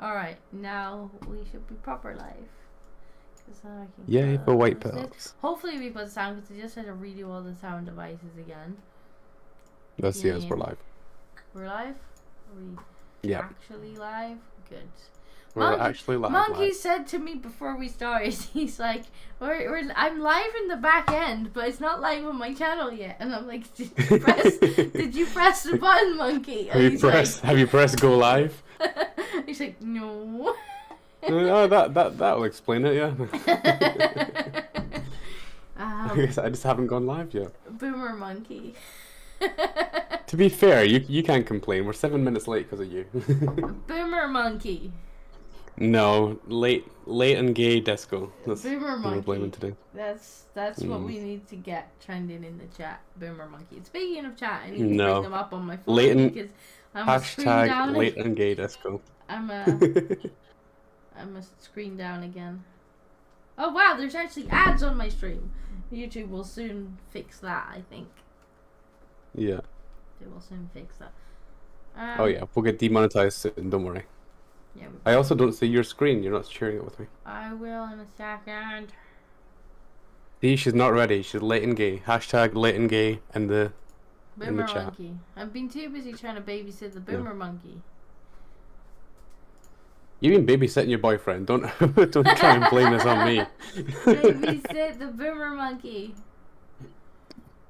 Alright, now we should be proper live. Yay for white pills. Hopefully we put sound, because I just had to redo all the sound devices again. Let's see, we're live. We're live? Are we actually live? Good. We're actually live. Monkey said to me before we started, he's like, I'm live in the back end, but it's not live on my channel yet. And I'm like, did you press the button, Monkey? And have you pressed go live? He's like, no. Oh, that'll explain it, yeah. I guess I just haven't gone live yet. Boomer Monkey. To be fair, you can't complain. We're 7 minutes late because of you. Boomer Monkey. No, late and gay disco. That's Boomer Monkey. We're blaming today. That's what we need to get trending in the chat. Boomer Monkey. Speaking of chat, I need to bring them up on my phone because I'm a screen down. Late and gay disco. I'm a screen down again. Oh wow, there's actually ads on my stream. YouTube will soon fix that, I think. Yeah. They will soon fix that. Oh yeah, we'll get demonetized soon, don't worry. Yeah. I also don't see your screen, you're not sharing it with me. I will in a second. See, she's not ready, she's late and gay. Hashtag late and gay in the Boomer chat. Monkey. I've been too busy trying to babysit the Boomer Monkey. You've been babysitting your boyfriend. Don't try and blame this on me. Babysit the Boomer Monkey.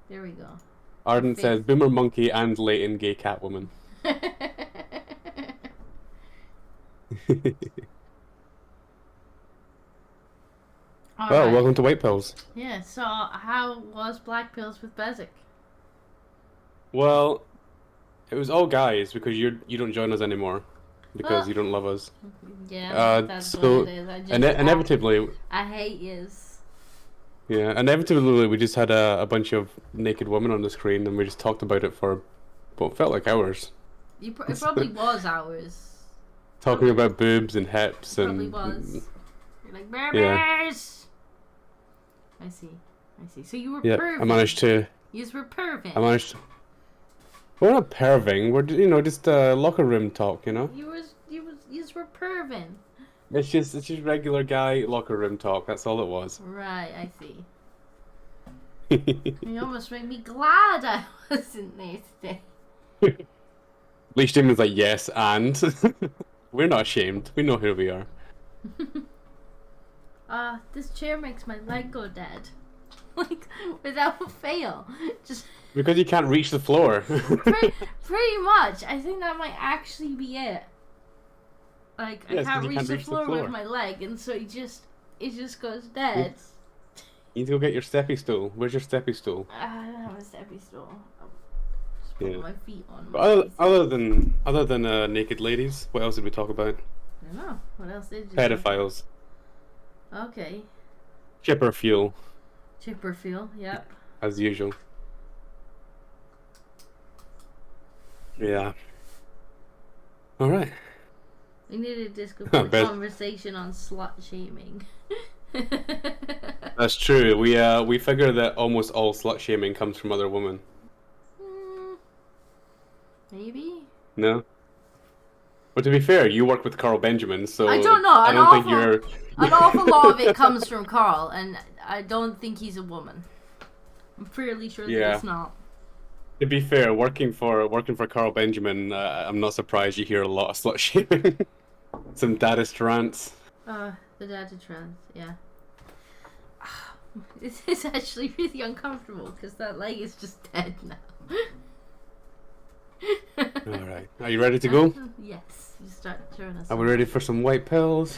There we go. Arden says Boomer Monkey and late and gay Catwoman. Well, Alright. welcome to White Pills. Yeah, so how was Black Pills with Bezic? Well, it was all guys because you don't join us anymore because Well, you don't love us. yeah, that's what So it is. inevitably, I hate yous. yeah, inevitably we just had a bunch of naked women on the screen and we just talked about it for what felt like hours. It probably was ours. Talking about boobs and hips It probably and was. You're like, yeah, bears! I see. So you were yeah. perving. I managed to. Yous were perving. I managed. We're not perving. We're just locker room talk. Yous were perving. It's just regular guy locker room talk. That's all it was. Right, I see. You almost made me glad I wasn't there today. At least Jim was like, yes, and we're not ashamed. We know who we are. This chair makes my leg go dead. Like, without fail. Just Because you can't reach the floor. pretty much. I think that might actually be it. Like, Yes, 'cause I can't you reach can't the reach the floor floor. with my leg, and so it just goes dead. You need to go get your steppy stool. Where's your steppy stool? I don't have a steppy stool. I'll just put Yeah. my feet on. But other than naked ladies, what else did we talk about? I don't know. What else did you Pedophiles. do? Okay. Chipper fuel, Chipperfield, yep. as usual. Yeah. All right. We need a disco Bet. conversation on slut shaming. That's true. We figure that almost all slut shaming comes from other women. Maybe? No. But to be fair, you work with Carl Benjamin, so I don't know. I don't think you're. An awful lot of it comes from Carl, and I don't think he's a woman. I'm fairly sure Yeah. that it's not. To be fair, working for Carl Benjamin, I'm not surprised you hear a lot of slut shaming. Some daddist rants. The data trans, yeah. This is actually really uncomfortable because that leg is just dead now. All right, are you ready to go? Yes, you start throwing us. Are we ready for some white pills?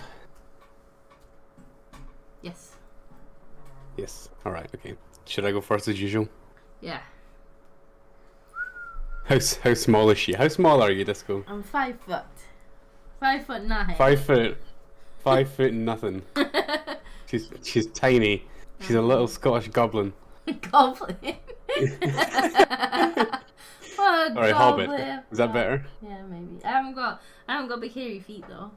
Yes. Yes. All right. Okay. Should I go first as usual? Yeah. How small is she? How small are you, Disco? I'm 5 foot. 5'9". 5 foot. 5 foot nothing. She's tiny. She's a little Scottish goblin. Goblin. What a All right, goblin. Hobbit. Is that better? Yeah, maybe. I haven't got big hairy feet though.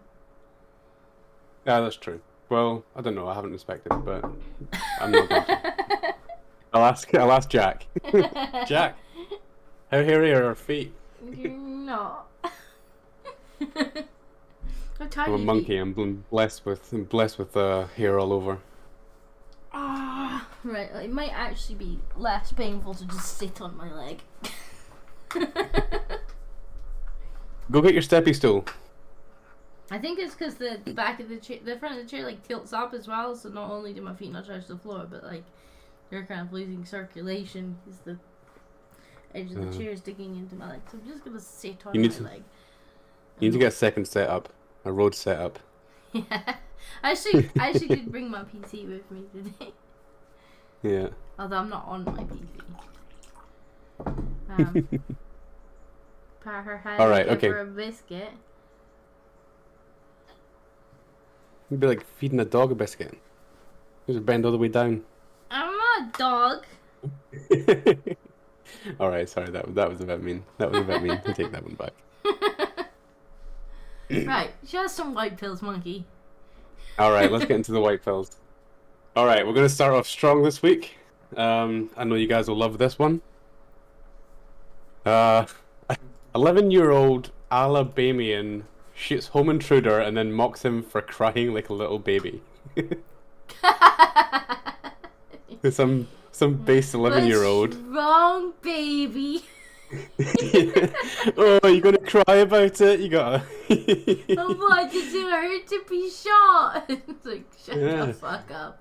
Yeah, that's true. Well, I don't know. I haven't inspected, but I'm not going to. I'll ask Jack. Jack, how hairy are her feet? You're not. How tiny I'm a monkey. I'm blessed with hair all over. Ah, right. It might actually be less painful to just sit on my leg. Go get your steppy stool. I think it's because the back of the chair, the front of the chair, like tilts up as well. So not only do my feet not touch the floor, but like you're kind of losing circulation because the edge of the chair is digging into my leg. So I'm just gonna sit on my leg. You need to get a second setup, a road setup. Yeah, I actually did bring my PC with me today. Yeah. Although I'm not on my PC. Pat her head over a biscuit. It'd be like feeding a dog a biscuit. Just bend all the way down. I'm not a dog. All right, sorry, that was a bit mean. That was a bit mean. I take that one back. Right, just some white pills, monkey. All right, let's get into the white pills. All right, we're gonna start off strong this week. I know you guys will love this one. 11-year-old Alabamian shoots home intruder and then mocks him for crying like a little baby. Some base 11-year-old. Wrong, baby. Oh, you're gonna cry about it? You gotta. I wanted to her to be shot. It's like, shut the fuck up.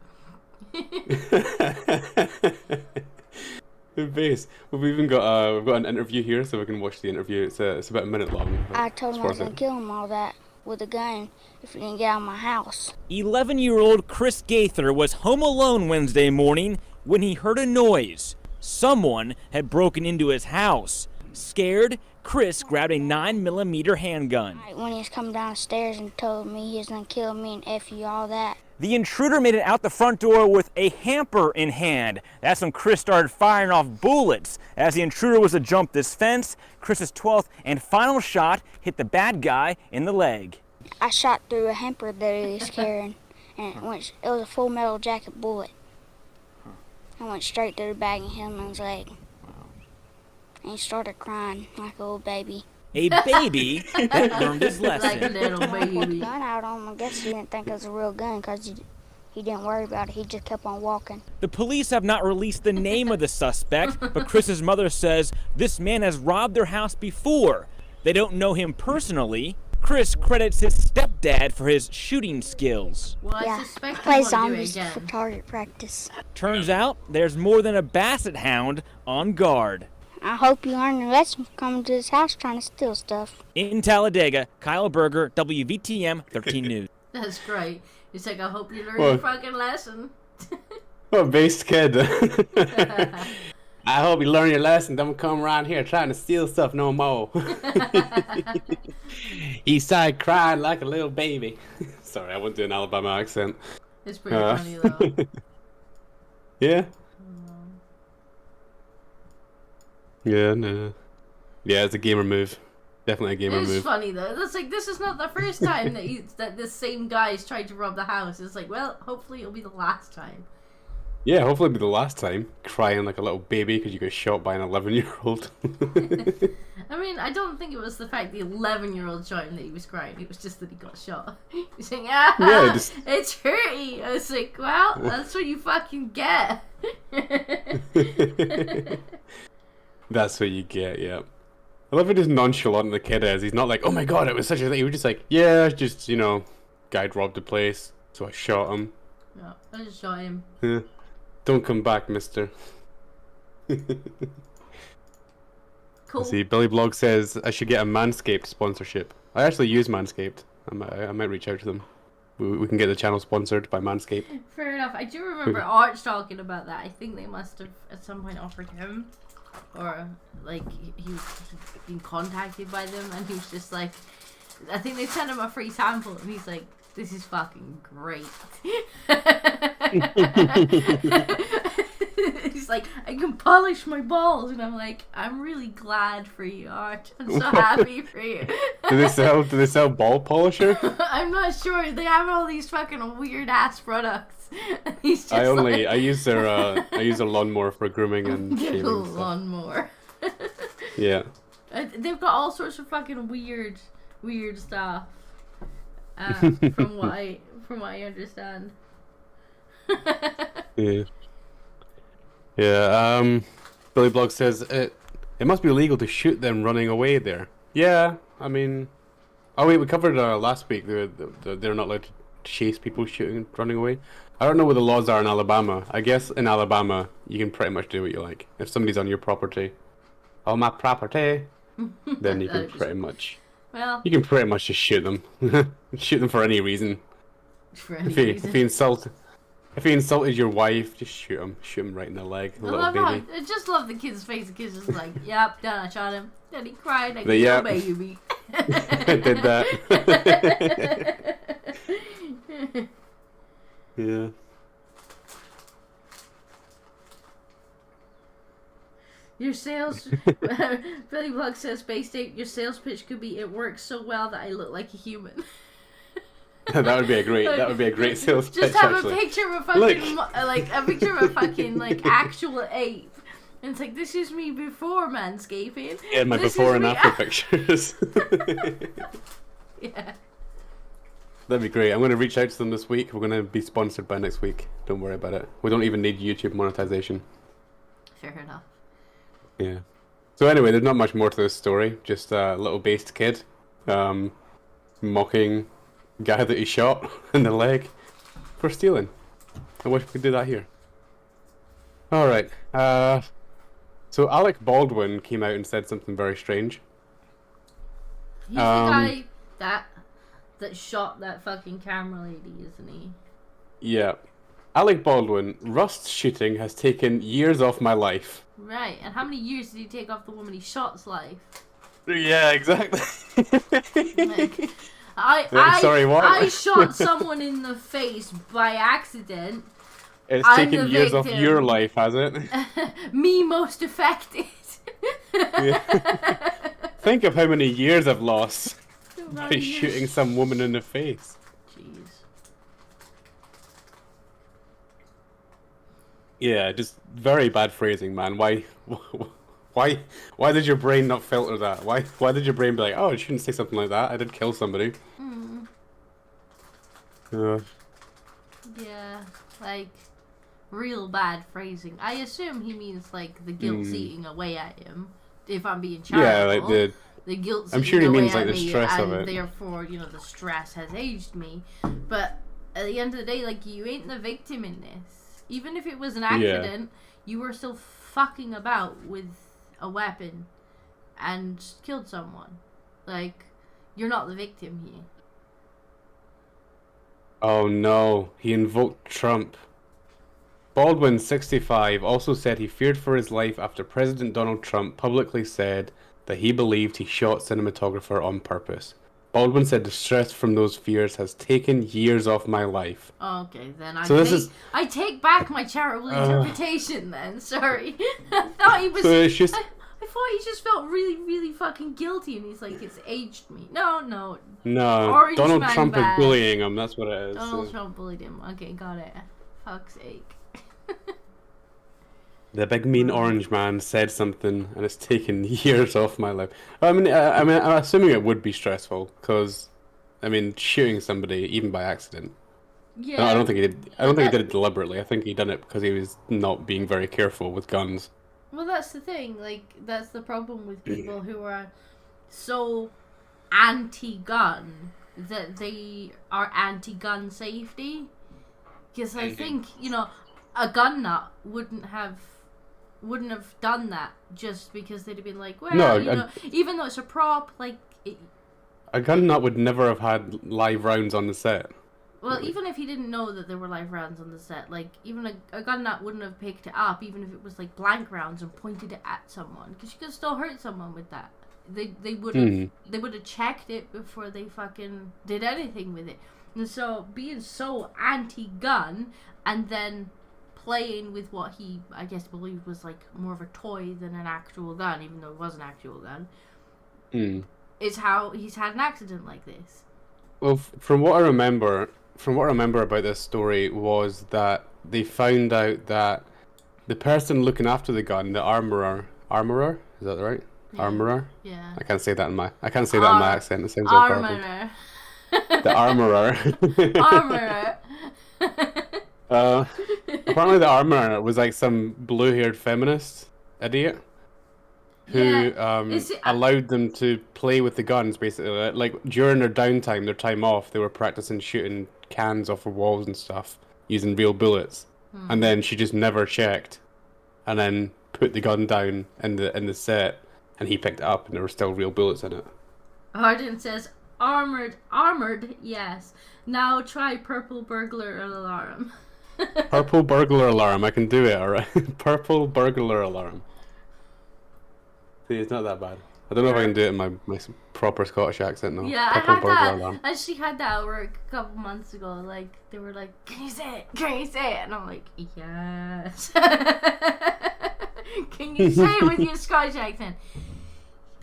Base. We've even got we've got an interview here, so we can watch the interview. It's about a minute long. I told him I was gonna kill him all that. with a gun if you didn't get out of my house. 11-year-old Chris Gaither was home alone Wednesday morning when he heard a noise. Someone had broken into his house. Scared, Chris grabbed a 9mm handgun. When he was coming downstairs and told me he was gonna kill me and F you, all that. The intruder made it out the front door with a hamper in hand. That's when Chris started firing off bullets. As the intruder was to jump this fence, Chris's 12th and final shot hit the bad guy in the leg. I shot through a hamper that he was carrying, and it was a full metal jacket bullet. I went straight through the back and hit him in his leg. And he started crying like a little baby. A baby that learned his lesson. Like a little baby. Gun out on him. I guess he didn't think it was a real gun because he didn't worry about it. He just kept on walking. The police have not released the name of the suspect, but Chris's mother says this man has robbed their house before. They don't know him personally. Chris credits his stepdad for his shooting skills. Well, I Yeah, suspect play he won't do it zombies again. for target practice. Turns out there's more than a basset hound on guard. I hope you learn your lesson from coming to this house trying to steal stuff. In Talladega, Kyle Berger, WVTM 13 News. That's great. He's like, I hope you learn Well- your fucking lesson. What a based kid. I hope you learn your lesson. Don't come around here trying to steal stuff no more. He started crying like a little baby. Sorry, I won't do an Alabama accent. It's pretty funny though. Yeah. Yeah, no. Yeah, it's a gamer move. Definitely a gamer It's move. funny though. That's like, this is not the first time that this same guy is trying to rob the house. It's like, well, hopefully it'll be the last time. Yeah, hopefully it'll be the last time. Crying like a little baby because you got shot by an 11-year-old. I mean, I don't think it was the fact the 11-year-old shot him that he was crying. It was just that he got shot. He's saying, ah, Yeah, just- it's hurty. I was like, well, that's what you fucking get. That's what you get, yeah. I love how just nonchalant the kid is. He's not like, oh my god, it was such a thing. He was just like, yeah, just, guy'd robbed the place, so I shot him. Yeah, I just shot him. Yeah. Don't come back, mister. Cool. See, Billy Blog says I should get a Manscaped sponsorship. I actually use Manscaped. I might reach out to them. We can get the channel sponsored by Manscaped. Fair enough. I do remember Arch talking about that. I think they must have at some point offered him, or like he was being contacted by them, and he was just like, I think they sent him a free sample, and he's like, "This is fucking great." He's like, "I can polish my balls," and I'm like, "I'm really glad for you, Arch. I'm so happy for you." Do they sell ball polisher? I'm not sure. They have all these fucking weird ass products. He's just I use their lawnmower for grooming and shaving little stuff. lawnmower. Yeah. They've got all sorts of fucking weird stuff. From what I understand. Yeah. Yeah, Billy Blog says it must be illegal to shoot them running away there. Yeah, I mean... Oh wait, we covered last week, they're not allowed to chase people shooting running away. I don't know what the laws are in Alabama. I guess in Alabama, you can pretty much do what you like. If somebody's on your property, on my property, then you can pretty much... Well, You can pretty much just shoot them. Shoot them for any reason. for any If you reason. if he insulted your wife, just shoot him. Shoot him right in the leg, I little love baby. how, I just love the kid's face. The kid's just like, yep, done, I shot him. Then he cried like The a yep. baby. I did that. Yeah. Your sales... Billy Blog says, Based Ape, your sales pitch could be, it works so well that I look like a human. that would be a great sales pitch. Just have Actually, a picture of a fucking, a picture of a fucking, actual ape. And it's like, this is me before manscaping. yeah, my This before is and me after pictures. Yeah. That'd be great. I'm going to reach out to them this week. We're going to be sponsored by next week. Don't worry about it. We don't even need YouTube monetization. Fair enough. Yeah. So anyway, there's not much more to this story. Just a little based kid, mocking guy that he shot in the leg for stealing. I wish we could do that here. All right. So Alec Baldwin came out and said something very strange. He's the guy that that shot that fucking camera lady, isn't he? Yeah. Alec Baldwin, Rust's shooting has taken years off my life. Right, and how many years did he take off the woman he shot's life? Yeah, exactly. Like, Sorry, what? I shot someone in the face by accident. It's I'm taken the years off victim. your life, has it? Me most affected. Yeah. Think of how many years I've lost by Right, shooting some woman in the face. Jeez. Yeah, just very bad phrasing, man. Why did your brain not filter that? Why did your brain be like, oh, I shouldn't say something like that. I did kill somebody. Yeah, like real bad phrasing. I assume he means like the guilt's eating away at him. If I'm being charitable, yeah, like the guilt's I'm eating sure he away means at like the me, stress and of it. therefore, you know, the stress has aged me. But at the end of the day, like, you ain't the victim in this. Even if it was an accident, you were still fucking about with a weapon and killed someone. Like, you're not the victim here. Oh no, he invoked Trump. Baldwin, 65, also said he feared for his life after President Donald Trump publicly said that he believed he shot cinematographer on purpose. Baldwin said the stress from those fears has taken years off my life. Okay, then I take back my charitable interpretation then. Sorry. I thought he was... So it's just... I thought he just felt really, really fucking guilty, and he's like, it's aged me. No. No, Orange Donald man Trump bad. is bullying him, that's what it is. Donald Trump bullied him. Okay, got it. Fuck's sake. The big mean orange man said something, and it's taken years off my life. I'm assuming it would be stressful, because, shooting somebody, even by accident. Yeah. I don't think he did. I don't think he did it deliberately. I think he done it because he was not being very careful with guns. Well, that's the thing. Like, that's the problem with people who are so anti-gun that they are anti-gun safety. Because I think, a gun nut wouldn't have done that just because they'd have been like, well, No, even though it's a prop, like... A gun nut would never have had live rounds on the set. Well, even if he didn't know that there were live rounds on the set, like, even a gun nut wouldn't have picked it up, even if it was, like, blank rounds and pointed it at someone. Because you could still hurt someone with that. They would have checked it before they fucking did anything with it. And so, being so anti-gun, and then playing with what he, I guess, believed was, like, more of a toy than an actual gun, even though it was an actual gun, is how he's had an accident like this. Well, from what I remember about this story was that they found out that the person looking after the gun, the armorer, is that right? Yeah. Armorer? Yeah. I can't say that in my accent. It sounds like Armorer. The armorer. Armorer. Apparently the armorer was like some blue-haired feminist idiot who allowed them to play with the guns, basically. Like, during their downtime, their time off, they were practicing shooting cans off of walls and stuff using real bullets. And then she just never checked, and then put the gun down in the set, and he picked it up, and there were still real bullets in it. Hardin says, armored, yes. Now try purple burglar alarm. Purple burglar alarm, I can do it, alright. Purple burglar alarm. See, it's not that bad. I don't know if I can do it in my proper Scottish accent now. Yeah, Purple I had burglar that. alarm. I actually had that at work a couple months ago. Like, they were like, can you say it? Can you say it? And I'm like, yes. Can you say it with your Scottish accent?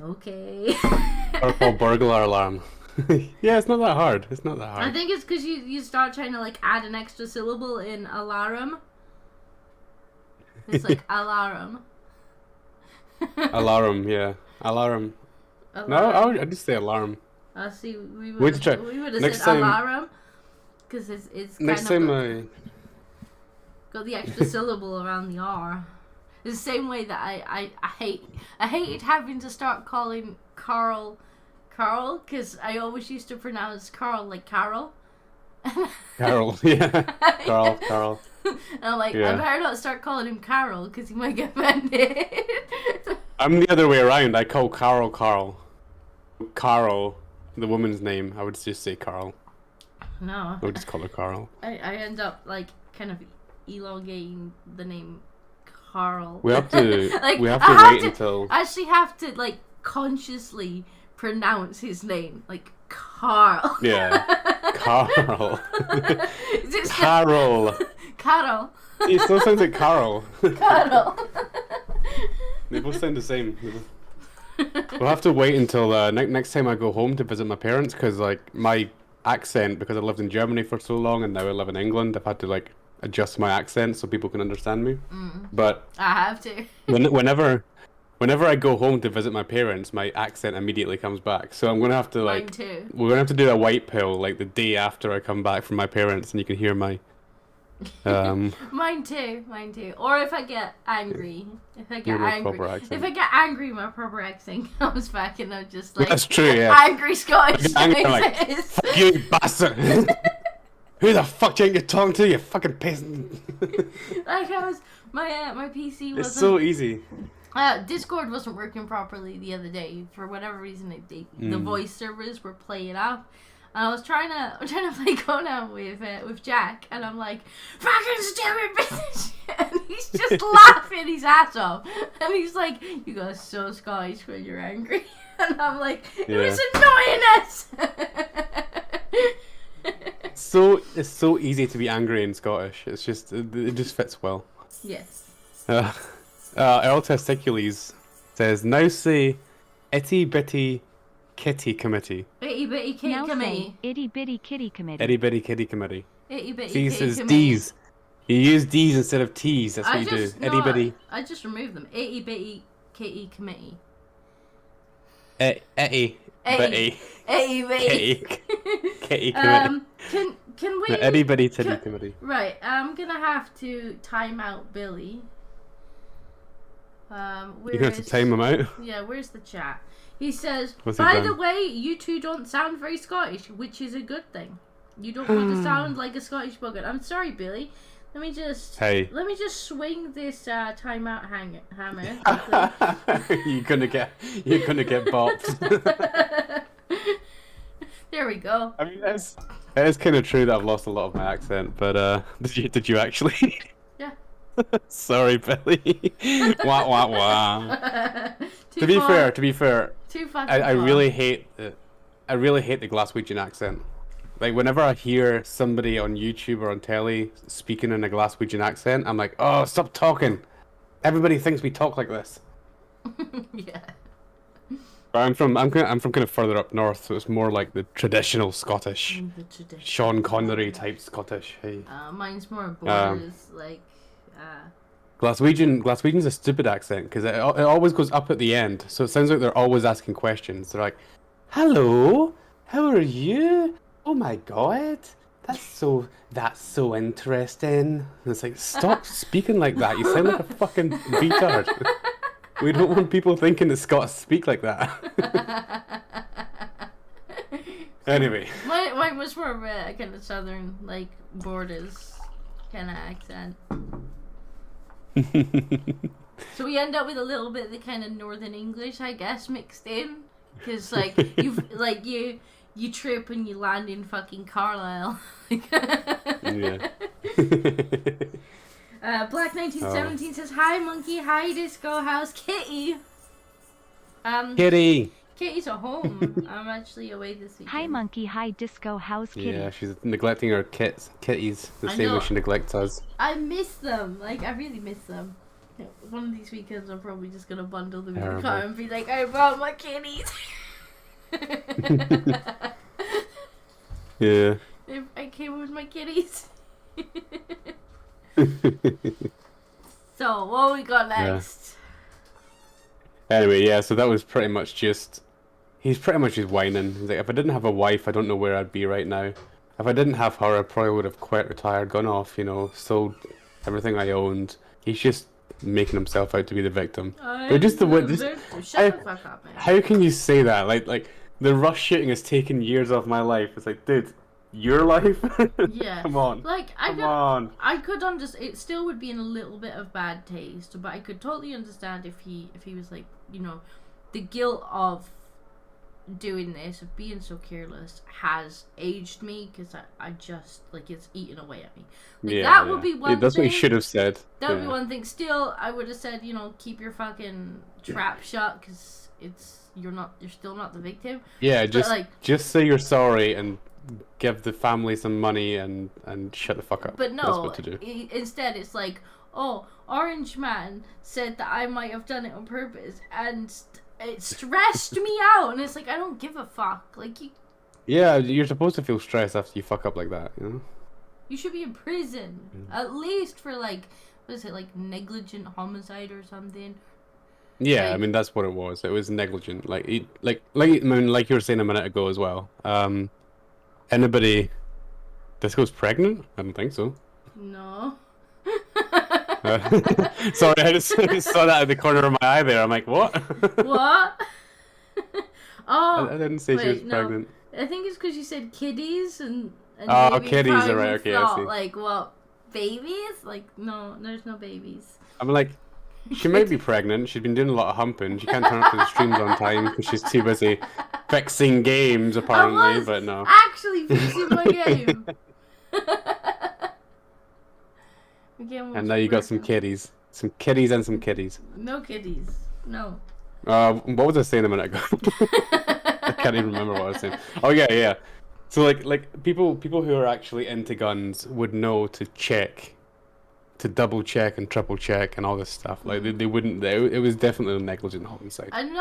Okay. Purple burglar alarm. Yeah, it's not that hard. It's not that hard. I think it's because you start trying to, like, add an extra syllable in alarm. It's like alarm. Alarm, yeah. Alarm. No, I just say alarm. See, we Wait to try. would have Next said time- alarm. Because it's kind Next of time got the extra syllable around the R. It's the same way that I hated having to start calling Carl, because I always used to pronounce Carl like Carol. Carol, yeah. Carl. And I'm like, Yeah. I better not start calling him Carol, because he might get offended. I'm the other way around. I call Carl. Carl the woman's name, I would just say Carl. No. I would just call her Carl. I end up like kind of elongating the name Carl. We have to like, we have I to have wait to, until I actually have to like consciously pronounce his name like Carl. yeah, Carl. Just Carol. Carol. It still sounds like Carl. Carol. They both sound the same. We'll have to wait until next time I go home to visit my parents, because like my accent, because I lived in Germany for so long and now I live in England, I've had to like adjust my accent so people can understand me. But I have to. whenever I go home to visit my parents, my accent immediately comes back. So I'm gonna have to Mine like too. we're gonna have to do a white pill like the day after I come back from my parents, and you can hear my Mine too. Or if I get angry, my proper accent comes back, and I'm just like, that's true, yeah. angry Scottish. Angry, like, fuck you, bastard! Who the fuck do you think you're talking to, you fucking peasant? Like I was, my PC wasn't. It's so easy. Discord wasn't working properly the other day for whatever reason. The voice servers were playing up. And I was trying to play Conan with Jack, and I'm like, fucking stupid bitch! And he's just laughing his ass off. And he's like, you go so Scottish when you're angry. And I'm like, it was annoying us! It's so easy to be angry in Scottish. It's just, it just fits well. Yes. Earl Testicules says, now say, itty bitty kitty committee. Itty bitty kitty committee. Itty bitty kitty committee. Itty bitty kitty committee. Itty bitty See, kitty says committee. D's. You use D's instead of T's. That's what you do. Itty bitty. I just removed them. Itty bitty kitty committee. Itty bitty. Itty bitty. Kitty committee. Can we? No, itty bitty titty committee. Right, I'm gonna have to time out Billy. You're gonna have to time him out? Yeah, where's the chat? He says, What's he by done? the way, you two don't sound very Scottish, which is a good thing. You don't want to sound like a Scottish bugger. I'm sorry, Billy. Let me just swing this timeout hammer. You're gonna get bopped. There we go. I mean, it is kind of true that I've lost a lot of my accent, but did you actually? Yeah. Sorry, Billy. Wah wah wah. To be fair, I really hate the Glaswegian accent. Like whenever I hear somebody on YouTube or on telly speaking in a Glaswegian accent, I'm like, oh, stop talking. Everybody thinks we talk like this. Yeah. But I'm from kind of further up north, so it's more like the traditional Scottish, Sean Connery type Scottish. Hey. Mine's more borders, Glaswegian's a stupid accent because it always goes up at the end, so it sounds like they're always asking questions. They're like, "Hello, how are you? Oh my god, that's so interesting." And it's like, stop speaking like that. You sound like a fucking retard. We don't want people thinking that Scots speak like that. Anyway. Mine was more of a kind of southern, like, borders kind of accent. So we end up with a little bit of the kind of northern English, I guess, mixed in. Because, like, you trip and you land in fucking Carlisle. Yeah. Black 1917 says, hi monkey, hi disco, how's Kitty? Kitty! Kitty's at home. I'm actually away this weekend. Hi monkey, hi disco, how's Kitty? Yeah, she's neglecting her kitties the same way she neglects us. I miss them. Like, I really miss them. One of these weekends I'm probably just gonna bundle them in the car and be like, I brought my kitties. Yeah. I came with my kitties. So, what we got next? Yeah. Anyway, yeah, so that was pretty much just... He's pretty much just whining. He's like, if I didn't have a wife, I don't know where I'd be right now. If I didn't have her, I probably would have quit, retired, gone off, sold everything I owned. He's just making himself out to be the victim. But just the way... Shut the fuck up, man. How can you say that? Like the Rush shooting has taken years off my life. It's like, dude, your life? Yeah. Come on. Like, I could understand. It still would be in a little bit of bad taste, but I could totally understand if he was like, the guilt of doing this, of being so careless, has aged me, because I just, like, it's eaten away at me. Like, that would be one thing. That's what you should have said. That would be one thing. Still, I would have said, you know, keep your fucking trap shut, because you're still not the victim. Yeah, But, like, just say you're sorry and give the family some money and shut the fuck up. But no, that's what to do. Instead it's like, oh, Orange Man said that I might have done it on purpose, and it stressed me out, and it's like, I don't give a fuck. Like, Yeah, you're supposed to feel stressed after you fuck up like that, you know? you should be in prison, at least for, like, what is it, like, negligent homicide or something. Yeah, Like, I mean that's what it was. It was negligent. Like you were saying a minute ago as well. Anybody? This goes pregnant? I don't think so. No. Sorry, I just saw that at the corner of my eye there. I'm like, what? What? Oh, I didn't say she was wait, pregnant. No. I think it's because you said kiddies, and Oh, maybe kiddies, probably alright, okay, I thought, see. like, what, babies? Like, no, there's no babies. I'm like, she might be pregnant. She's been doing a lot of humping. She can't turn up to the streams on time because she's too busy fixing games, apparently. I was But no. actually fixing my game. And now you got some kitties. Some kitties and some kitties. No kitties. No. What was I saying a minute ago? I can't even remember what I was saying. Oh yeah. So like people who are actually into guns would know to check, to double check and triple check and all this stuff. Like they wouldn't. It was definitely a negligent homicide. And he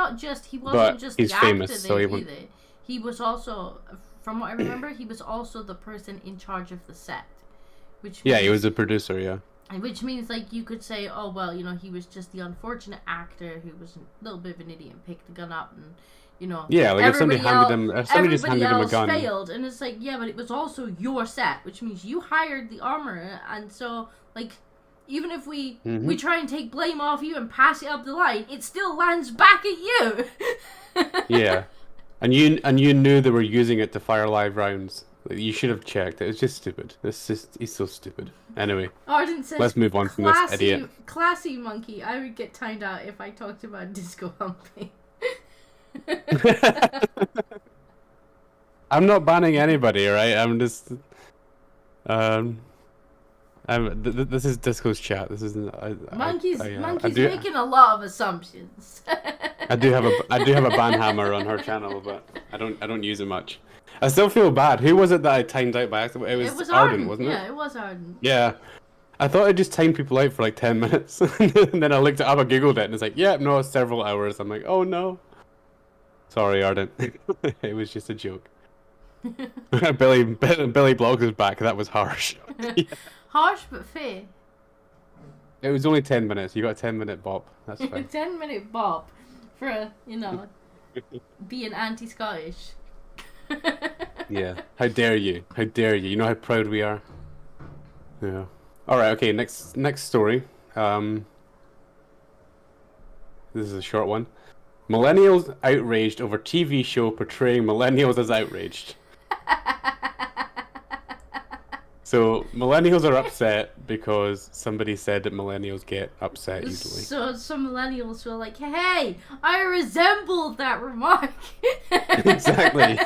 wasn't But just he's the actor famous, so there he wouldn't. either. He was also, from what I remember, he was also the person in charge of the set. Which Yeah, means, he was a producer. Yeah. Which means, like, you could say, oh, well, you know, he was just the unfortunate actor who was a little bit of an idiot and picked the gun up, and, you know, Yeah, like if somebody everybody just handed him a else gun. failed, and it's like, yeah, but it was also your set, which means you hired the armorer, and so, like, even if we try and take blame off you and pass it up the line, it still lands back at you. Yeah, and you knew they were using it to fire live rounds. Like, you should have checked. It was just stupid. He's so stupid. Anyway, Arden says, let's move on from this idiot. Classy monkey. I would get timed out if I talked about disco humping. I'm not banning anybody, right? I'm just this is Disco's chat. This isn't. Monkey's I do, making a lot of assumptions. I do have a ban hammer on her channel, but I don't use it much. I still feel bad. Who was it that I timed out by accident? It was Arden, wasn't it? Yeah, it was Arden. Yeah. I thought I just timed people out for like 10 minutes, and then I looked it up, I googled it, and it's like, yeah, no, it's several hours. I'm like, oh no. Sorry, Arden. It was just a joke. Billy Blogs is back. That was harsh. Yeah. Harsh but fair. It was only 10 minutes. You got a 10-minute bop. That's fine. 10-minute bop for, you know, being anti-Scottish. Yeah. How dare you? How dare you? You know how proud we are? Yeah. Alright, okay, next story. This is a short one. Millennials outraged over TV show portraying millennials as outraged. So, millennials are upset because somebody said that millennials get upset easily. So some millennials were like, hey, I resembled that remark. Exactly.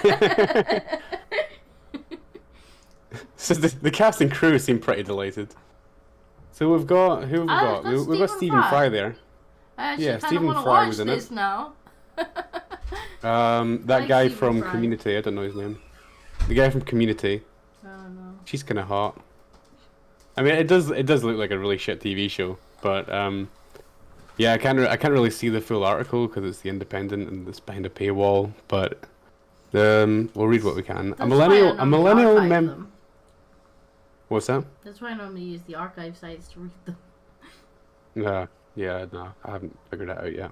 So the cast and crew seem pretty delated. So we've got, who have we got? We've got Stephen Fry there. I actually Yeah, kind of Stephen want to Fry watch was in this it. now. That like guy Stephen from Fry. Community, I don't know his name. The guy from Community. I don't know. She's kind of hot. I mean, it does look like a really shit TV show, but yeah, I can't really see the full article because it's the Independent and it's behind a paywall. But we'll read what we can. That's why I normally archive them. What's that? That's why I normally use the archive sites to read them. Yeah, no, I haven't figured that out yet.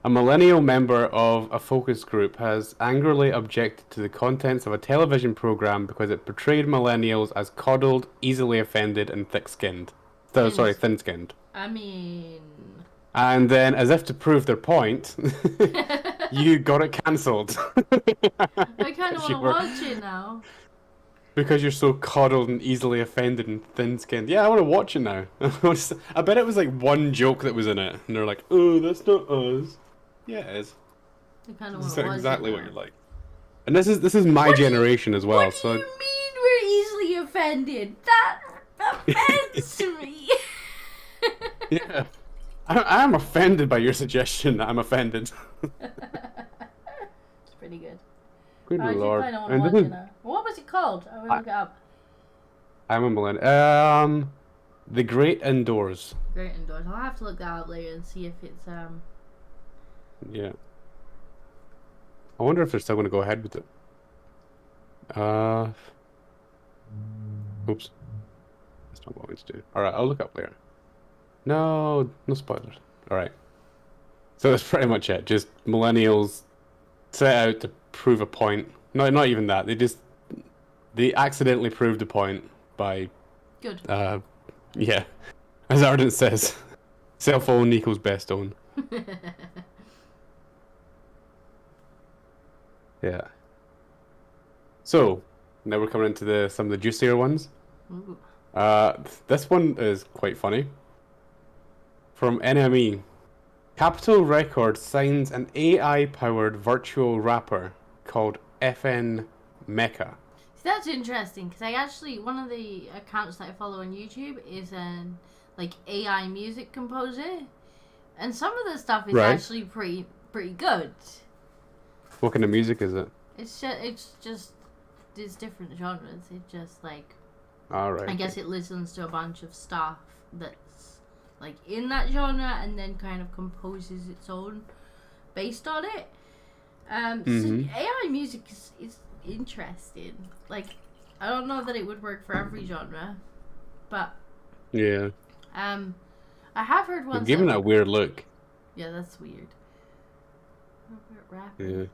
A millennial member of a focus group has angrily objected to the contents of a television program because it portrayed millennials as coddled, easily offended, and thick-skinned. Sorry, thin-skinned. I mean... And then, as if to prove their point, you got it cancelled. I kind of want to watch it now. Because you're so coddled and easily offended and thin-skinned. Yeah, I want to watch it now. I bet it was like one joke that was in it, and they're like, "Oh, that's not us." Yeah, it is. I kind of This want is to exactly what you're like. And this is my generation as well. What So do you mean we're easily offended? That offends me. yeah, I am offended by your suggestion. I'm offended. It's pretty good. Good I lord. kind of want And to this watch is, it now. What was it called? I will look it up. I'm a millennial. The Great Indoors. Great Indoors. I'll have to look that up later and see if it's Yeah. I wonder if they're still going to go ahead with it. Oops. That's not what I wanted to do. Alright, I'll look up later. No spoilers. Alright. So that's pretty much it. Just millennials set out to prove a point. No, not even that. They accidentally proved a point by, good. yeah. As Ardent says, cell phone equals best own. Yeah. So, now we're coming into some of the juicier ones. Ooh. This one is quite funny. From NME, Capitol Records signs an AI-powered virtual rapper called FN Mecha. That's interesting because I actually one of the accounts that I follow on YouTube is an like AI music composer, and some of the stuff is Right. actually pretty good. What kind of music is it? It's different genres. It just like Alright. I guess it listens to a bunch of stuff that's like in that genre and then kind of composes its own based on it. So AI music is interesting. Like, I don't know that it would work for every genre, but Yeah. I have heard They're ones. giving it a weird look. Yeah, that's weird. Robot rapper. Yeah. It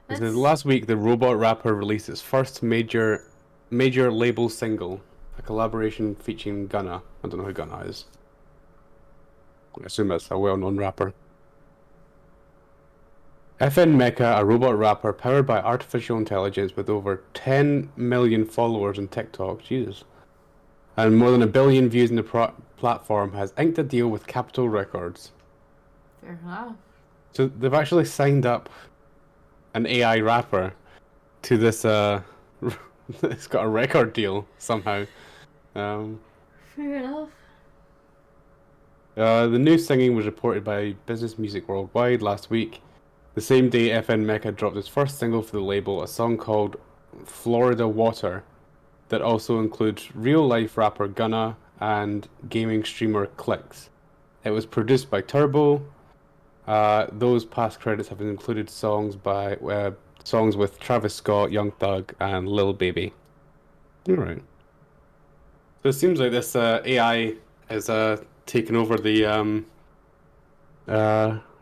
That's- says last week the robot rapper released its first major label single, a collaboration featuring Gunna. I don't know who Gunna is. I assume that's a well-known rapper. FN Mecha, a robot rapper powered by artificial intelligence with over 10 million followers on TikTok, Jesus, and more than 1 billion views on the platform, has inked a deal with Capitol Records. Fair enough. So they've actually signed up an AI rapper to this. It's got a record deal somehow. Fair enough. The new singing was reported by Business Music Worldwide last week. The same day, FN Mecha dropped its first single for the label, a song called Florida Water, that also includes real-life rapper Gunna and gaming streamer Clicks. It was produced by Turbo. Those past credits have included songs with Travis Scott, Young Thug, and Lil Baby. Alright. So it seems like this AI has taken over the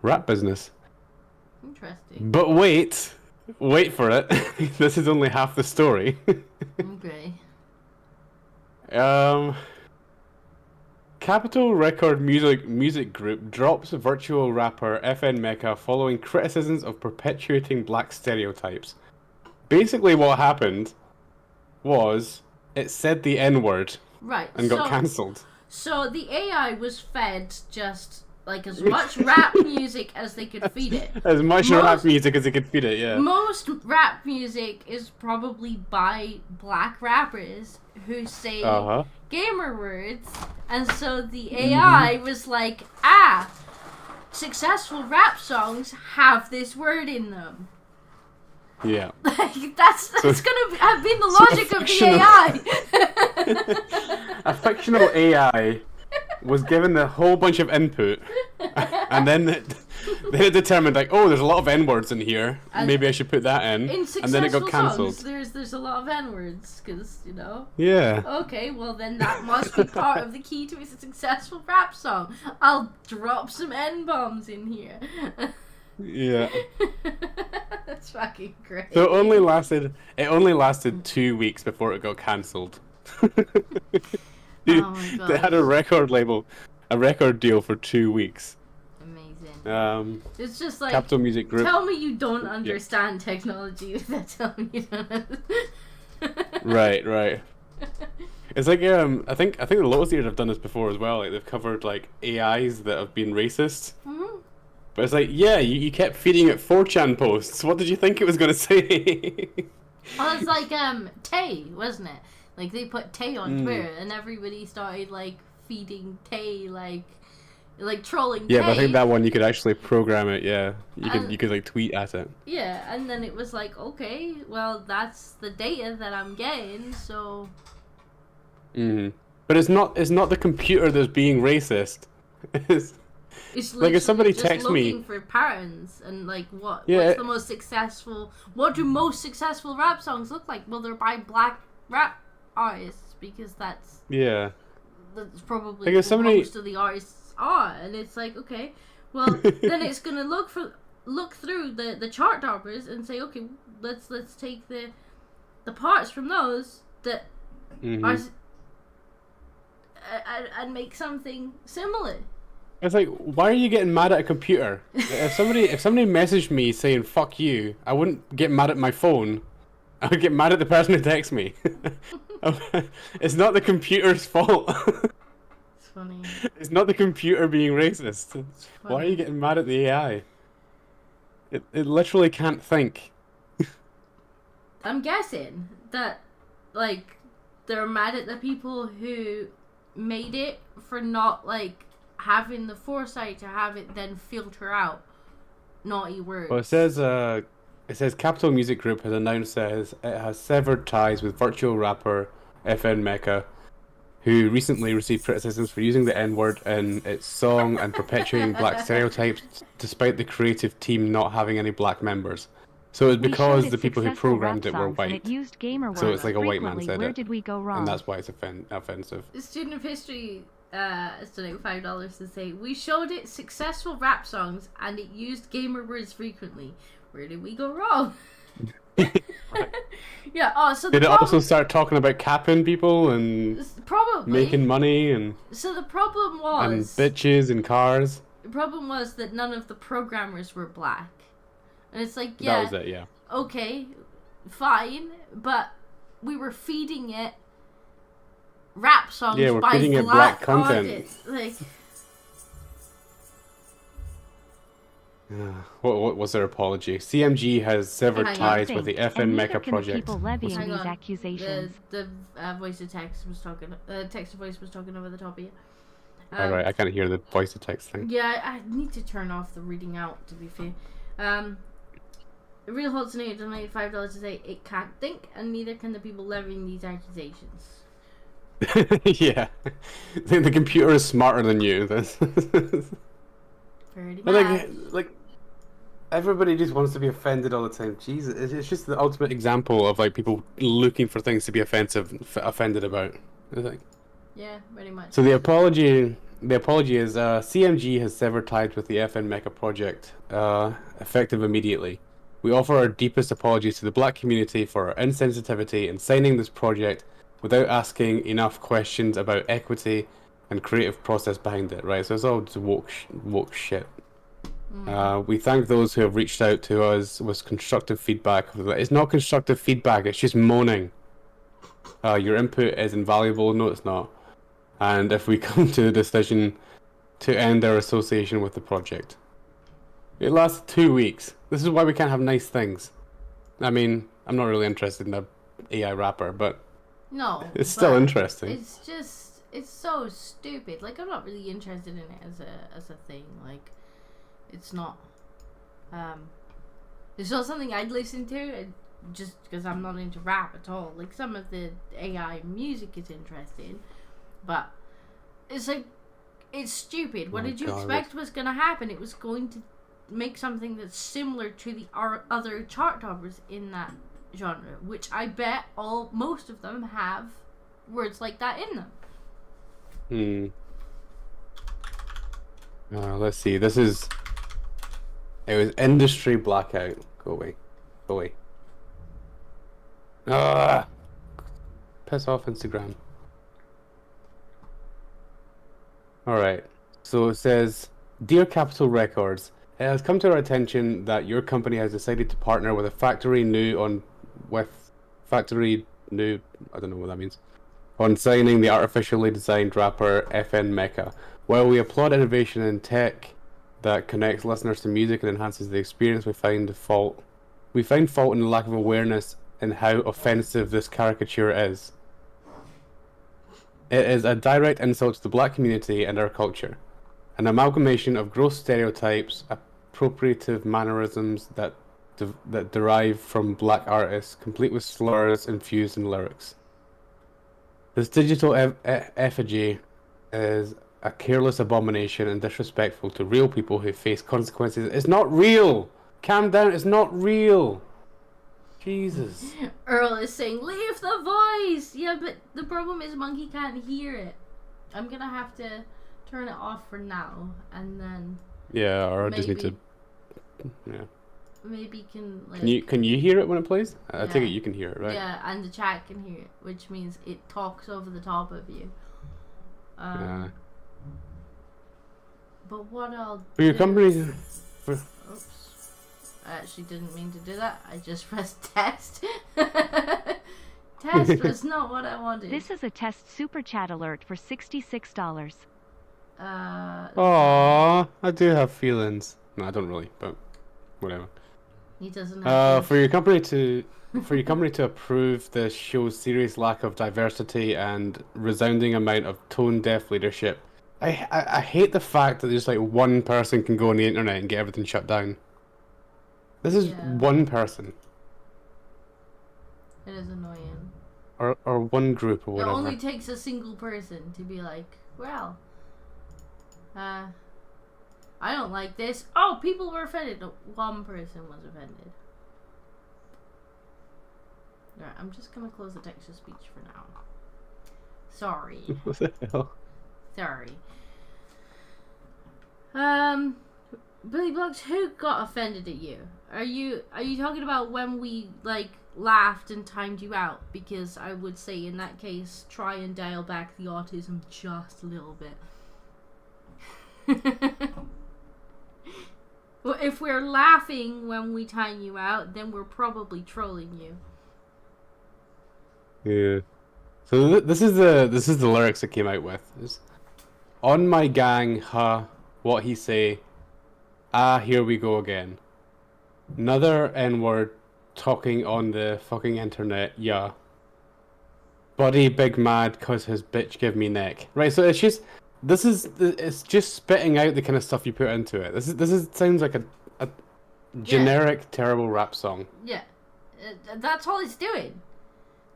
rap business. Interesting. But wait for it. This is only half the story. Okay. Capitol Record music group drops virtual rapper FN Mecha following criticisms of perpetuating black stereotypes. Basically what happened was it said the N-word Right. and got cancelled. So the AI was fed just like as much rap music as they could feed it. As much rap music as it could feed it, yeah. Most rap music is probably by black rappers who say gamer words, and so the AI was like, successful rap songs have this word in them. Yeah. Like that's gonna have been the logic of the AI. A fictional AI was given a whole bunch of input, and then they determined like, oh, there's a lot of N-words in here. Maybe I should put that in. In And then it got successful cancelled. songs, there's a lot of N-words, because, you know. Yeah. Okay, well then that must be part of the key to a successful rap song. I'll drop some N-bombs in here. Yeah. That's fucking great. So it only lasted 2 weeks before it got cancelled. Oh my god. They had a record deal for 2 weeks. Amazing. It's just like, Capitol Music Group. tell me you don't understand technology without telling me you don't understand. Right. It's like I think the Lotus Eaters have done this before as well. Like they've covered like AIs that have been racist. Mhm. But it's like, yeah, you kept feeding it 4chan posts. What did you think it was going to say? Oh, it's like Tay, wasn't it? Like they put Tay on Twitter, and everybody started like feeding Tay, like trolling. Yeah, Tay. but I think that one you could actually program it. Yeah, you could like tweet at it. Yeah, and then it was like, okay, well that's the data that I'm getting, so. But it's not the computer that's being racist. It's like if somebody just texts me looking for patterns and like what's Yeah. the most successful? What do most successful rap songs look like? Well, they're by black rap artists because that's probably Like if somebody- most of the artists are, and it's like, okay, well then it's gonna look through the chart toppers and say, okay, let's take the parts from those that are and make something similar. It's like, why are you getting mad at a computer? If somebody messaged me saying "fuck you," I wouldn't get mad at my phone. I would get mad at the person who texts me. It's not the computer's fault. It's funny. It's not the computer being racist. Why are you getting mad at the AI? It literally can't think. I'm guessing that, like, they're mad at the people who made it for not, like, having the foresight to have it then filter out naughty words. Well, it says Capital Music Group has announced that it has severed ties with virtual rapper FN Mecca, who recently received criticisms for using the N-word in its song and perpetuating black stereotypes, despite the creative team not having any black members. So it's because the people who programmed it were white. So it's like a white man said Where it, did we go wrong? and that's why it's offensive. The student of history is donating $5 to say, we showed it successful rap songs and it used gamer words frequently. Where did we go wrong? Yeah. Oh, so Did it also start talking about capping people and probably making money and So the problem was bitches and cars? the problem was that none of the programmers were black, and it's like, yeah, That was it. Yeah. okay, fine, but we were feeding it rap songs Yeah, we're by feeding it black content. artists. Like, What was their apology? CMG has severed Hang on. ties with the FN and Mecca neither can the project. people levying Hang these on. accusations. the voice to text was talking. Text to voice was talking over the top of you. Alright, I can't hear the voice to text thing. Yeah, I need to turn off the reading out, to be fair. Real Holtzonator donated $5 to say it can't think, and neither can the people levying these accusations. Yeah. I think the computer is smarter than you. Pretty But much. like, everybody just wants to be offended all the time. Jesus, it's just the ultimate example of like people looking for things to be offended about. I think. Yeah, pretty much. So the apology is CMG has severed ties with the FN Mecca project, effective immediately. We offer our deepest apologies to the black community for our insensitivity in signing this project without asking enough questions about equity and creative process behind it. Right, so it's all just woke shit. We thank those who have reached out to us with constructive feedback. It's not constructive feedback, it's just moaning. Your input is invaluable. No, it's not. And if we come to the decision to end our association with the project. It lasts 2 weeks. This is why we can't have nice things. I mean, I'm not really interested in a AI rapper, but No, it's still but interesting. It's just, it's so stupid. Like, I'm not really interested in it as a thing. Like, it's not something I'd listen to just because I'm not into rap at all. Like, some of the AI music is interesting, but it's like, it's stupid. What Oh did you God, expect was going to happen? It was going to make something that's similar to the other chart toppers in that genre, which I bet most of them have words like that in them. Let's see. It was industry blackout. Go away. Go away. Piss off, Instagram. Alright. So it says, Dear Capitol Records, it has come to our attention that your company has decided to partner with Factory New, I don't know what that means, on signing the artificially designed rapper FN Mecca. While we applaud innovation in tech that connects listeners to music and enhances the experience. We find fault in the lack of awareness in how offensive this caricature is. It is a direct insult to the black community and our culture. An amalgamation of gross stereotypes, appropriative mannerisms that derive from black artists, complete with slurs infused in lyrics. This digital effigy is a careless abomination and disrespectful to real people who face consequences. It's not real! Calm down, it's not real! Jesus. Earl is saying, leave the voice! Yeah, but the problem is Monkey can't hear it. I'm gonna have to turn it off for now, and then... Yeah, or I just need to... Yeah. Maybe can like... Can you hear it when it plays? I Yeah. take it you can hear it, right? Yeah, and the chat can hear it, which means it talks over the top of you. Yeah. But what I'll For your do- company... Oops. I actually didn't mean to do that. I just pressed test. Test was not what I wanted. This is a test super chat alert for $66. Aww, I do have feelings. No, I don't really, but whatever. He doesn't have For your company to approve the show's serious lack of diversity and resounding amount of tone-deaf leadership, I hate the fact that just like one person can go on the internet and get everything shut down. This is one person. It is annoying. Or one group or It whatever. only takes a single person to be like, well, I don't like this. Oh, people were offended. No, one person was offended. Alright, I'm just gonna close the text to speech for now. Sorry. What the hell? Sorry. Billy Blocks, who got offended at you? Are you talking about when we like laughed and timed you out? Because I would say in that case, try and dial back the autism just a little bit. Well, if we're laughing when we time you out, then we're probably trolling you. Yeah. So this is the lyrics it came out with. It's, on my gang, what he say? Ah, here we go again. Another N-word talking on the fucking internet, yeah. Buddy big mad cause his bitch give me neck. Right, so it's just spitting out the kind of stuff you put into it. This is sounds like a generic terrible rap song. Yeah. That's all it's doing.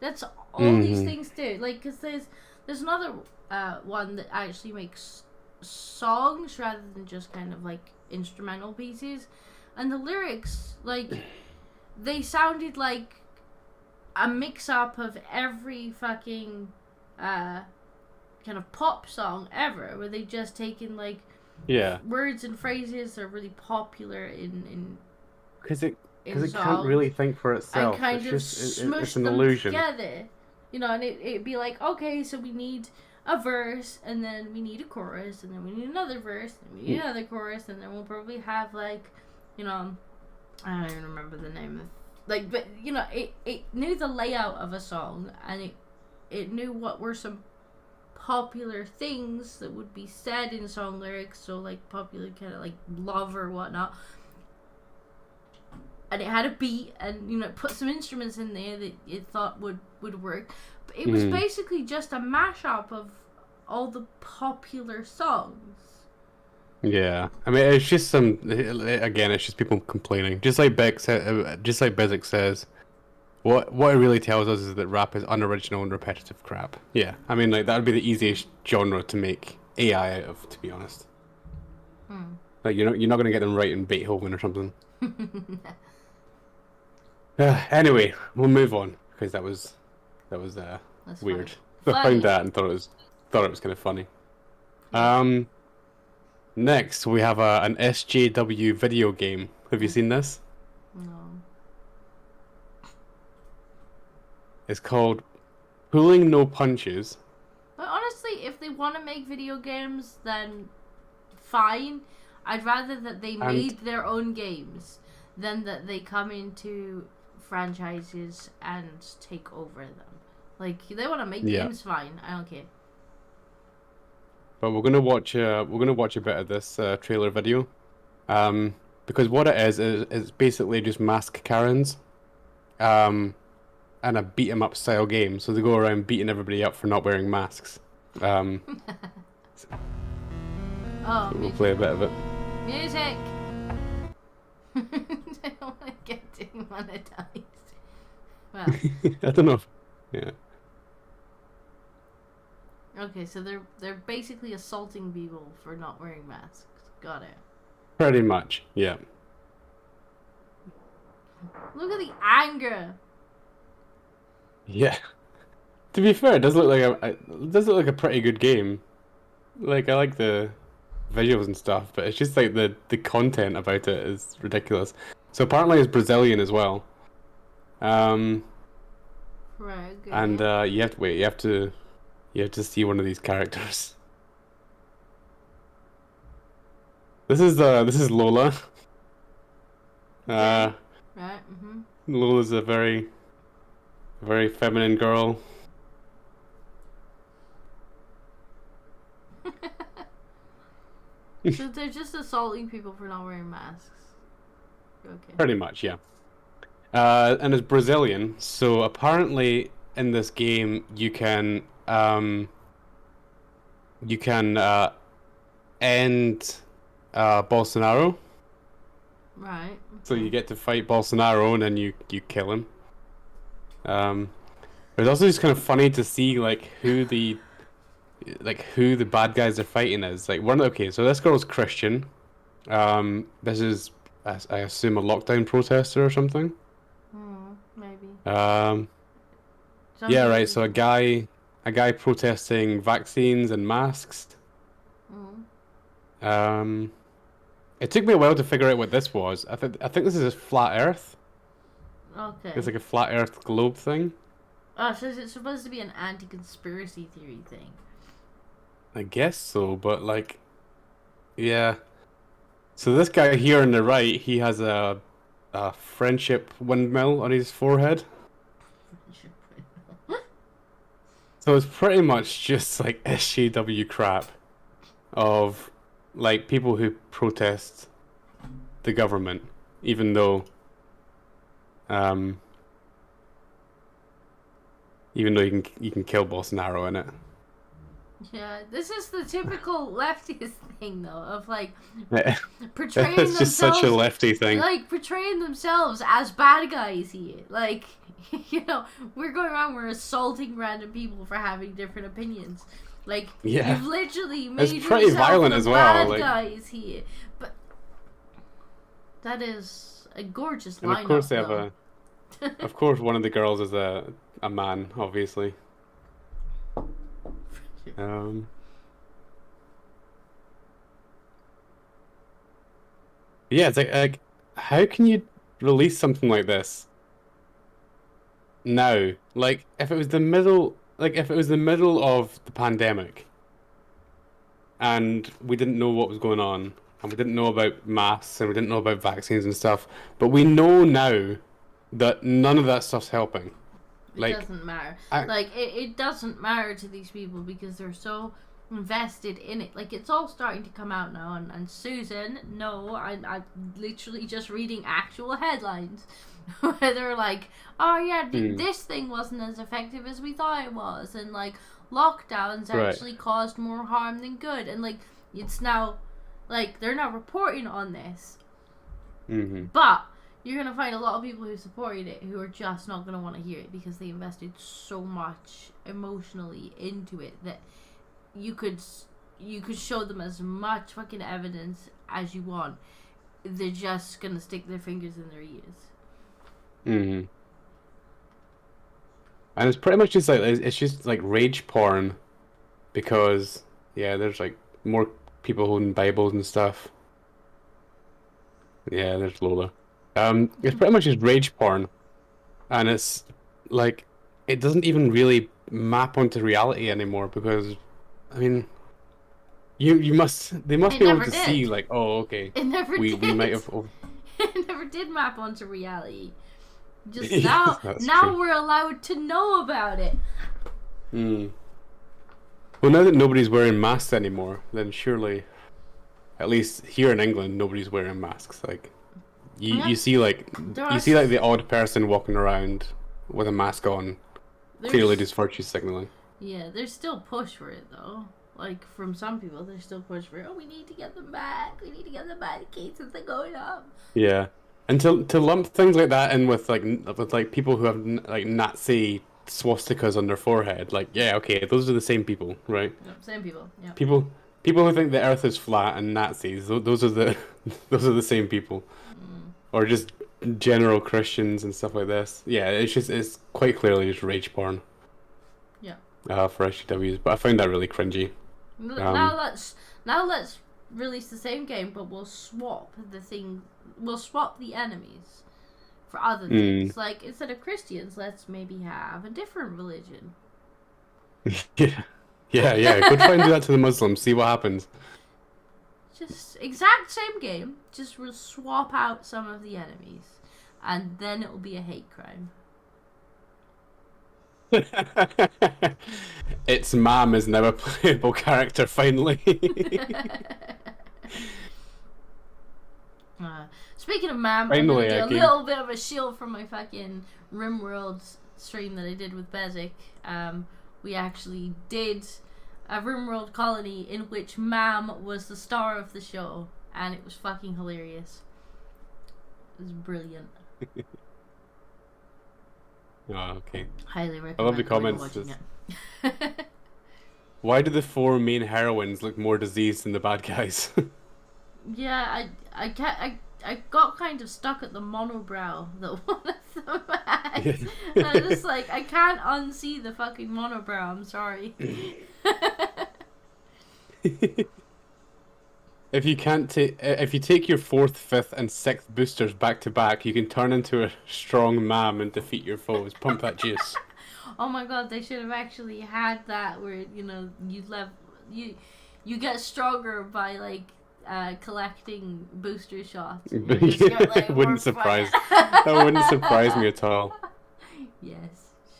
That's all these things do. Like, cause there's another one that actually makes songs rather than just kind of like instrumental pieces, and the lyrics, like, they sounded like a mix-up of every fucking kind of pop song ever, where they just taken like words and phrases that are really popular in because it songs, can't really think for itself. and kind it's of just smush it's an them illusion. together, you know, and it'd be like, okay, so we need a verse, and then we need a chorus, and then we need another verse, and we need another chorus, and then we'll probably have like, you know, I don't even remember the name of, like, but you know, it knew the layout of a song, and it knew what were some popular things that would be said in song lyrics, so like popular kind of like love or whatnot, and it had a beat, and you know, put some instruments in there that it thought would work. But it was basically just a mashup of all the popular songs. Yeah, I mean, it's just it's just people complaining. Just like Bezic says, what it really tells us is that rap is unoriginal and repetitive crap. Yeah, I mean, like, that would be the easiest genre to make AI out of, to be honest. Like, you're not gonna get them writing Beethoven or something. Anyway, we'll move on, because that was That's weird. funny. I found that and thought it was kind of funny. Next we have an SJW video game. Have you seen this? No. It's called Pulling No Punches. But honestly, if they want to make video games, then fine. I'd rather that they made their own games than that they come into franchises and take over them. Like, they want to make games, fine. I don't care. But we're gonna watch a bit of this trailer video. Because what it is basically just mask Karens, and a beat 'em up style game. So they go around beating everybody up for not wearing masks. Oh, So we'll play a bit of it. music. I don't want to get demonetized. Well, I don't know. Yeah. okay, so they're basically assaulting people for not wearing masks. Got it. Pretty much. Yeah. Look at the anger. Yeah. To be fair, it does look like it does look like a pretty good game. Like I like the visuals and stuff, but it's just like the content about it is ridiculous. So apparently it's Brazilian as well. Right. Okay. And you have to wait. You have to see one of these characters. This is Lola. Right. Mhm. Lola's a very feminine girl. So they're just assaulting people for not wearing masks. Okay. Pretty much, yeah. And it's Brazilian, so apparently in this game you can end Bolsonaro. Right. So you get to fight Bolsonaro and then you kill him. It's also just kind of funny to see who the bad guys are fighting is. Okay, so this girl's Christian. This is I assume a lockdown protester or something. Maybe. Yeah, right. So a guy protesting vaccines and masks. It took me a while to figure out what this was. I think this is a flat Earth. Okay. It's like a flat Earth globe thing. Oh, so it's supposed to be an anti-conspiracy theory thing. I guess so, but yeah. So this guy here on the right, he has a friendship windmill on his forehead. So it's pretty much just like SJW crap of people who protest the government, even though you can kill Bolsonaro in it. Yeah, this is the typical leftist thing, though, of portraying It's just themselves, such a lefty thing. Portraying themselves as bad guys here. We're going around, we're assaulting random people for having different opinions. Yeah. You've literally made It's pretty yourself violent the as well, bad guys here. But that is a gorgeous And lineup, of course they have though. of course one of the girls is a man, obviously. Yeah, it's like how can you release something like this now? If it was the middle of the pandemic and we didn't know what was going on and we didn't know about masks and we didn't know about vaccines and stuff, but we know now that none of that stuff's helping. It doesn't matter. It doesn't matter to these people because they're so invested in it. It's all starting to come out now. And Susan, no, I'm literally just reading actual headlines where they're oh yeah, this thing wasn't as effective as we thought it was, and lockdowns actually caused more harm than good, and it's now they're not reporting on this. But you're going to find a lot of people who supported it who are just not going to want to hear it because they invested so much emotionally into it that you could show them as much fucking evidence as you want. They're just going to stick their fingers in their ears. And it's pretty much just it's just rage porn because there's more people holding Bibles and stuff. Yeah, there's Lola. It's pretty much just rage porn, and it's it doesn't even really map onto reality anymore because, I mean, they must be able to see oh okay, it never we did. might have. It never did map onto reality. Just Yes, now true. we're allowed to know about it. Well, now that nobody's wearing masks anymore, then surely at least here in England, nobody's wearing masks. Like, you Yeah. you see like There you are see like the odd person walking around with a mask on, clearly There's- just virtue signaling. Yeah, there's still push for it though. Like from some people, there's still push for it. Oh, we need to get them back. We need to get them back. The cases are going up. Yeah, and to lump things like that in with like people who have like Nazi swastikas on their forehead, like yeah, okay, those are the same people, right? Yep, same people. Yeah. People who think the Earth is flat and Nazis, those are the those are the same people, or just general Christians and stuff like this. Yeah, it's quite clearly just rage porn. Yeah. For SJWs, but I found that really cringy. Now let's release the same game, but we'll swap the thing. We'll swap the enemies for other things. Like instead of Christians, let's maybe have a different religion. Yeah. Go try and do that to the Muslims. See what happens. Just exact same game. Just we'll swap out some of the enemies, and then it will be a hate crime. Its mom is now a playable character, finally. Speaking of Mam, Finally, I'm gonna do a game. little bit of a shield from my fucking RimWorld stream that I did with Bezic. We actually did a RimWorld colony in which Mam was the star of the show, and it was fucking hilarious. It was brilliant. Oh, okay. Highly recommend. I love the going and comments. watching it. Why do the four main heroines look more diseased than the bad guys? Yeah, I got kind of stuck at the monobrow that one of them had. And I was just like, I can't unsee the fucking monobrow, I'm sorry. If you take your fourth, fifth, and sixth boosters back to back, you can turn into a strong mam and defeat your foes. Pump that juice. Oh my god, they should have actually had that where, you know, you get stronger by like collecting booster shots. And you just get, like, more Wouldn't surprise. fire. That wouldn't surprise me at all. Yes,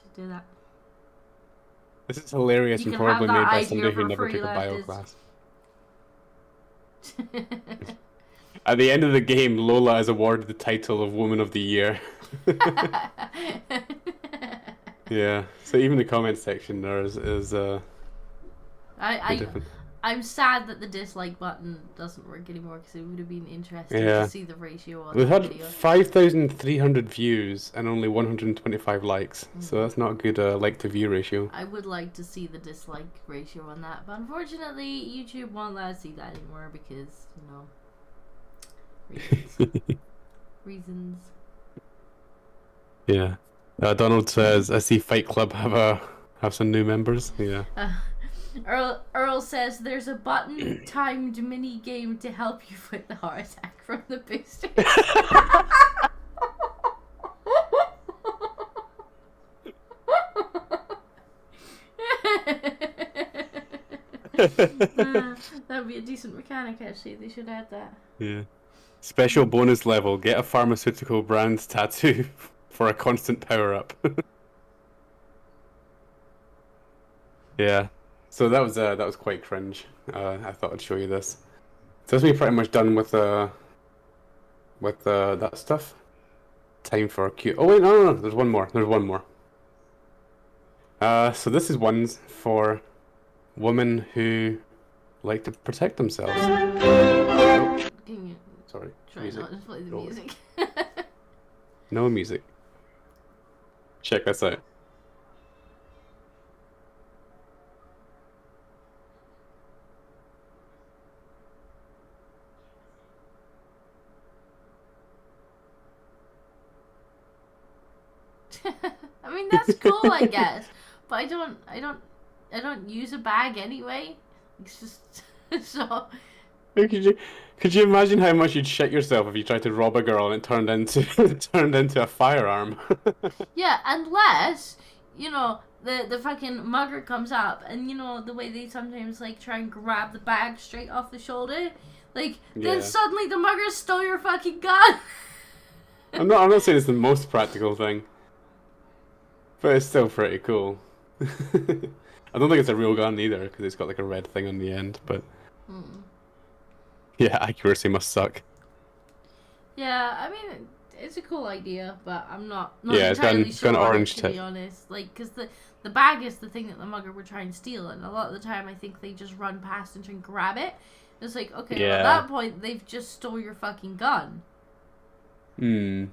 should do that. This is hilarious You and can have probably that made by idea somebody who for never free, took a bio lefties. class. At the end of the game, Lola is awarded the title of Woman of the Year. Yeah, so even the comment section there is different. I'm sad that the dislike button doesn't work anymore because it would have been interesting Yeah. to see the ratio on We've the had video. 5,300 views and only 125 likes, so that's not a good like to view ratio. I would like to see the dislike ratio on that, but unfortunately YouTube won't let us see that anymore because, you know, reasons. Yeah. Donald says, I see Fight Club have some new members. Yeah. Earl says there's a button timed mini game to help you with the heart attack from the booster. That'd be a decent mechanic actually. They should add that. Yeah. Special bonus level, get a pharmaceutical brand tattoo for a constant power up. Yeah. So that was quite cringe. I thought I'd show you this. So that's me pretty much done with that stuff. Time for a Q. Oh wait, no. There's one more. So this is ones for women who like to protect themselves. Oh, Can you sorry. try Music. not to play the Roll. music? No music. Check this out. I mean that's cool, I guess, but I don't use a bag anyway. It's just so. Could you imagine how much you'd shit yourself if you tried to rob a girl and it turned into turned into a firearm? Yeah, unless you know the fucking mugger comes up, and you know the way they sometimes like try and grab the bag straight off the shoulder, like then Yeah. suddenly the mugger stole your fucking gun. I'm not saying it's the most practical thing, but it's still pretty cool. I don't think it's a real gun either because it's got like a red thing on the end. But Yeah, accuracy must suck. Yeah, I mean, it's a cool idea, but I'm not Yeah, entirely it's got an sure on it, orange to tip. be honest. Like, because the bag is the thing that the mugger would try and steal, and a lot of the time I think they just run past and try and grab it. It's like, okay, well, at Yeah. that point, they've just stole your fucking gun. Hmm.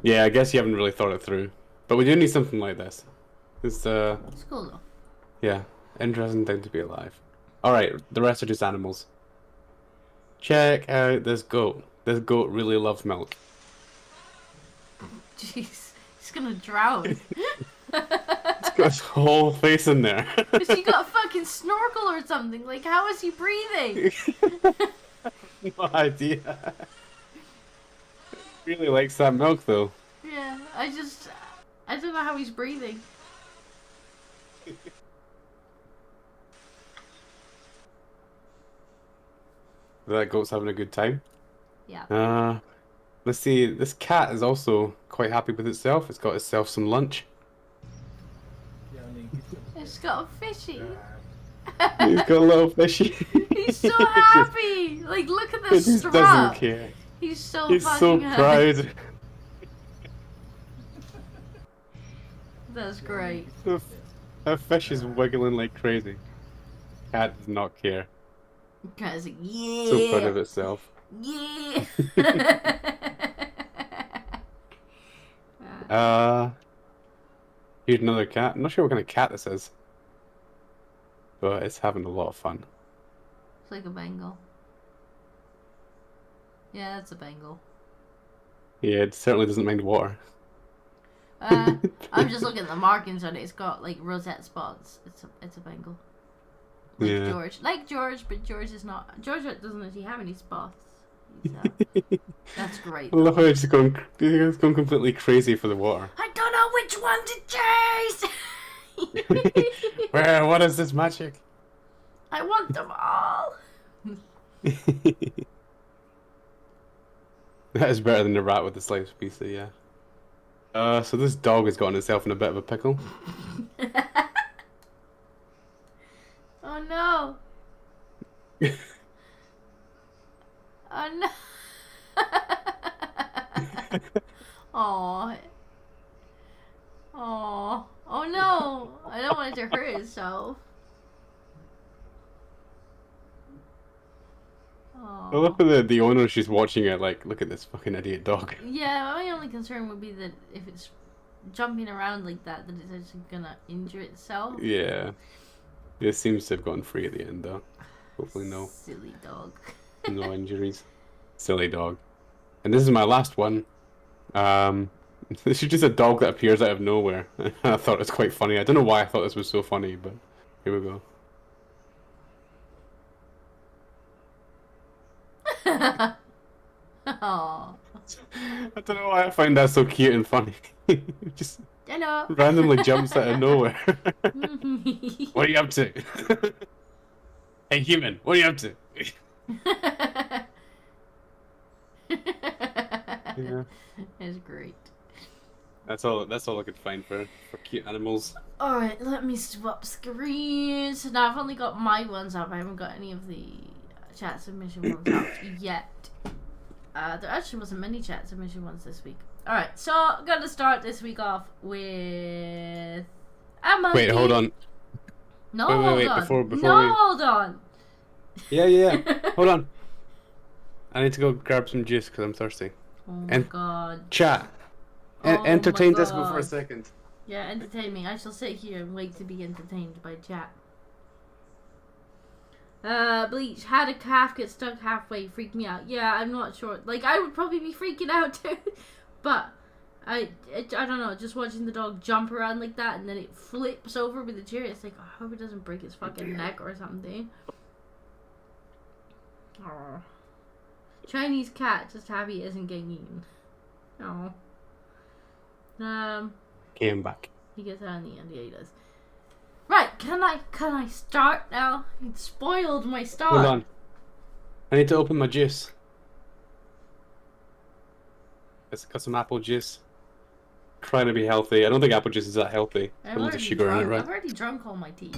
Yeah, I guess you haven't really thought it through. But we do need something like this. It's, It's cool, though. yeah, interesting thing to be alive. Alright, the rest are just animals. Check out this goat. This goat really loves milk. Jeez, he's gonna drown. It's got his whole face in there. Has he got a fucking snorkel or something? Like, how is he breathing? No idea. Really likes that milk though. Yeah, I don't know how he's breathing. That goat's having a good time. Yeah. Let's see. This cat is also quite happy with itself. It's got itself some lunch. It's got a fishy. He's got a little fishy. He's so happy. Like, look at He the just strut. doesn't care. He's so He's so fucking happy. proud. That's great. A fish is wiggling like crazy. Cat does not care. Cause yeah. So proud of itself. Yeah. Here's another cat. I'm not sure what kind of cat this is, but it's having a lot of fun. It's like a Bengal. Yeah, that's a Bengal. Yeah, it certainly doesn't mind water. I'm just looking at the markings on it. It's got like rosette spots. It's a Bengal. Like Yeah. George. Like George, but George is not. George doesn't actually have any spots. He's, that's great. I love how it's going completely crazy for the water. I don't know which one to chase! Where? What is this magic? I want them all! That is better than the rat with the sliced pizza, yeah. So this dog has gotten itself in a bit of a pickle. Oh no! Oh no! Aww. Aww. Oh no! I don't want it to hurt itself. I love at the owner, she's watching it like, look at this fucking idiot dog. Yeah, my only concern would be that if it's jumping around like that it's actually gonna injure itself. Yeah. It seems to have gotten free at the end though. Hopefully no. Silly dog. No injuries. Silly dog. And this is my last one. This is just a dog that appears out of nowhere. I thought it was quite funny. I don't know why I thought this was so funny, but here we go. Aww. I don't know why I find that so cute and funny. It just Hello. randomly jumps out of nowhere. What are you up to? Hey human, what are you up to? Yeah. It's great. That's all I could find for cute animals. Alright, let me swap screens. So now I've only got my ones up. I haven't got any of the chat submission ones up yet. There actually wasn't many chat submission ones this week. Alright, so I'm gonna start this week off with a monkey. Wait, hold on. No, wait, hold on. before no, we- hold on. Yeah. Hold on. I need to go grab some juice because I'm thirsty. Oh my And- god. Chat. Oh Entertain my Disco for a God. second. Yeah, entertain me. I shall sit here and wait to be entertained by chat. Bleach, had a calf get stuck halfway, freaked me out. Yeah, I'm not sure. Like, I would probably be freaking out too. But, I don't know, just watching the dog jump around like that and then it flips over with the chair, it's like, oh, I hope it doesn't break his fucking neck or something. Oh. Chinese cat, just happy it isn't getting eaten. Oh. Came back. He gets out in the end, yeah, he does. Right, can I start now? You spoiled my start. Hold on. I need to open my juice. It's got some apple juice. Trying to be healthy. I don't think apple juice is that healthy. I've Got loads of sugar in it, right? I've already drunk all my tea.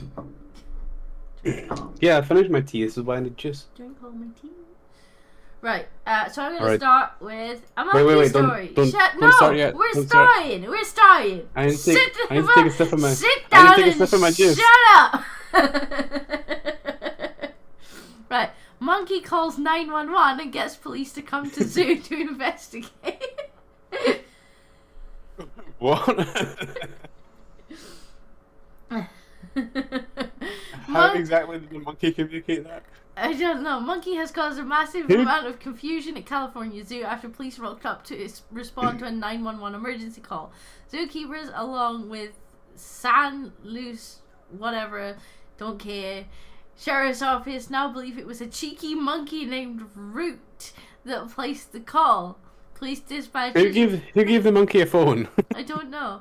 Yeah, I finished my tea. This is why I need juice. Drink all my tea. Right. So I'm gonna Alright. start with a monkey wait, story. don't No, start yet. we're Don't start. starting. We're starting. I need to take a sip of my. Sit I down need to take a and sip of my juice. shut up. Right. Monkey calls 911 and gets police to come to zoo to investigate. What? How exactly did the monkey communicate that? I don't know. Monkey has caused a massive Who? amount of confusion at California Zoo after police rocked up to respond to a 911 emergency call. Zookeepers, along with San Luis, whatever, don't care, Sheriff's Office now believe it was a cheeky monkey named Root that placed the call. Police dispatchers... Who gave the monkey a phone? I don't know.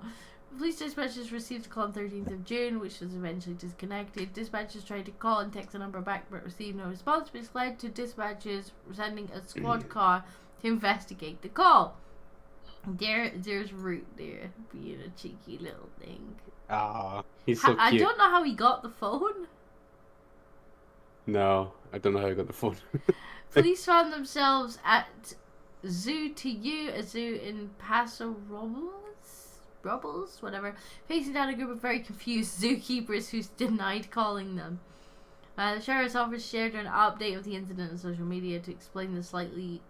Police dispatchers received a call on 13th of June, which was eventually disconnected. Dispatchers tried to call and text the number back, but received no response, which led to dispatchers sending a squad car to investigate the call. There's Root there, being a cheeky little thing. Ah, he's so cute. I don't know how he got the phone. No, I don't know how he got the phone. Police found themselves at Zoo to You, a zoo in Paso Robles, whatever, facing down a group of very confused zookeepers who denied calling them. The Sheriff's Office shared an update of the incident on social media to explain the slightly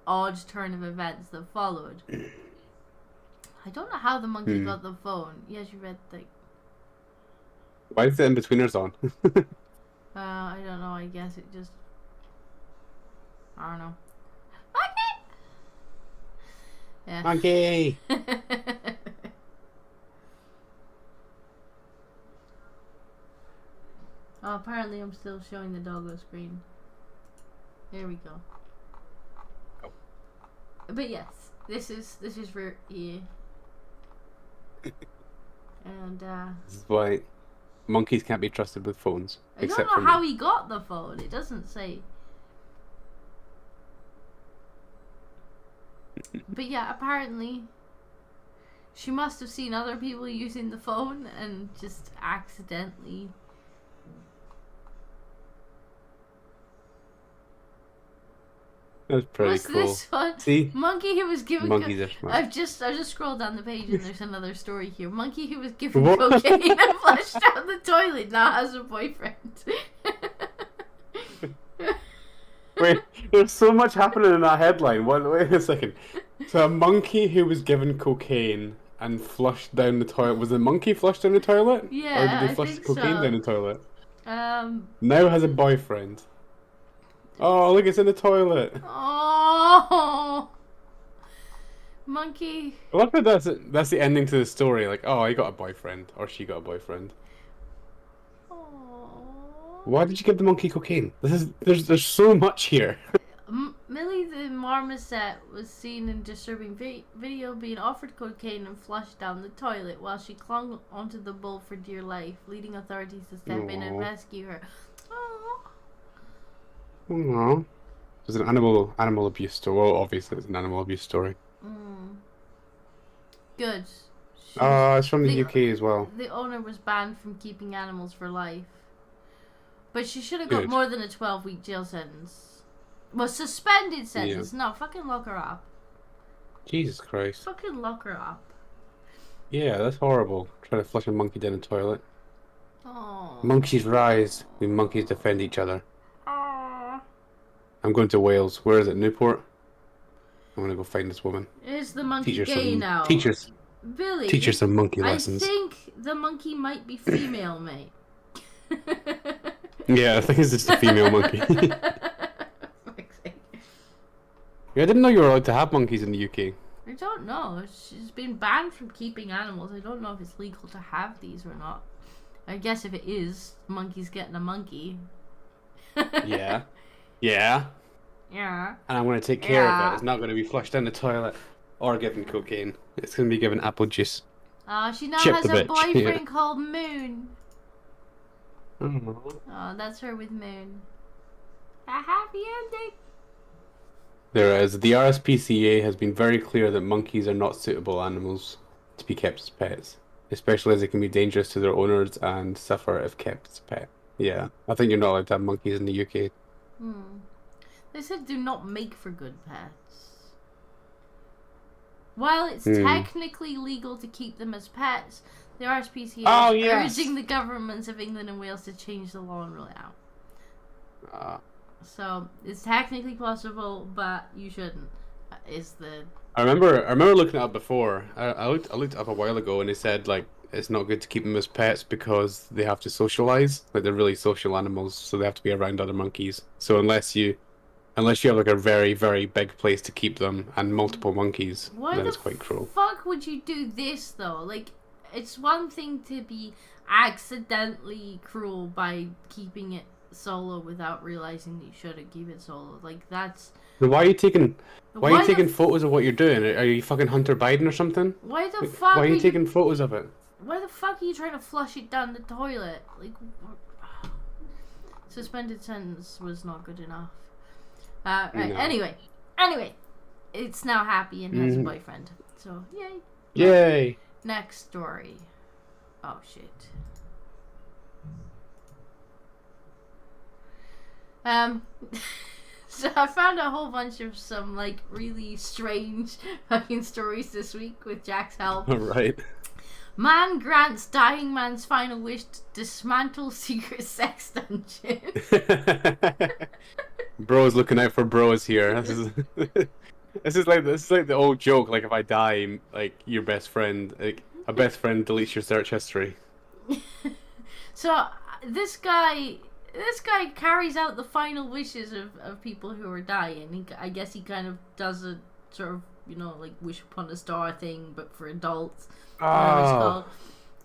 odd turn of events that followed. I don't know how the monkey got the phone. Yes, you read the... Why is the in-betweeners on? I don't know, I guess it just... I don't know. Yeah. Monkey! Oh, apparently I'm still showing the doggo screen. There we go. Oh. But yes, this is for yeah. And This is why monkeys can't be trusted with phones. I don't know how he got the phone. It doesn't say. But yeah, apparently she must have seen other people using the phone and just accidentally. That's pretty What's cool. this one? See? Monkey who was given Monkeys are smart. I just scrolled down the page and there's another story here. Monkey who was given cocaine and flushed down the toilet now has a boyfriend. Wait, there's so much happening in that headline. Wait a second. So a monkey who was given cocaine and flushed down the toilet. Was the monkey flushed down the toilet? Yeah, Or did I they flush the think cocaine so. down the toilet? Now has a boyfriend. Oh, look, it's in the toilet. Oh, monkey. I love that that's the ending to the story. Like, oh, he got a boyfriend. Or she got a boyfriend. Oh. Why did you give the monkey cocaine? There's so much here. Millie the marmoset was seen in disturbing video being offered cocaine and flushed down the toilet while she clung onto the bowl for dear life, leading authorities to step in and Aww. rescue her. Aww. Aww. It was an animal abuse story. Well, obviously it's an animal abuse story. Good. It's from the UK as well. The owner was banned from keeping animals for life. But she should have got Good. more than a 12-week jail sentence. Well, suspended sentence. Yeah. No, fucking lock her up. Jesus Christ. Fucking lock her up. Yeah, that's horrible. Trying to flush a monkey down a toilet. Oh. Monkeys rise. We monkeys defend each other. Aww. I'm going to Wales. Where is it? Newport? I'm gonna go find this woman. Is the monkey Teach her gay some. now? Billy. Teach her some monkey lessons. I think the monkey might be female, mate. Yeah, I think it's just a female monkey. Yeah, I didn't know you were allowed to have monkeys in the UK. I don't know. She's been banned from keeping animals. I don't know if it's legal to have these or not. I guess if it is, monkey's getting a monkey. Yeah. Yeah. Yeah. And I'm going to take care of Yeah. it. It's not going to be flushed down the toilet or given cocaine. It's going to be given apple juice. She now Chip has the a bitch, boyfriend yeah. called Moon. Oh. Oh, that's her with Moon. A happy ending. There is. The RSPCA has been very clear that monkeys are not suitable animals to be kept as pets, especially as they can be dangerous to their owners and suffer if kept as a pet. Yeah, I think you're not allowed to have monkeys in the UK. They said do not make for good pets. While it's technically legal to keep them as pets, the RSPCA is urging the governments of England and Wales to change the law and roll it out. So it's technically possible, but you shouldn't. I remember looking it up before. I looked it up a while ago, and they said like it's not good to keep them as pets because they have to socialize. Like they're really social animals, so they have to be around other monkeys. So unless you have like a very, very big place to keep them and multiple monkeys, then it's quite cruel. Why the fuck would you do this though? Like, it's one thing to be accidentally cruel by keeping it solo without realizing that you shouldn't keep it solo. Like, that's... Why are you taking photos of what you're doing? Are you fucking Hunter Biden or something? Why the fuck are you taking photos of it? Why the fuck are you trying to flush it down the toilet? Like, suspended sentence was not good enough. Right. No. Anyway, it's now happy and has a boyfriend. So yay! Yay! Next story. Oh shit. So I found a whole bunch of some like really strange fucking stories this week with Jack's help. Right. Man grants dying man's final wish to dismantle secret sex dungeon. Bros looking out for bros here. This is like the old joke. Like if I die, like your best friend, like a best friend deletes your search history. So this guy carries out the final wishes of people who are dying. I guess he kind of does a sort of, you know, like wish upon a star thing, but for adults. Oh,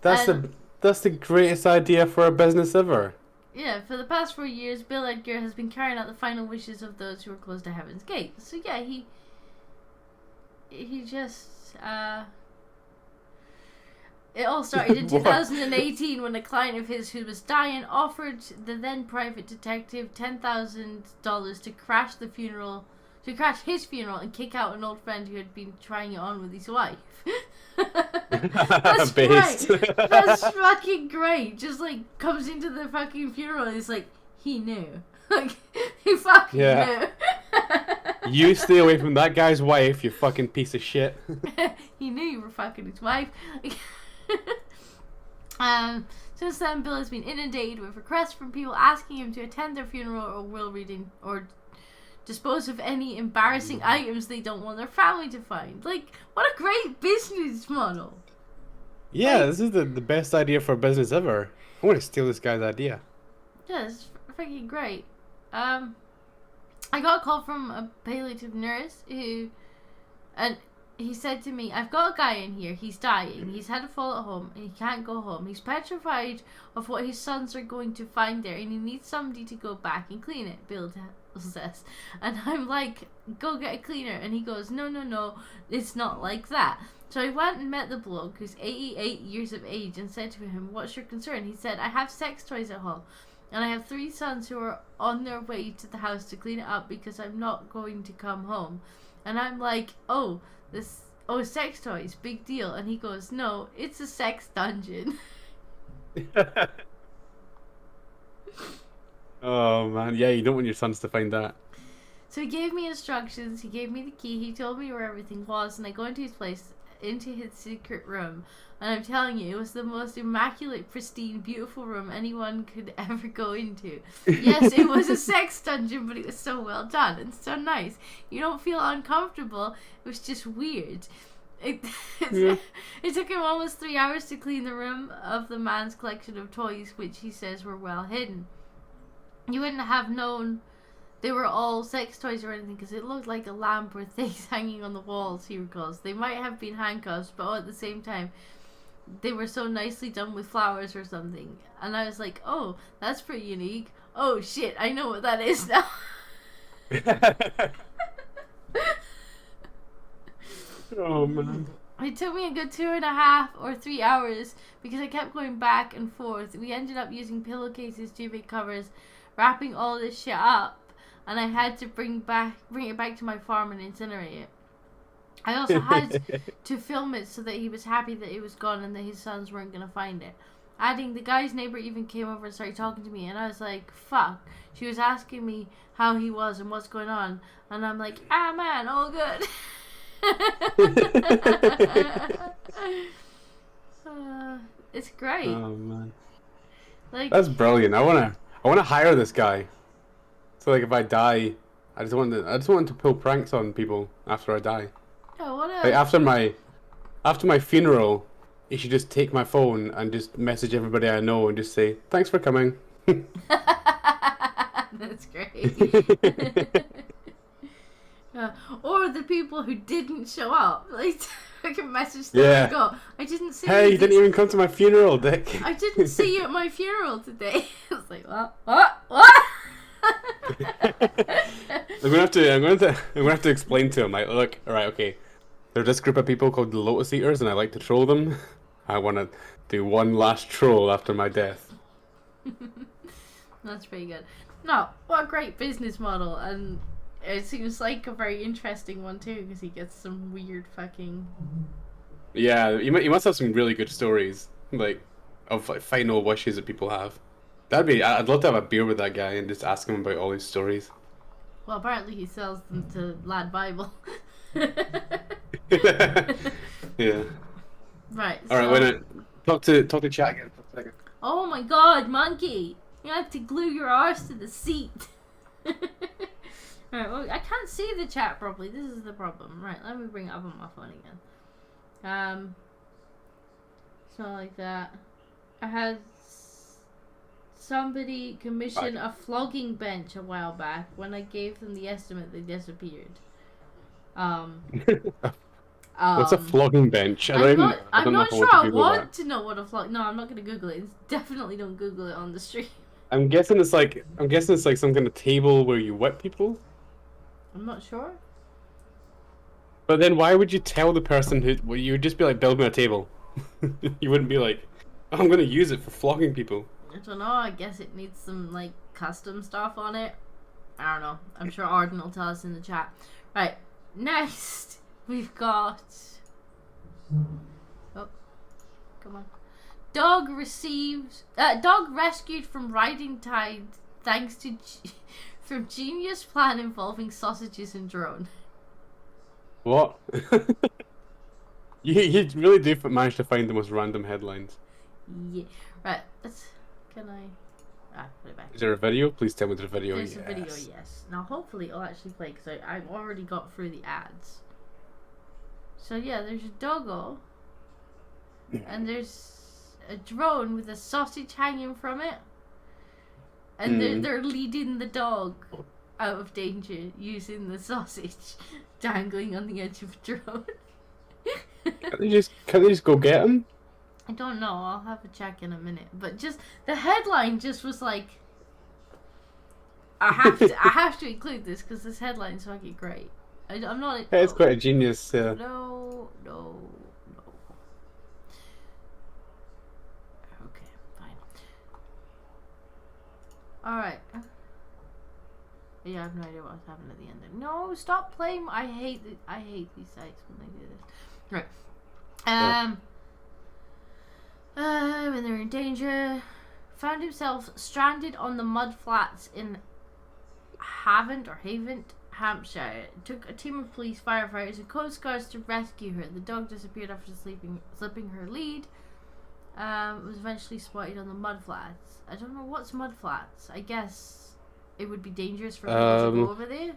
that's the greatest idea for a business ever. Yeah, for the past 4 years, Bill Edgar has been carrying out the final wishes of those who are close to Heaven's Gate. So yeah, he just it all started in 2018 when a client of his who was dying offered the then private detective $10,000 to crash his funeral and kick out an old friend who had been trying it on with his wife. That's Based. great. That's fucking great. Just like comes into the fucking funeral and it's like he knew. Like he fucking knew. You stay away from that guy's wife, you fucking piece of shit. He knew you were fucking his wife. Since then, Bill has been inundated with requests from people asking him to attend their funeral or will reading or dispose of any embarrassing items they don't want their family to find. Like, what a great business model. Yeah, like, this is the best idea for a business ever. I want to steal this guy's idea. Yeah, it's freaking great. I got a call from a palliative nurse and he said to me, I've got a guy in here, he's dying, he's had a fall at home, and he can't go home. He's petrified of what his sons are going to find there, and he needs somebody to go back and clean it, Bill says. And I'm like, go get a cleaner. And he goes, no, it's not like that. So I went and met the bloke, who's 88 years of age, and said to him, what's your concern? He said, I have sex toys at home, and I have 3 sons who are on their way to the house to clean it up because I'm not going to come home. And I'm like, sex toys, big deal. And he goes, no, it's a sex dungeon. Oh man, yeah, you don't want your sons to find that. So he gave me instructions, he gave me the key, he told me where everything was, and I go into his place, into his secret room, and I'm telling you, it was the most immaculate, pristine, beautiful room anyone could ever go into. Yes, it was a sex dungeon, but it was so well done and so nice. You don't feel uncomfortable, it was just weird. It took him almost 3 hours to clean the room of the man's collection of toys, which he says were well hidden. You wouldn't have known they were all sex toys or anything because it looked like a lamp or things hanging on the walls, he recalls. They might have been handcuffs, but at the same time, they were so nicely done with flowers or something. And I was like, oh, that's pretty unique. Oh shit, I know what that is now. Oh man. It took me a good 2.5 or 3 hours because I kept going back and forth. We ended up using pillowcases, duvet covers, wrapping all this shit up, and I had to bring it back to my farm and incinerate it. I also had to film it so that he was happy that it was gone and that his sons weren't going to find it. Adding, the guy's neighbor even came over and started talking to me, and I was like, fuck. She was asking me how he was and what's going on, and I'm like, man, all good. It's great. Oh man, Like, that's brilliant. I wanna hire this guy. So like, if I die, I just want him to pull pranks on people after I die. oh, what Like else? after my funeral, he should just take my phone and just message everybody I know and just say thanks for coming. That's great. Or the people who didn't show up. Like, I can message them and go, I didn't see Hey, you. you didn't even come to my funeral, Dick. I didn't see you at my funeral today. It's like, what? I'm gonna have to explain to him, like, look, alright, okay. There's this group of people called the Lotus Eaters, and I like to troll them. I want to do one last troll after my death. That's pretty good. No, what a great business model, and it seems like a very interesting one too, because he gets some weird fucking. Yeah, you must have some really good stories, like, of like final wishes that people have. I'd love to have a beer with that guy and just ask him about all his stories. Well, apparently he sells them to Lad Bible. Yeah. Right. All right. so- Wait a minute. Talk to chat again. For a second. Oh my god, monkey! You have to glue your arse to the seat. Right, well, I can't see the chat properly. This is the problem. Right, let me bring it up on my phone again. So like that. I had somebody commission a flogging bench a while back. When I gave them the estimate, they disappeared. What's a flogging bench? I don't know I'm not if I sure want to I Google want that. to know what a flog. No, I'm not going to Google it. Definitely don't Google it on the stream. I'm guessing it's like some kind of table where you whip people. I'm not sure. But then why would you tell the person who? Well, you would just be like, build me a table. You wouldn't be like, I'm gonna use it for flogging people. I don't know. I guess it needs some like custom stuff on it. I don't know. I'm sure Arden will tell us in the chat. Right. Next, we've got. Oh, come on. Dog rescued from riding tide thanks to from genius plan involving sausages and drone. What? You really do manage to find the most random headlines. Yeah. Right. Can I? Put it back. Is there a video? Please tell me there's a video. There's Yes. a video, yes. Now, hopefully, it'll actually play because I've already got through the ads. So yeah, there's a doggo, and there's a drone with a sausage hanging from it, and they're leading the dog out of danger using the sausage dangling on the edge of a drone. Can't they just go get him? I don't know. I'll have a check in a minute. But just the headline just was like, I have to include this because this headline's fucking great. I'm not. Hey, it's quite a genius. No. Okay, fine. All right. Yeah, I have no idea what's happened at the end. No, stop playing. I hate these sites when they do this. Right. When they're in danger, found himself stranded on the mud flats in Havant, Hampshire. It took a team of police, firefighters, and coast guards to rescue her. The dog disappeared after slipping her lead. Was eventually spotted on the mud flats. I don't know what's mud flats. I guess it would be dangerous for people to go over there.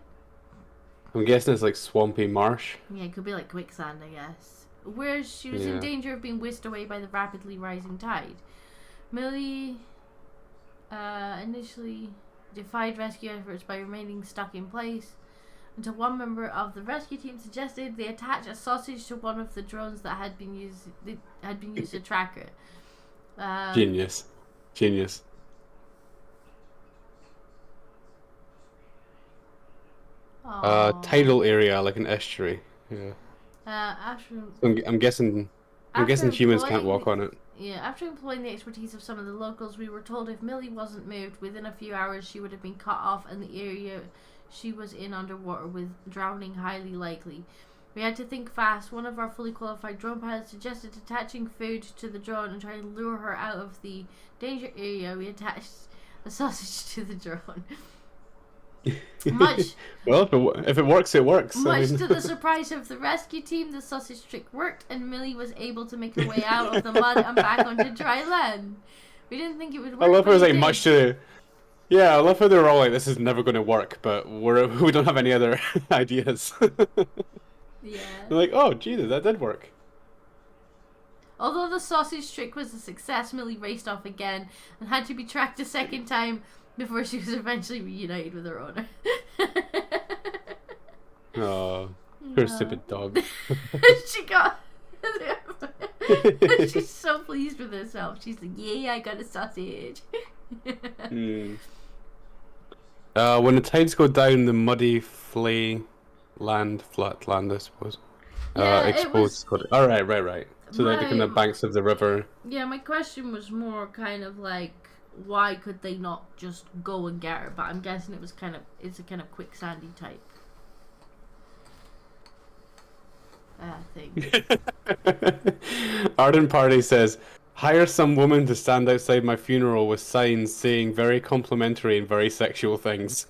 I'm guessing it's like swampy marsh. Yeah, it could be like quicksand, I guess. Where she was in danger of being whisked away by the rapidly rising tide. Millie initially defied rescue efforts by remaining stuck in place until one member of the rescue team suggested they attach a sausage to one of the drones that had been used to track her. Genius. Tidal area, like an estuary. Yeah. I'm guessing humans can't walk on it. Yeah, after employing the expertise of some of the locals, we were told if Millie wasn't moved within a few hours, she would have been cut off and the area she was in underwater with drowning highly likely. We had to think fast. One of our fully qualified drone pilots suggested attaching food to the drone and trying to lure her out of the danger area. We attached a sausage to the drone. Much Well, if it works, it works. Much to the surprise of the rescue team, the sausage trick worked, and Millie was able to make her way out of the mud and back onto dry land. We didn't think it would work. I love how but it's it like did. much to. Yeah, I love how they're all like, this is never going to work, but we don't have any other ideas. Yeah. They're like, oh, Jesus, that did work. Although the sausage trick was a success, Millie raced off again and had to be tracked a second time before she was eventually reunited with her owner. Oh, poor stupid dog. She got. She's so pleased with herself. She's like, "Yeah, I got a sausage." When the tides go down, the muddy flat land, I suppose. Yeah, exposed. Oh, right. So they're like on the banks of the river. Yeah, my question was more kind of like, why could they not just go and get her? But I'm guessing it's a kind of quicksandy type thing. Arden Party says, hire some woman to stand outside my funeral with signs saying very complimentary and very sexual things.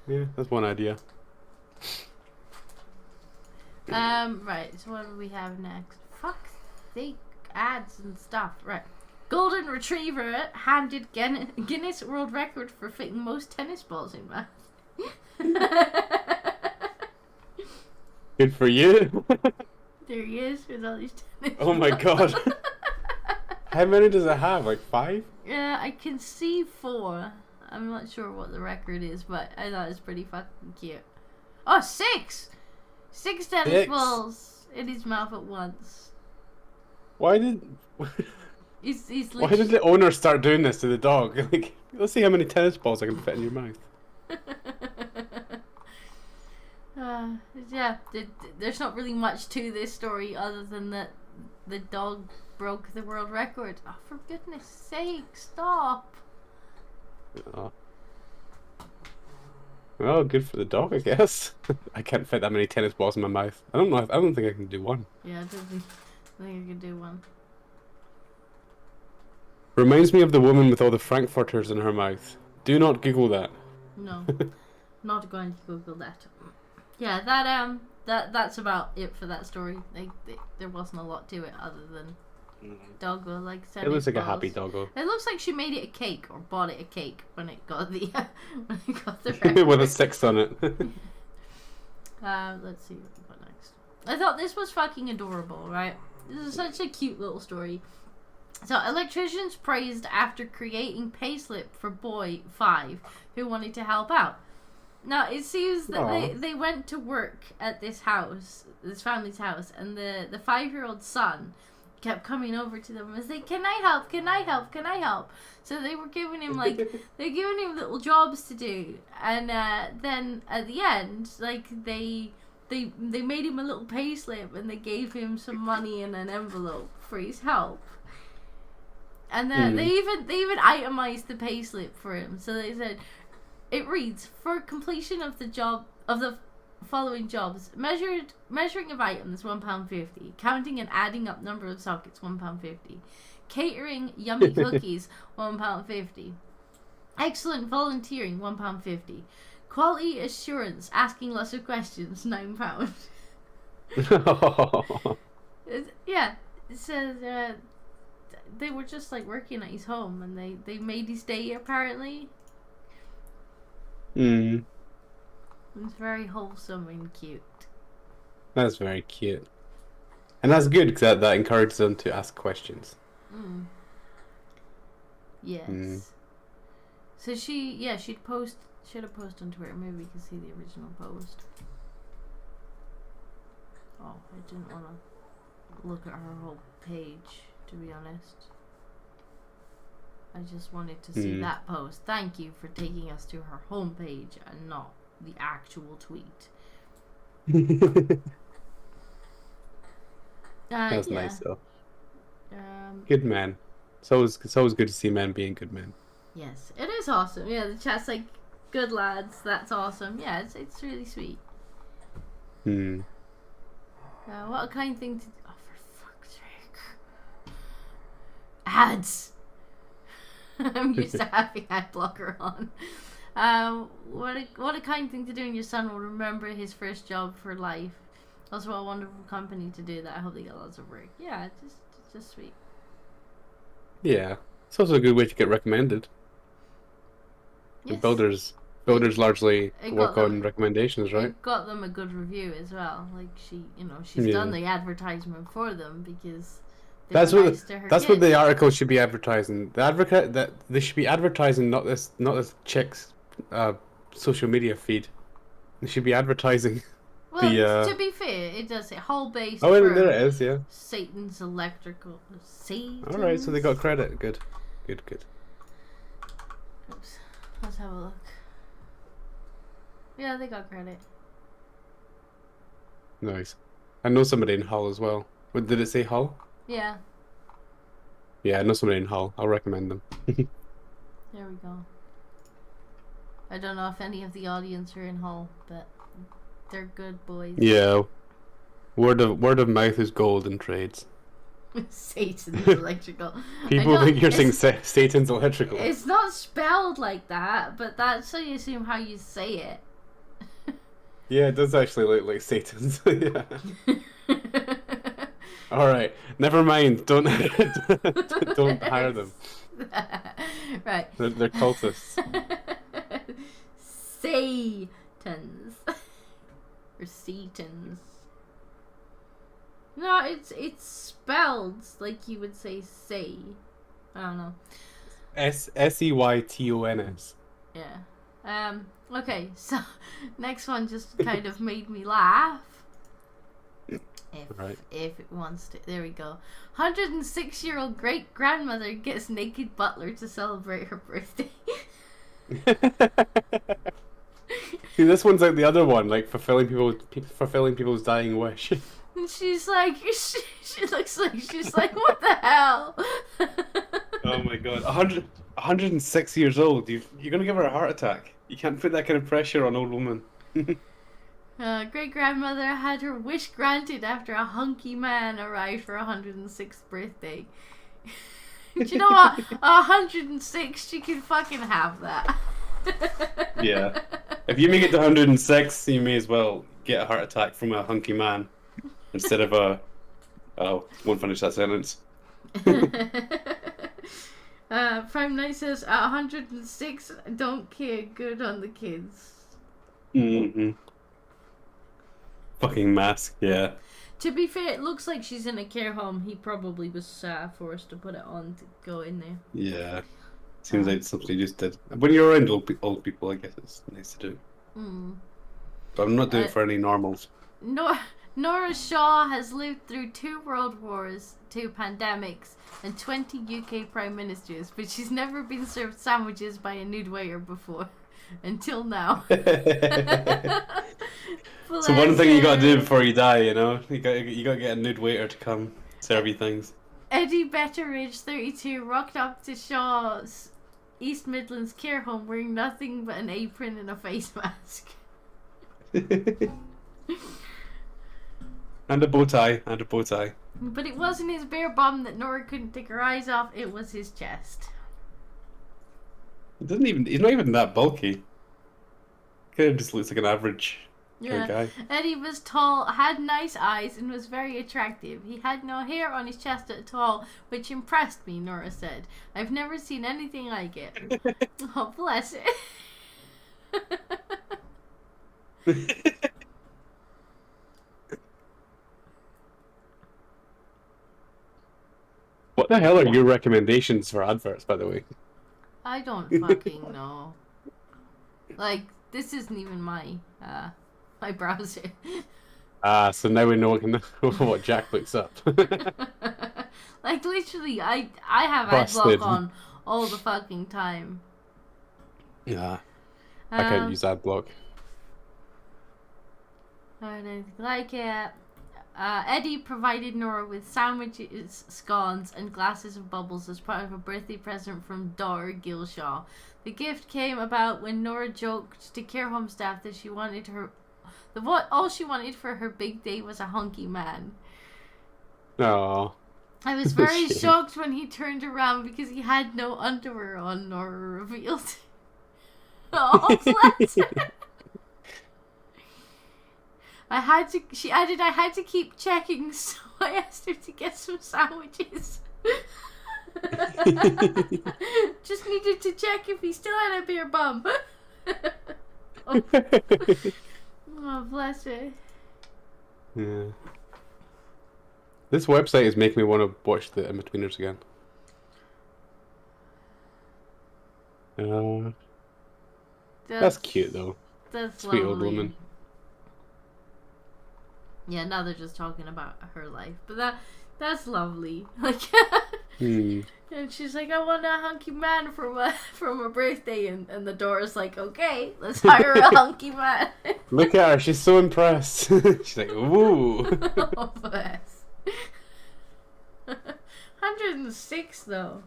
Yeah, that's one idea. Right, so what do we have next? Fuck, fake ads and stuff. Right. Golden Retriever handed Guinness World Record for fitting most tennis balls in mouth. Good for you. There he is with all these tennis Oh my balls. god. How many does it have? Like 5? Yeah, I can see 4. I'm not sure what the record is, but I thought it was pretty fucking cute. Oh, 6! 6 tennis 6? balls in his mouth at once. Why did He's the owner start doing this to the dog? Like, let's see how many tennis balls I can fit in your mouth. Yeah, there's not really much to this story other than that the dog broke the world record. Oh, for goodness sake, stop. Oh. Well, good for the dog, I guess. I can't fit that many tennis balls in my mouth. I don't know. I don't think I can do one. Yeah, I don't think I can do one. Reminds me of the woman with all the frankfurters in her mouth. Do not Google that. No, not going to Google that. Yeah, that's about it for that story. There wasn't a lot to it other than doggo like It looks like a balls. happy doggo. It looks like she made it a cake or bought it a cake when it got the record. With a 6 on it. Let's see what we got next. I thought this was fucking adorable, right? This is such a cute little story. So, electricians praised after creating payslip for boy 5 who wanted to help out. Now, it seems that they went to work at this house, this family's house, and the 5-year-old son kept coming over to them and was like, can I help? Can I help? Can I help? So they were giving him little jobs to do, and then at the end, like they made him a little payslip and they gave him some money in an envelope for his help. And then they even itemized the payslip for him. So they said, it reads, for completion of the following jobs: measuring of items £1.50, counting and adding up number of sockets £1.50, catering yummy cookies £1.50, excellent volunteering £1.50, quality assurance asking lots of questions £9. Yeah, it says they were just like working at his home and they made his day apparently. It's very wholesome and cute. That's very cute. And that's good because that encourages them to ask questions. Yes. So she'd have posted on Twitter. Maybe we can see the original post. Oh, I didn't want to look at her whole page, to be honest. I just wanted to see that post. Thank you for taking us to her homepage and not the actual tweet. That's nice though. Good man. It's always good to see men being good men. Yes, it is awesome. Yeah, the chat's like, Good lads, that's awesome. Yeah, it's really sweet. Hmm. What a kind thing to do. Oh, for fuck's sake. Ads! I'm used to having ad blocker on. What a kind thing to do, and your son will remember his first job for life. Also, what a wonderful company to do that. I hope they get lots of work. Yeah, it's just sweet. Yeah. It's also a good way to get recommended. Yes. Builders largely It work got them- on recommendations, right? It got them a good review as well. Like she's done the advertisement for them because That's were what nice to her that's what kids. the article should be advertising. That they should be advertising not this chick's social media feed. They should be advertising Well, to be fair, it does say Hull based. Oh, firm, there it is, yeah. Satan's Electrical. Satan. All right, so they got credit. Good. Oops. Let's have a look. Yeah, they got credit. Nice. I know somebody in Hull as well. What did it say? Hull? Yeah, Yeah, I know somebody in Hull. I'll recommend them. there we go. I don't know if any of the audience are in Hull, but they're good boys. Yeah. Word of mouth is gold in trades. Satan's Electrical. People think you're saying Satan's Electrical. It's not spelled like that, but that's how you assume how you say it. Yeah, it does actually look like Satan's. Yeah. All right, never mind. Don't don't hire them. Right. They're cultists. Satans. Or Satans. No, it's spelled like you would say say. I don't know. Seytons. Yeah. Okay, so next one just kind of made me laugh. If it wants to. There we go. 106-year-old great grandmother gets naked butler to celebrate her birthday. See, this one's like the other one, like fulfilling people's dying wish. And she's like, she looks like she's like, what the hell? Oh my god, 106 years old. You're gonna give her a heart attack. You can't put that kind of pressure on old woman. Great grandmother had her wish granted after a hunky man arrived for her 106th birthday. Do you know what? 106, she could fucking have that. Yeah. If you make it to 106, you may as well get a heart attack from a hunky man instead of a. Oh, won't finish that sentence. Prime Knight says at 106, don't care. Good on the kids. Mm-hmm. Fucking mask, yeah. To be fair, it looks like she's in a care home. He probably was forced to put it on to go in there. Yeah. Seems like something you just did. When you're around old people, I guess it's nice to do. But I'm not doing it for any normals. Nora Shaw has lived through 2 world wars, 2 pandemics, and 20 UK prime ministers, but she's never been served sandwiches by a nude waiter before. Until now. So one thing you gotta do before you die, you know? You gotta get a nude waiter to come serve you things. Eddie Betteridge, 32, rocked up to Shaw's East Midlands care home wearing nothing but an apron and a face mask. And a bow tie. But it wasn't his bare bum that Nora couldn't take her eyes off, it was his chest. He's not even that bulky. Kind of just looks like an average kind of guy. Eddie was tall, had nice eyes, and was very attractive. He had no hair on his chest at all, which impressed me, Nora said. I've never seen anything like it. Oh, bless it. What the hell are your recommendations for adverts, by the way? I don't fucking know. Like, this isn't even my browser. So now we know what Jack looks up. Like, literally, I have Busted. adblock on all the fucking time. Yeah. I can't use adblock. I don't like it. Eddie provided Nora with sandwiches, scones, and glasses of bubbles as part of a birthday present from daughter Gilshaw. The gift came about when Nora joked to care home staff that she wanted all she wanted for her big day was a hunky man. Oh. I was very shocked when he turned around because he had no underwear on, Nora revealed. Oh, bless her. She added, I had to keep checking, so I asked her to get some sandwiches. Just needed to check if he still had a bare bum. Oh. Oh, bless her. Yeah. This website is making me want to watch the In-Betweeners again. That's cute though. That's Sweet lovely. old woman. Yeah, now they're just talking about her life, but that's lovely. Like, and she's like, I want a hunky man for my birthday, and the Dora's like, okay, let's hire a hunky man. Look at her, she's so impressed. She's like, ooh. Oh, bless. 106 though.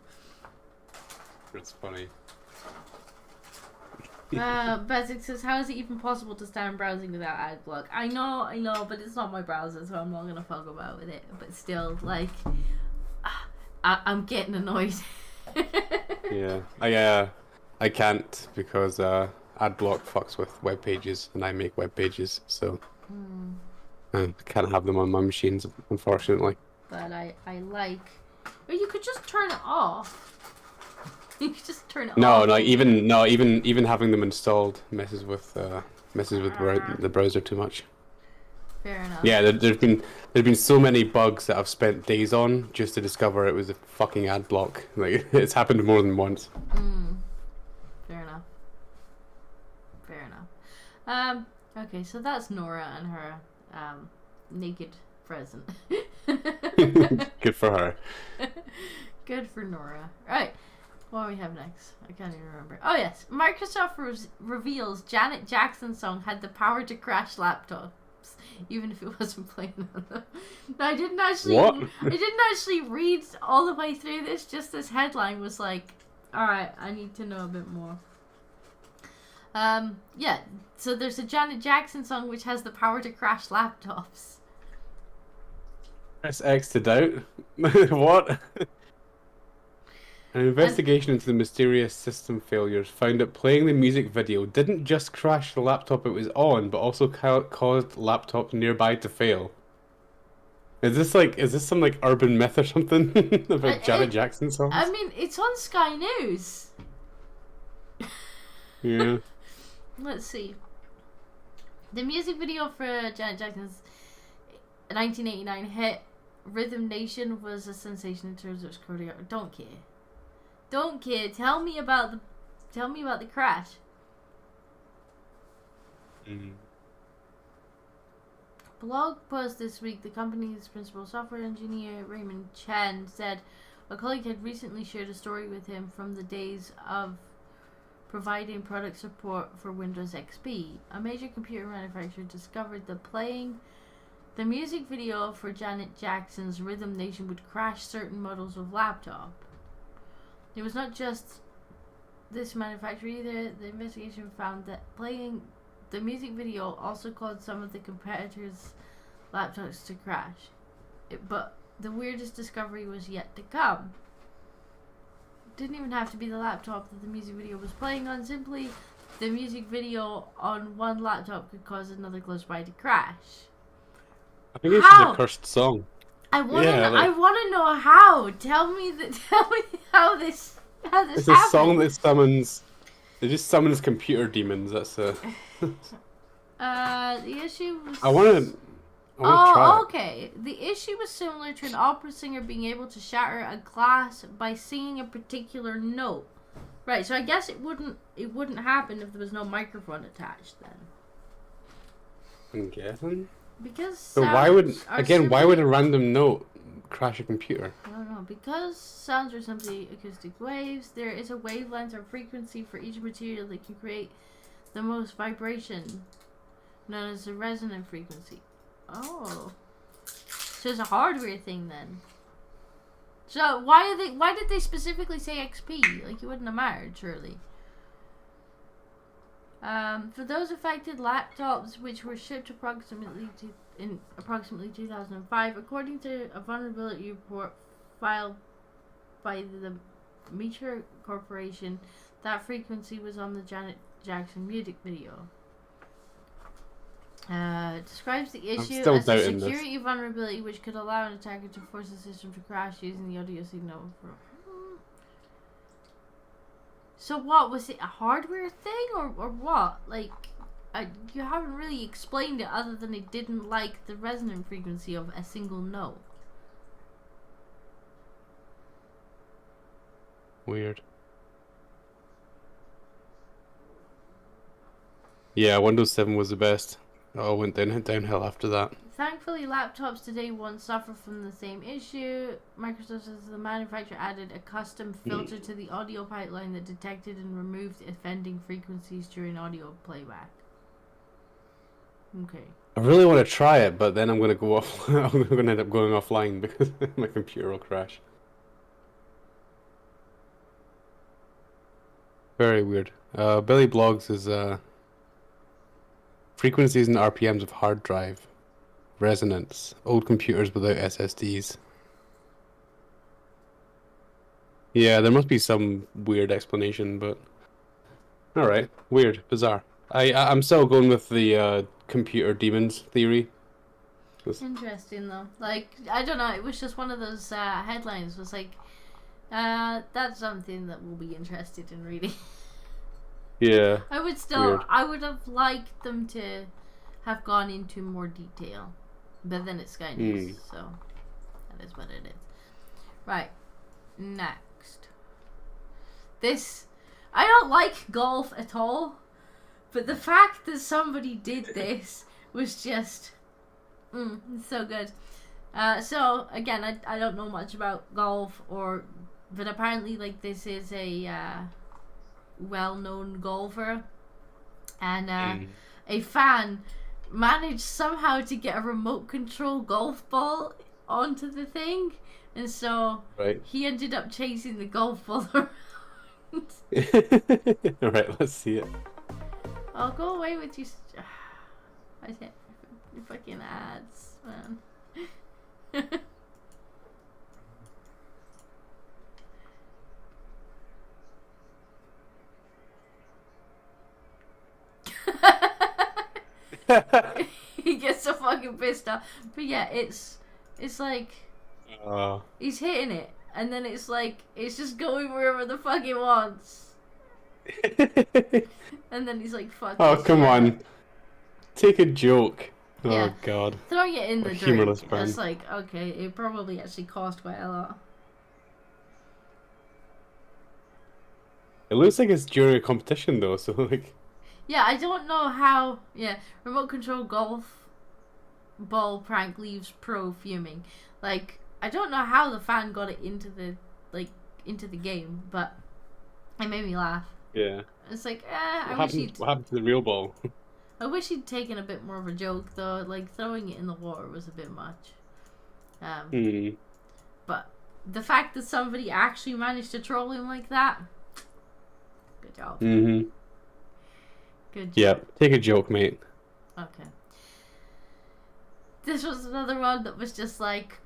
That's funny. Basic says, how is it even possible to stand browsing without ad block? I know, but it's not my browser, so I'm not gonna fuck about with it. But still, like, I'm getting annoyed. Yeah, I can't because ad block fucks with web pages, and I make web pages, so I can't have them on my machines, unfortunately. But I like, or you could just turn it off. You could just turn it off. No, even having them installed messes with the browser too much. Fair enough. Yeah, there's been so many bugs that I've spent days on just to discover it was a fucking ad block. Like, it's happened more than once. Fair enough. Fair enough. Okay, so that's Nora and her naked present. Good for her. Good for Nora. Right. What do we have next? I can't even remember. Oh yes, Microsoft reveals Janet Jackson's song had the power to crash laptops, even if it wasn't playing on them. No, I didn't actually read all the way through this. Just this headline was like, all right, I need to know a bit more. Yeah. So there's a Janet Jackson song which has the power to crash laptops. Press X to doubt. What? An investigation into the mysterious system failures found that playing the music video didn't just crash the laptop it was on, but also caused laptops nearby to fail. Is this some like urban myth or something about Janet Jackson songs? I mean, it's on Sky News. Yeah. Let's see. The music video for Janet Jackson's 1989 hit Rhythm Nation was a sensation in terms of its choreography. Don't care. Tell me about the crash. Blog post this week, the company's principal software engineer, Raymond Chen, said a colleague had recently shared a story with him from the days of providing product support for Windows XP. A major computer manufacturer discovered that playing the music video for Janet Jackson's Rhythm Nation would crash certain models of laptop. It was not just this manufacturer either. The investigation found that playing the music video also caused some of the competitors' laptops to crash. But the weirdest discovery was yet to come. It didn't even have to be the laptop that the music video was playing on. Simply, the music video on one laptop could cause another close by to crash. I think it's just a cursed song. I want to know how. Tell me how this happened. It's a song that summons. It just summons computer demons. That's a. The issue was. I want to try it. Okay. The issue was similar to an opera singer being able to shatter a glass by singing a particular note. Right. So I guess it wouldn't happen if there was no microphone attached then. I'm guessing. Because so why would a random note crash a computer? I don't know. Because sounds are simply acoustic waves, there is a wavelength or frequency for each material that can create the most vibration, known as the resonant frequency. Oh. So it's a hardware thing then. So why did they specifically say XP? Like, it wouldn't have mattered, surely. For those affected laptops which were shipped in approximately 2005, according to a vulnerability report filed by the Meteor Corporation, that frequency was on the Janet Jackson music video. Describes the issue as a security vulnerability which could allow an attacker to force the system to crash using the audio signal. So what, was it a hardware thing or what? Like, you haven't really explained it other than it didn't like the resonant frequency of a single note. Weird. Yeah, Windows 7 was the best. It all went downhill after that. Thankfully, laptops today won't suffer from the same issue. Microsoft says the manufacturer added a custom filter to the audio pipeline that detected and removed offending frequencies during audio playback. Okay. I really want to try it, but then I'm going to go off. I'm going to end up going offline because my computer will crash. Very weird. Billy Blogs is frequencies and RPMs of hard drive. Resonance. Old computers without SSDs. Yeah, there must be some weird explanation, but... Alright. Weird. Bizarre. I'm still going with the computer demons theory. Interesting, though. Like, I don't know, it was just one of those headlines. Was like, that's something that we'll be interested in reading. Yeah. I would have liked them to have gone into more detail. But then it's Sky News, so that is what it is. Right. Next. This, I don't like golf at all, but the fact that somebody did this was just, so good. So, again, I don't know much about golf, but apparently, like, this is a well-known golfer, and a fan managed somehow to get a remote control golf ball onto the thing, and so he ended up chasing the golf ball around. Alright, let's see it. I'll go away with you. I can't. You fucking ads, man. He gets so fucking pissed off. But yeah, it's like he's hitting it, and then it's like it's just going wherever the fuck it wants. And then he's like, "Fuck." Oh, come on, take a joke. Yeah. Oh god. Throwing it in the humorless drink. brand. It's like, okay, it probably actually cost quite a lot. It looks like it's during a competition though, so like. Yeah, I don't know how. Yeah, remote control golf ball prank leaves pro fuming. Like, I don't know how the fan got it into the game, but it made me laugh. Yeah. It's like, What happened to the real ball? I wish he'd taken a bit more of a joke though. Like, throwing it in the water was a bit much. But the fact that somebody actually managed to troll him like that, good job. Good job. Yeah, take a joke, mate. Okay. This was another one that was just like,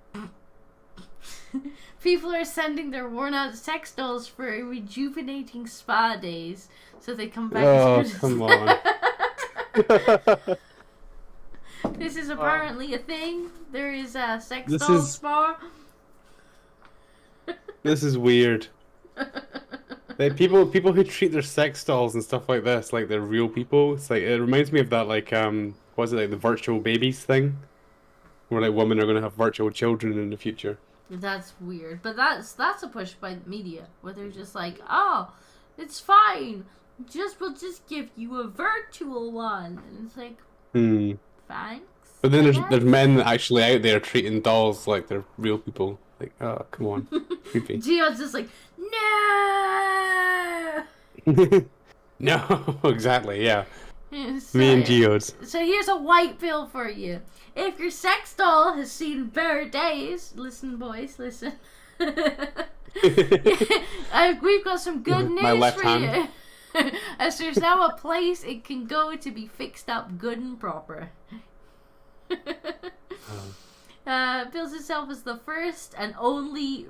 people are sending their worn out sex dolls for rejuvenating spa days so they come back as good come as... on. This is apparently a thing. There is a sex doll spa. This is weird. Like, people who treat their sex dolls and stuff like this like they're real people. It's like, it reminds me of that, like, what was it, like the virtual babies thing, where like women are gonna have virtual children in the future. That's weird, but that's a push by the media where they're just like, oh, it's fine. We'll just give you a virtual one, and it's like, thanks. But then there's men actually out there treating dolls like they're real people. Like, oh, come on, creepy. Gio's just like, no. No, exactly, yeah. Me and Geodes. So here's a white pill for you. If your sex doll has seen better days, listen, boys, listen. We've got some good My news left for hand. you. As there's now a place it can go to be fixed up good and proper. Bills itself as the first and only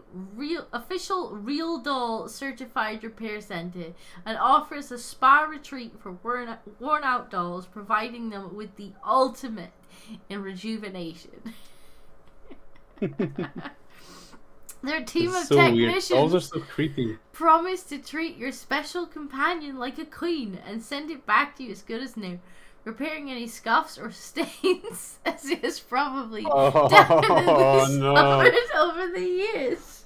official real doll certified repair center, and offers a spa retreat for worn out dolls, providing them with the ultimate in rejuvenation. Their team It's of so weird. technicians Dolls are so creepy. promise to treat your special companion like a queen and send it back to you as good as new, repairing any scuffs or stains as it has probably definitely no. suffered over the years.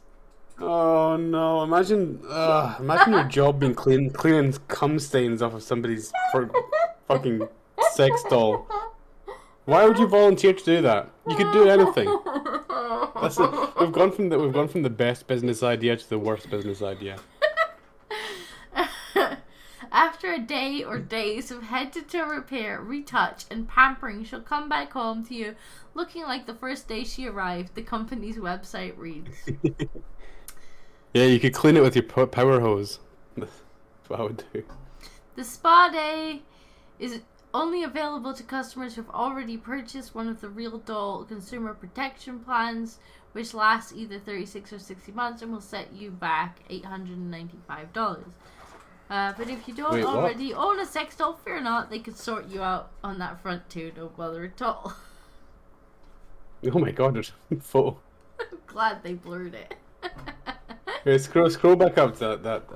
Oh no! Imagine your job being cleaning cum stains off of somebody's fucking sex doll. Why would you volunteer to do that? You could do anything. We've gone from the best business idea to the worst business idea. After a day or days of head-to-toe repair, retouch, and pampering, she'll come back home to you looking like the first day she arrived, the company's website reads. Yeah, you could clean it with your power hose. That's what I would do. The spa day is only available to customers who've already purchased one of the Real Doll consumer protection plans, which lasts either 36 or 60 months and will set you back $895. But if you don't already own a sex doll, fear not, they could sort you out on that front too, no bother at all. Oh my god, there's a photo. I'm glad they blurred it. Okay, scroll back up to that.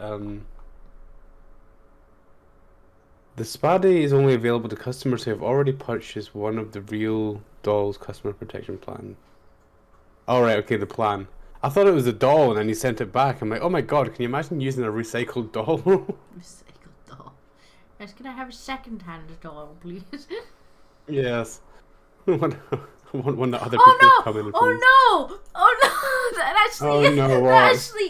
The spa day is only available to customers who have already purchased one of the Real Doll's customer protection plan. Alright, okay, the plan. I thought it was a doll and then he sent it back. I'm like, oh my god, can you imagine using a recycled doll? Recycled doll. Yes, can I have a second-hand doll, please? Yes. I want that other people come in and Oh no! Oh no! That actually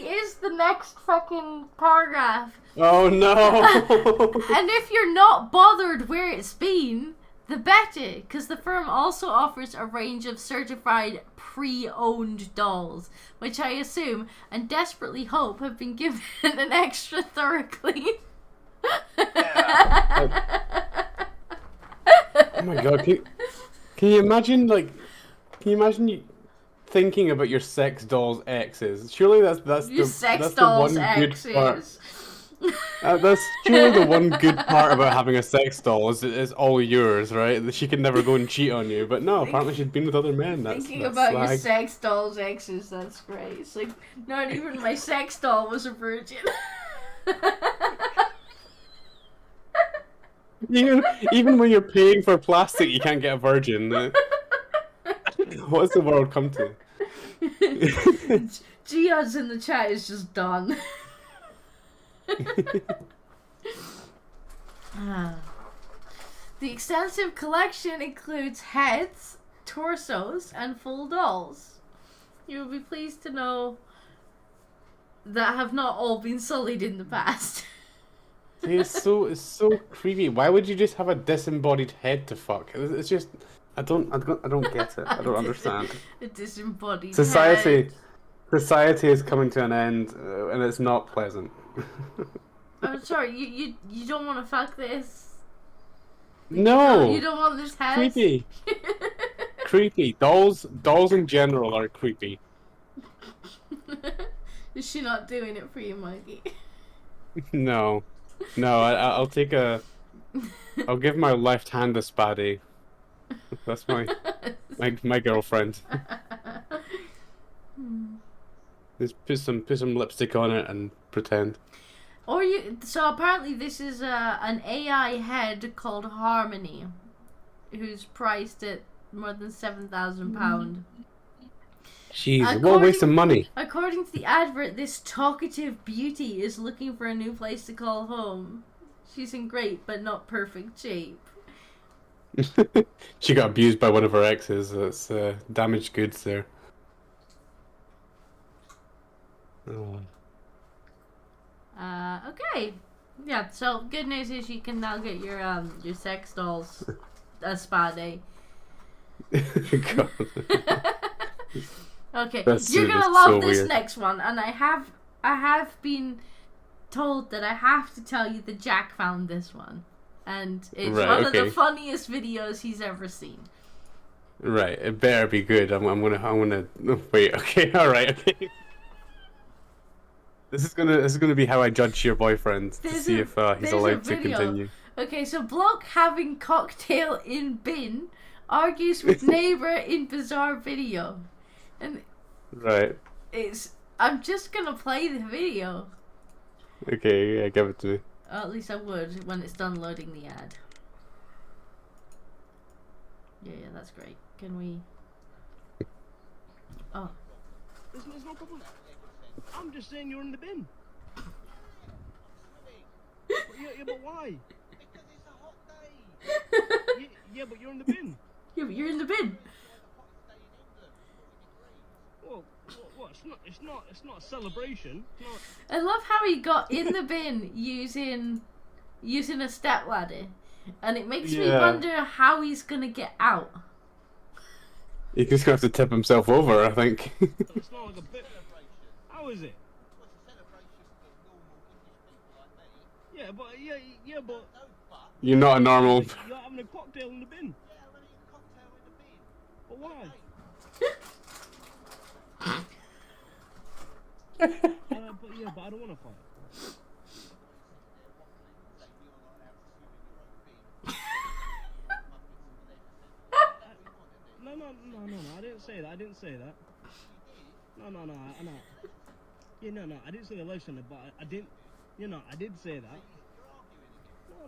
is the next fucking paragraph. Oh no! And if you're not bothered where it's been, the better, because the firm also offers a range of certified pre-owned dolls, which I assume and desperately hope have been given an extra thorough clean. Oh my god, can you imagine you thinking about your sex doll's exes? Surely that's the one exes. good part. That's surely the one good part about having a sex doll is it's all yours, right? She can never go and cheat on you. But no, apparently she's been with other men. Thinking about your sex doll's exes, that's great. It's like, not even my sex doll was a virgin. Even when you're paying for plastic, you can't get a virgin. What's the world come to? Gia's in the chat is just done. The extensive collection includes heads, torsos, and full dolls. You will be pleased to know that have not all been sullied in the past. It's so creepy. Why would you just have a disembodied head to fuck? It's just I don't get it. I don't understand. A disembodied Society head. is coming to an end, and it's not pleasant. I'm sorry, you don't want to fuck this? No. You don't want this head? Creepy. Creepy. Dolls in general are creepy. Is she not doing it for you, Mikey? No. I'll take I'll give my left hand a spaddy. That's my girlfriend. Just put some lipstick on it and pretend. So apparently this is an AI head called Harmony, who's priced at more than £7,000. Jeez, what a waste of money. According to the advert, this talkative beauty is looking for a new place to call home. She's in great but not perfect shape. She got abused by one of her exes. That's damaged goods there. Oh. Okay. Yeah, so good news is you can now get your sex dolls a spa day. God. Okay, That's you're gonna so love this weird. next one, and I have been told that I have to tell you that Jack found this one, and it's Right, one of the okay. funniest videos he's ever seen. Right, it better be good. I'm gonna wait. Okay, all right. Okay. This is gonna be how I judge your boyfriend to see if he's there's a allowed to video. continue. Okay, so bloke having cocktail in bin argues with neighbor in bizarre video, and Right. I'm just gonna play the video. Okay, yeah, give it to me. At least I would when it's done loading the ad. Yeah, that's great. Can we? Oh, There's no problem. I'm just saying you're in the bin. Yeah, but why? Because it's a hot day. Yeah, but you're in the bin. yeah, but you're in the bin. Well, what? It's not a celebration. It's not. I love how he got in the bin using a step ladder, and it makes me Yeah. wonder how he's gonna get out. He's just gonna have to tip himself over, I think. It's not like a bit. How is it? Well, it's a celebration for normal English people like me. Yeah, but No, but You're not a normal. you're having a cocktail in the bin. yeah, I'm having a cocktail in the bin. But why? But I don't want to fight. No, I didn't say that. No, I didn't say the lotion, but I didn't, I did say that.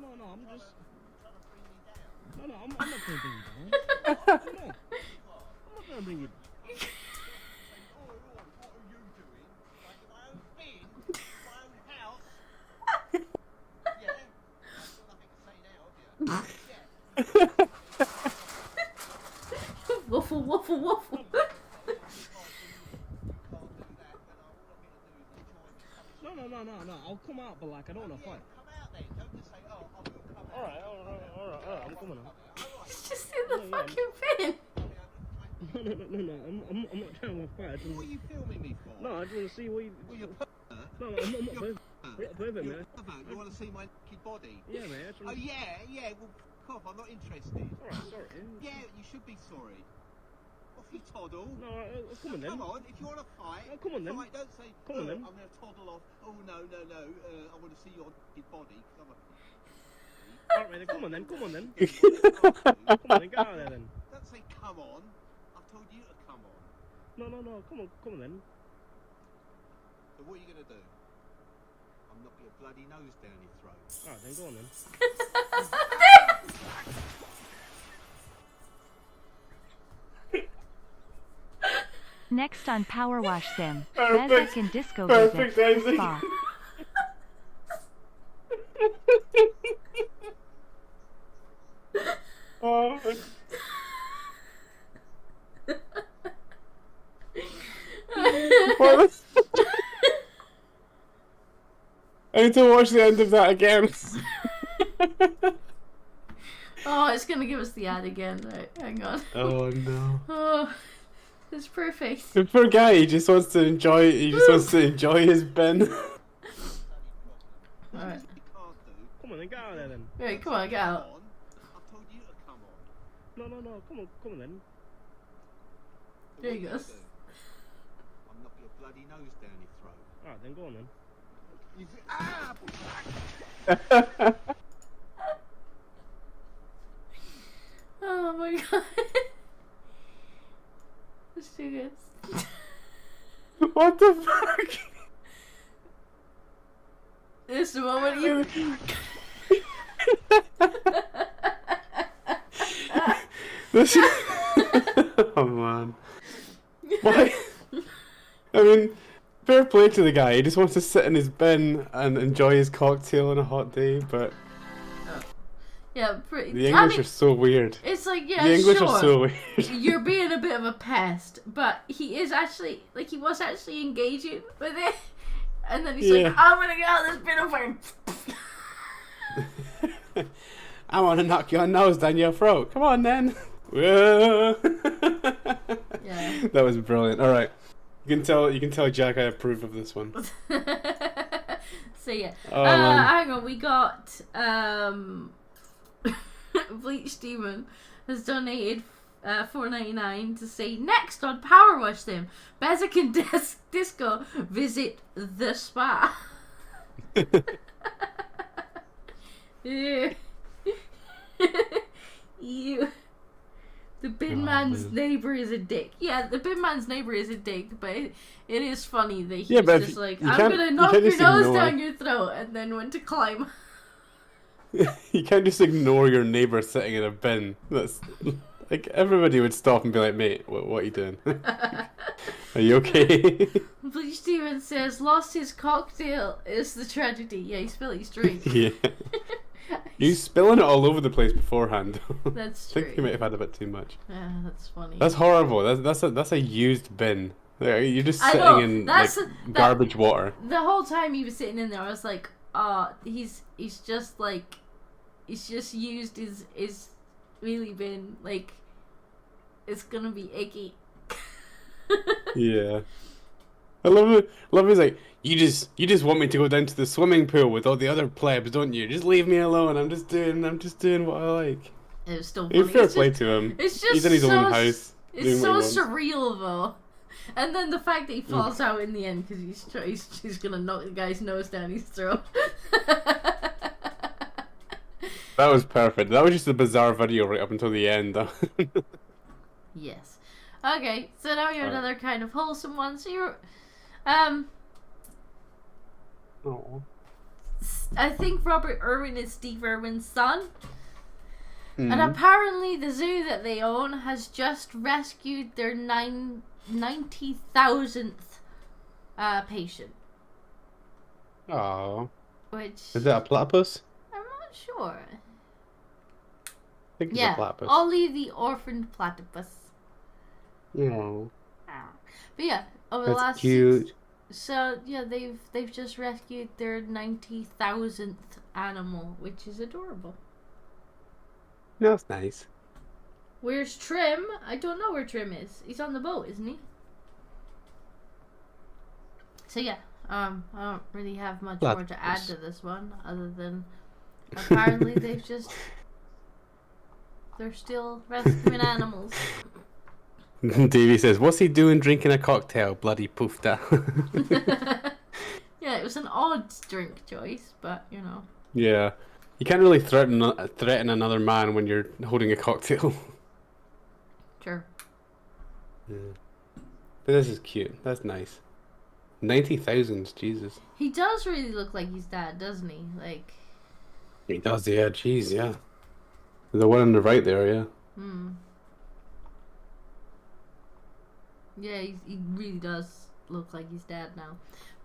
No, I'm just, I'm not going to bring you down. No, I'm not going to bring you down. What are you doing? Like in my own bin, my own house. Yeah. I've got nothing to say now, have you? Yeah. Waffle, waffle, waffle. Can't do that when all I'm going to do is enjoy this. No, I'll come out, but like, I don't want to fight. Come out then. Don't just say, oh, I will come out. Alright, I'm coming out. He's just in the fucking bin. No, I'm not trying to fight. What are you filming me for? No, I just want to see what you. Well, you're No, I'm not pervert. Pervert, man. You want to see my naked body? Yeah, man. That's Oh, yeah. Well, cough, I'm not interested. Alright, sorry. Yeah, you should be sorry. Off you toddle. No, come on then. Come on, if you want to fight, No, come on then. fight, don't say, Come on then. I'm going to toddle off. Oh, no, I want to see your naked body. Cause I'm a... Alright, man, come on then. Come on, then, get out of there then. Don't say come on. I've told you to come on. No, come on then. So what are you going to do? I'm knocking your bloody nose down your throat. Alright, then go on then. Next on Power Wash Sim, Perfect. Bezek and Disco Perfect Visit, ending. Spa. Oh. What? I need to watch the end of that again. Oh, it's gonna give us the ad again. Right, hang on. Oh no. Oh, it's perfect. The poor guy, he just wants to enjoy his bin. Alright. You can't do. Come on then, get out of there then. Right, come on, get Come out. on. I've told you to come on. No, come on then. So There what he are you goes. gonna do? I'm knocking your bloody nose down your throat. Alright, then go on then. Oh my god. It's too good. What the fuck? This is the moment you. This is... Oh man. Why? I mean, fair play to the guy. He just wants to sit in his bin and enjoy his cocktail on a hot day, but Yeah, pretty. the English are so weird. It's like, yeah, The English sure. are so weird. You're being a bit of a pest, but he is actually, like, he was actually engaging with it. And then he's Yeah. like, I'm gonna get out of this bin of fucking. I want to knock your nose down your throat. Come on, then. Yeah. That was brilliant. All right, you can tell Jack I approve of this one. So yeah, Oh, man. hang on, we got Bleach Demon has donated $4.99 to say next on Power Wash Them, Bezic and Disco visit the spa. Ew. Ew. The bin man's neighbor is a dick. Yeah, the bin man's neighbor is a dick, but it is funny that he's just like, I'm gonna knock your nose down your throat, and then went to climb. You can't just ignore your neighbor sitting in a bin. That's like everybody would stop and be like, "Mate, what are you doing? Are you okay?" Bleach Demon says, lost his cocktail is the tragedy. Yeah, he spilled his drink. Yeah. He's spilling it all over the place beforehand. That's I true. think he might have had a bit too much. Yeah, that's funny. That's horrible. That's a used bin. You're just I sitting know, in that's like garbage water. The whole time he was sitting in there, I was like, he's just like, he's just used his really bin, like, it's gonna be icky. Yeah. I love it. He's like, you just want me to go down to the swimming pool with all the other plebs, don't you? Just leave me alone. I'm just doing what I like. It was still Hey, funny. fair play to him. It's just He's in his own house. It's doing so what he wants. surreal though. And then the fact that he falls out in the end because he's gonna knock the guy's nose down his throat. That was perfect. That was just a bizarre video right up until the end. Yes. Okay, so now we have another kind of wholesome one. So you're, Oh. I think Robert Irwin is Steve Irwin's son. Hmm. And apparently the zoo that they own has just rescued their 90,000th patient. Oh. Which... Is that a platypus? I'm not sure. I think it's a Yeah, platypus. Ollie the orphaned platypus. Oh. But yeah, over the That's last cute. So yeah, they've just rescued their 90,000th animal, which is adorable. That's nice. Where's Trim? I don't know where Trim is. He's on the boat, isn't he? So yeah, I don't really have much more to add to this one, other than apparently they're still rescuing animals. Davey says, "What's he doing drinking a cocktail? Bloody poofta." Yeah, it was an odd drink choice, but you know. Yeah, you can't really threaten another man when you're holding a cocktail. Sure. Yeah. But this is cute. That's nice. 90,000, Jesus. He does really look like his dad, doesn't he? Like. He does, yeah. Jeez, yeah. The one on the right there, yeah. Hmm. Yeah, he really does look like his dad now.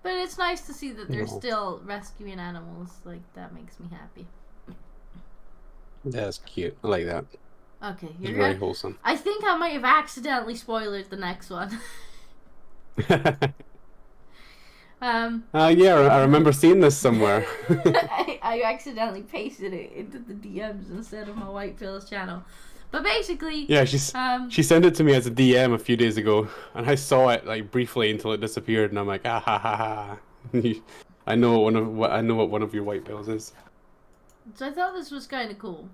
But it's nice to see that they're still rescuing animals. Like, that makes me happy. That's cute. I like that. Okay, It's very wholesome. I think I might have accidentally spoiled the next one. Yeah, I remember seeing this somewhere. I accidentally pasted it into the DMs instead of my White Pills channel. But basically, Yeah, she sent it to me as a DM a few days ago, and I saw it like briefly until it disappeared, and I'm like, ah ha ha ha. I know what one of your white pills is. so I thought this was kind of cool.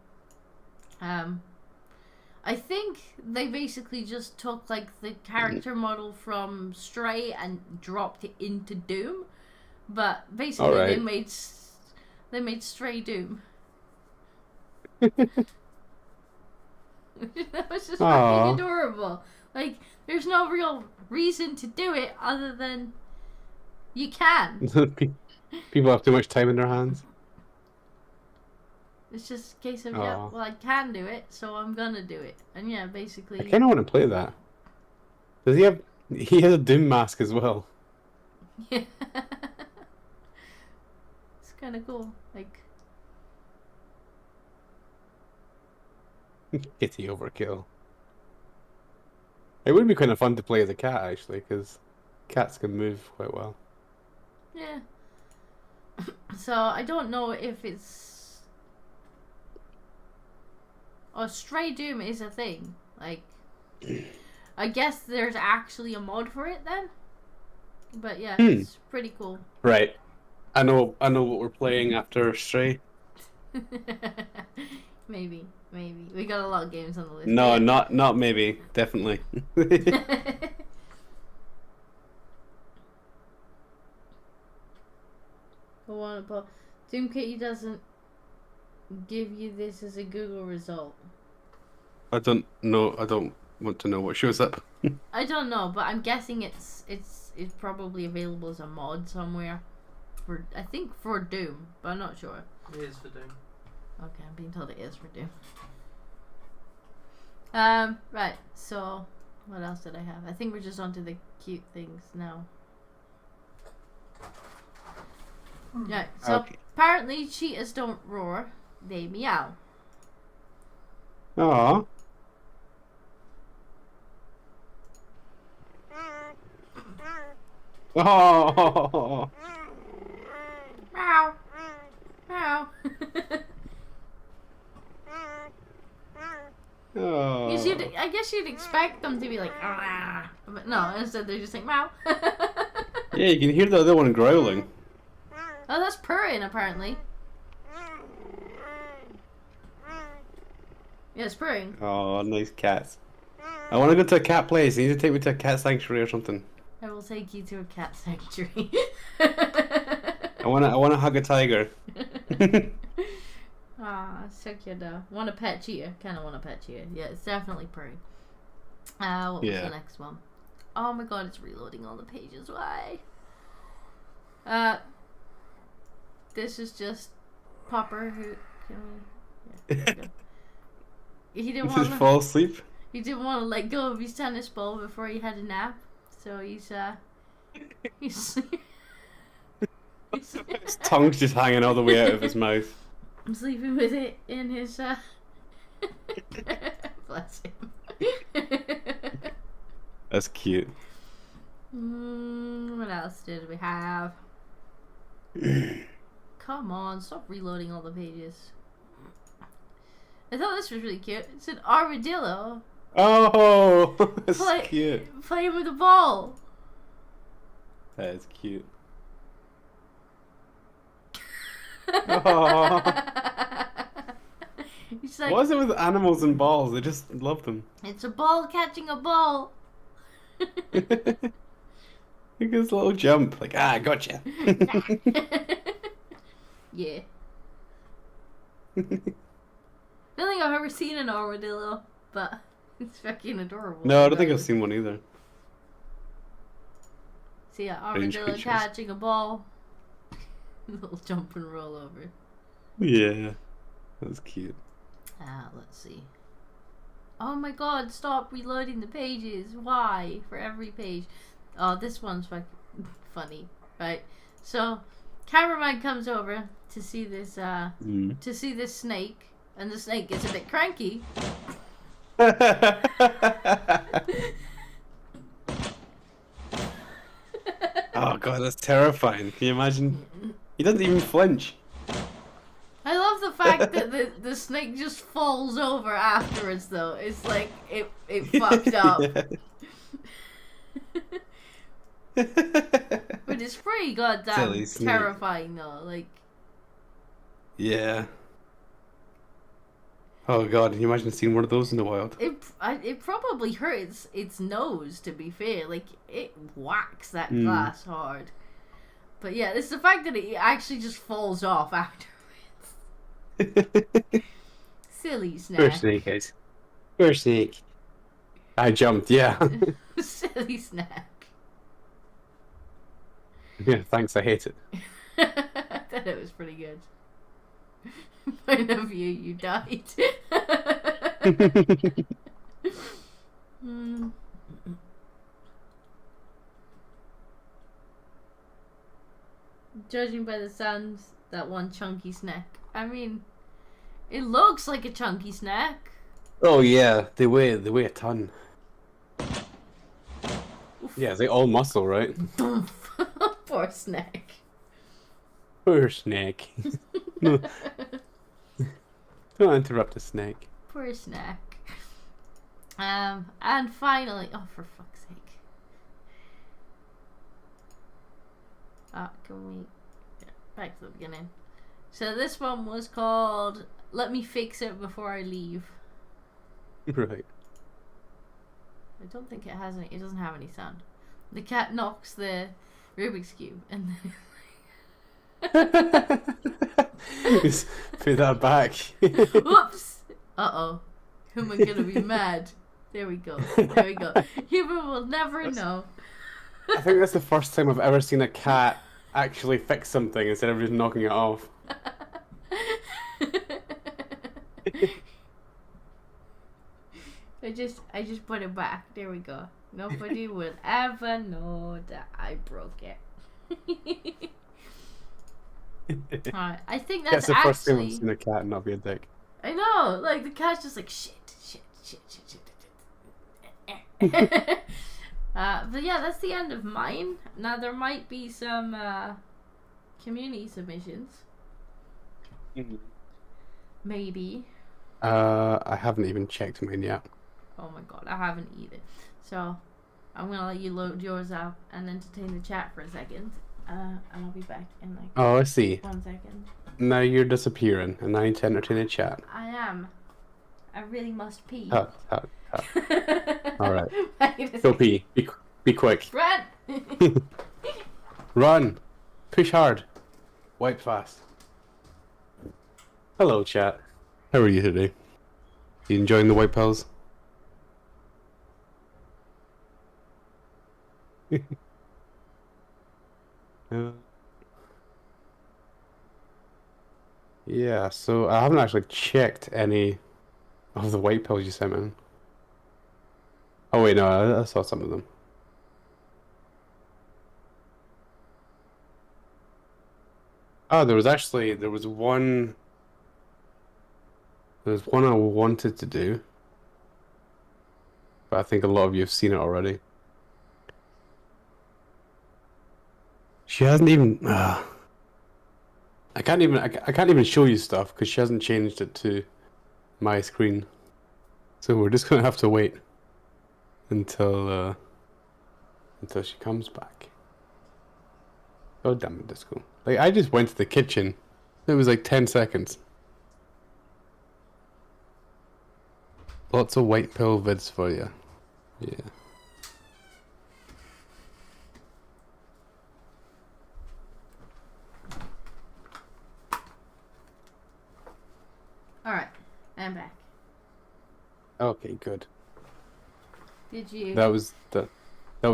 I think they basically just took like the character model from Stray and dropped it into Doom, but basically Alright. they made Stray Doom. That was just Aw. fucking adorable. Like, there's no real reason to do it other than you can. People have too much time in their hands. It's just a case of, yeah, Aw. well, I can do it, so I'm gonna do it. And yeah, basically... I kind of want to play that. Does he have... He has a Doom mask as well. Yeah. It's kind of cool. Like... Kitty overkill. It would be kind of fun to play as a cat, actually, because cats can move quite well. Yeah. So I don't know if it's Oh, Stray Doom is a thing. Like, I guess there's actually a mod for it then. But yeah, it's pretty cool. Right. I know what we're playing after Stray. Maybe. We got a lot of games on the list. No, Yeah. not maybe. Definitely. Doom Kitty doesn't give you this as a Google result. I don't know. I don't want to know what shows up. I don't know, but I'm guessing it's probably available as a mod somewhere. I think for Doom, but I'm not sure. It is for Doom. Okay, I'm being told it is for Doom. Right, so what else did I have? I think we're just onto the cute things now. Right, so Okay. apparently cheetahs don't roar, they meow. Aww. Oh. Meow. Meow. Oh. I guess you'd expect them to be like, ah, but no, instead they're just like, meow. Yeah, you can hear the other one growling. Oh, that's purring, apparently. Yeah, it's purring. Oh, nice cats. I want to go to a cat place. You need to take me to a cat sanctuary or something. I will take you to a cat sanctuary. I want to hug a tiger. Ah, so cute though. Want a pet cheetah? Kind of want a pet cheetah. Yeah, it's definitely purring. What was the next one? Oh my god, it's reloading all the pages. Why? This is just Popper who. He didn't want Just fall asleep. He didn't want to let go of his tennis ball before he had a nap, so he's His tongue's just hanging all the way out of his mouth. sleeping with it in his bless him. That's cute. What else did we have? Come on, stop reloading all the pages. I thought this was really cute. It's an armadillo. Oh, that's cute. Playing with a ball. That is cute. Oh. He's like, What is it with animals and balls? They just love them. it's a ball catching a ball. Look at this little jump. Like, I gotcha. Yeah. I don't think I've ever seen an armadillo, but it's fucking adorable. No, I don't think I've seen one either. See an Strange armadillo creatures. catching a ball. Little jump and roll over. Yeah, that's cute. Let's see. Oh my god, stop reloading the pages. Why? For every page. Oh, this one's fucking funny. Right. So, cameraman comes over to see this snake, and the snake gets a bit cranky. Oh god, that's terrifying. Can you imagine? He doesn't even flinch. I love the fact that the snake just falls over afterwards though. It's like it fucked up. But it's pretty goddamn Silly snake. terrifying though. Like, Yeah. Oh god, can you imagine seeing one of those in the wild? it probably hurts its nose, to be fair. Like, it whacks that glass hard. But yeah, it's the fact that it actually just falls off afterwards. Silly snake. Poor snake, guys. Poor snake. I jumped, yeah. Silly snack. Yeah, thanks, I hate it. I thought it was pretty good. Point of view, you died. Judging by the sounds, that one chunky snack. I mean, it looks like a chunky snack. Oh yeah, they weigh a ton. Yeah, they all muscle, right? Poor snack. Poor snake. No. Don't interrupt a snake. for a snack. And finally, oh, for fuck's sake. Can we get back to the beginning? So this one was called "Let Me Fix It Before I Leave." Right. I don't think it has any. It doesn't have any sound. The cat knocks the Rubik's cube, and then Just put that back. whoops! Uh-oh. Who am I gonna be mad? There we go. There we go. Human will never know. I think that's the first time I've ever seen a cat actually fix something instead of just knocking it off. I just put it back. There we go. Nobody will ever know that I broke it. Alright, I think that's That's the first time I've actually. seen a cat not be a dick. I know, like the cat's just like shit. But yeah, that's the end of mine. Now there might be some community submissions. Maybe. I haven't even checked mine yet. Oh my god, I haven't either. So I'm gonna let you load yours up and entertain the chat for a second. And I'll be back in like Oh, I see. 1 second. Now you're disappearing, and I need to entertain a chat. I am. I really must pee. Hut. Alright. Go pee. Be quick. Run! Run. Push hard. Wipe fast. Hello, chat. How are you today? You enjoying the white pills? Yeah, so I haven't actually checked any of the white pills you sent me. Oh wait, no, I saw some of them. Oh, there was one. There was one I wanted to do, but I think a lot of you have seen it already. She hasn't even. I can't even show you stuff because she hasn't changed it to my screen. So we're just gonna have to wait until she comes back. Oh damn it, Disco! Like I just went to the kitchen. It was like 10 seconds. Lots of white pill vids for you. Yeah. Alright, I'm back. Okay, good. Did you? That was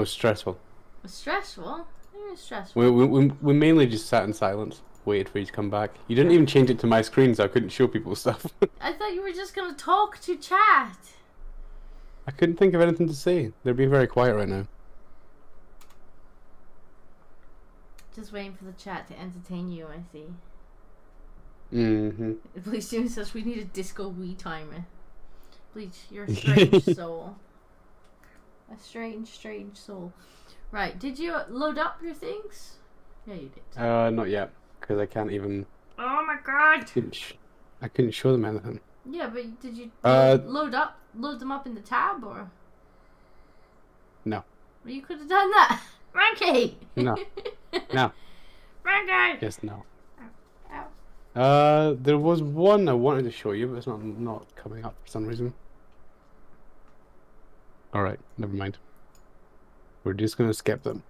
stressful. It was stressful? It was stressful. We mainly just sat in silence, waited for you to come back. You didn't even change it to my screen, so I couldn't show people stuff. I thought you were just gonna talk to chat. I couldn't think of anything to say. They're being very quiet right now. Just waiting for the chat to entertain you, I see. Mm-hmm. Bleach Doom says we need a disco wee timer. Bleach, you're a strange soul. A strange soul. Right, did you load up your things? Yeah, you did. Not yet, because I can't even. Oh my god! I couldn't show them anything. Yeah, but did you load them up in the tab or? No. Well, you could have done that, Frankie. No. No. Frankie. Yes, no. Ow. There was one I wanted to show you, but it's not coming up for some reason. Alright, never mind. We're just gonna skip them.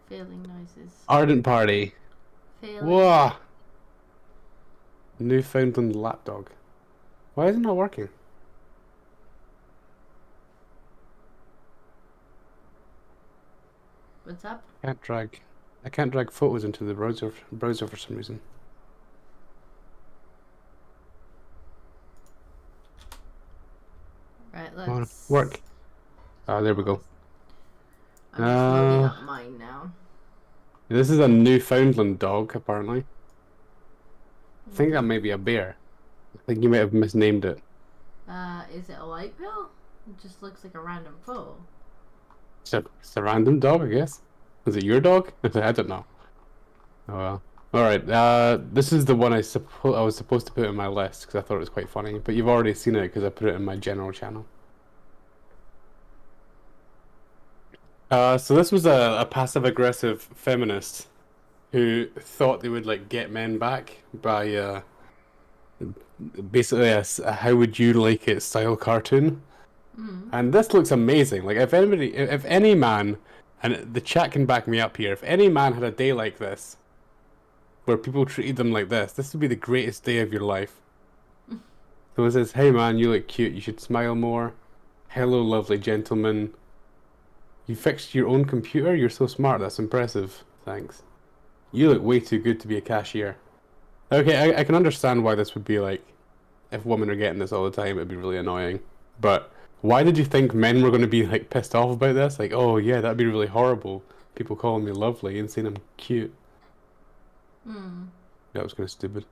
Failing noises. Ardent Party. Failing. Whoa! Newfoundland lapdog. Why is it not working? What's up? I can't drag photos into the browser for some reason. Right, Come on, let's work. Ah, there we go. I'm just loading up mine now. This is a Newfoundland dog, apparently. I think that may be a bear. I think you might have misnamed it. Is it a white pill? It just looks like a random photo. It's a random dog, I guess. Is it your dog? I don't know. Oh well. All right. This is the one I was supposed to put in my list because I thought it was quite funny, but you've already seen it because I put it in my general channel. So this was a passive-aggressive feminist who thought they would like get men back by basically a "How would you like it" style cartoon. And this looks amazing. Like if any man, and the chat can back me up here, if any man had a day like this, where people treated them like this would be the greatest day of your life. So it says, "Hey man, you look cute. You should smile more. Hello, lovely gentleman. You fixed your own computer? You're so smart. That's impressive. Thanks. You look way too good to be a cashier." Okay, I can understand why this would be like, if women are getting this all the time, it'd be really annoying. But why did you think men were going to be like pissed off about this? Like, oh yeah, that'd be really horrible. People calling me lovely and saying I'm cute. That was kind of stupid.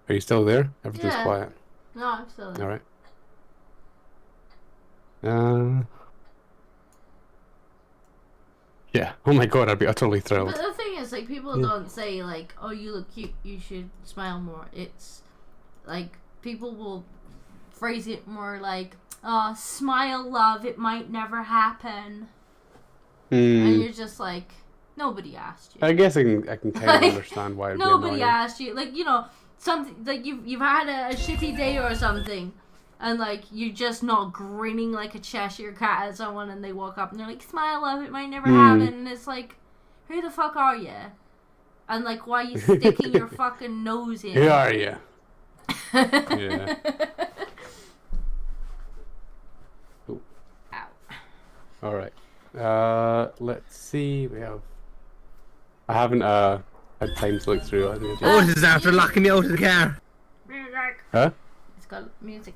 Are you still there? Everything's quiet. No, I'm still there. All right. Yeah. Oh my god, I'd be utterly thrilled. But the thing is, like, people don't say, like, oh, you look cute, you should smile more. It's, like, people will phrase it more like, oh, smile, love, it might never happen. And you're just like, nobody asked you. I guess I can kind of understand why it'd be Nobody annoying. asked you. Like, you know, something, like, you've had a shitty day or something. And, like, you're just not grinning like a Cheshire cat at someone and they walk up and they're like, smile, love, it might never happen. And it's like, who the fuck are you? And, like, why are you sticking your fucking nose in? Who are you? Yeah. Oh. Ow. Alright. Let's see. I haven't had time to look through. Oh, this is after locking me out of the car. Music. Huh? It's got music.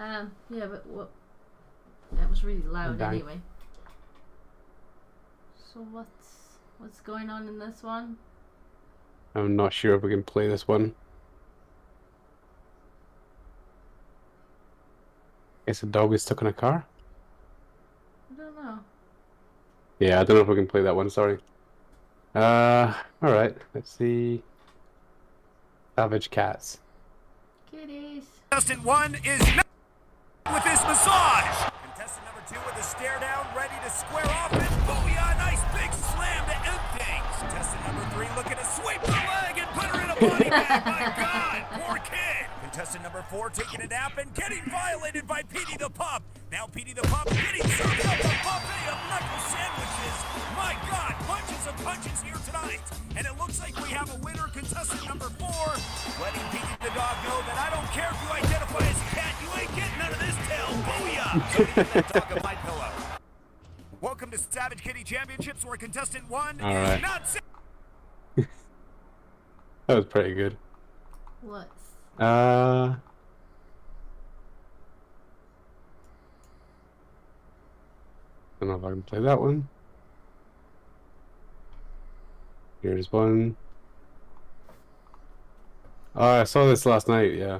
Yeah, but what? That was really loud Dang. anyway. So what's going on in this one? I'm not sure if we can play this one. Guess a dog is stuck in a car? I don't know. Yeah, I don't know if we can play that one, sorry. Alright, let's see. Savage Cats. Kitties. Contestant 1 is not with this massage. Contestant number 2 with a stare down, ready to square off and booyah, nice big slam to end things. Contestant number 3 looking to sweep the leg and put her in a body bag. My God, poor kid. Contestant number 4 taking a nap and getting violated by Petey the Pup. Now Petey the Pup getting served up a buffet of knuckle sandwiches. My God, bunches of punches here tonight. And it looks like we have a winner, contestant number 4, letting Petey the dog know that I don't care if you identify as a cat, you ain't getting none of this tail. Booyah! So give that dog a my pillow. Welcome to Savage Kitty Championships, where contestant 1 All is right. not. That was pretty good. What? I don't know if I can play that one. Here's one. Oh, I saw this last night, yeah.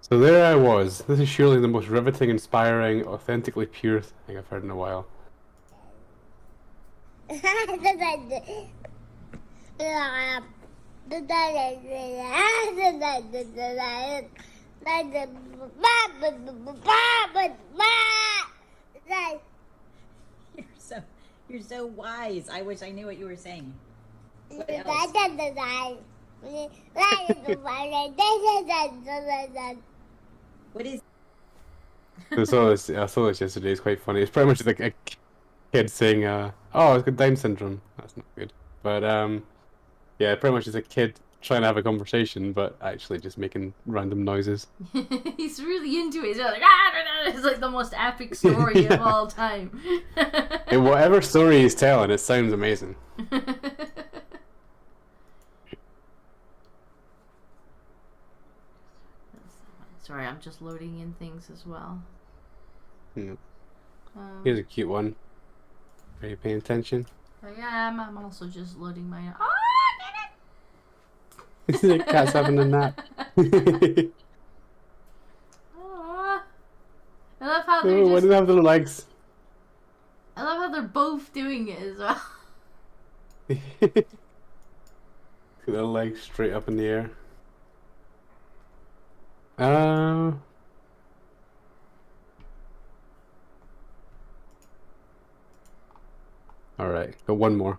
So there I was. This is surely the most riveting, inspiring, authentically pure thing I've heard in a while. You're so wise. I wish I knew what you were saying. What else? What is? I saw this yesterday. It's quite funny. It's pretty much like a kid saying, "Oh, it's got Down syndrome." That's not good. But yeah, pretty much it's a kid trying to have a conversation, but actually just making random noises. He's really into it. He's like, it's like the most epic story of all time. And whatever story he's telling, it sounds amazing. Sorry, I'm just loading in things as well. Yeah. Here's a cute one. Are you paying attention? I am. I'm also just loading my. Oh, The cat's having a nap. Aww. And how they're Oh, why just. do they have little legs? I love how they're both doing it as well. Little legs straight up in the air. Uh, Alright, got one more.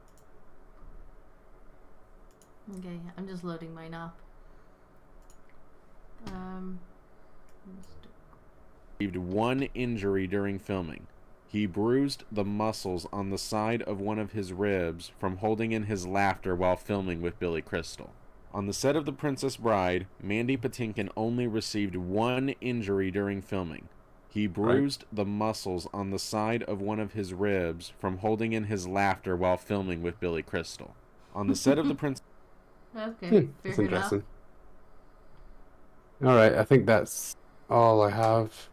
Okay, I'm just loading mine up. Received one injury during filming. He bruised the muscles on the side of one of his ribs from holding in his laughter while filming with Billy Crystal. On the set of The Princess Bride, Mandy Patinkin only received one injury during filming. He bruised the muscles on the side of one of his ribs from holding in his laughter while filming with Billy Crystal. On the set of The Princess... Okay, That's fair enough. interesting. Alright, I think that's all I have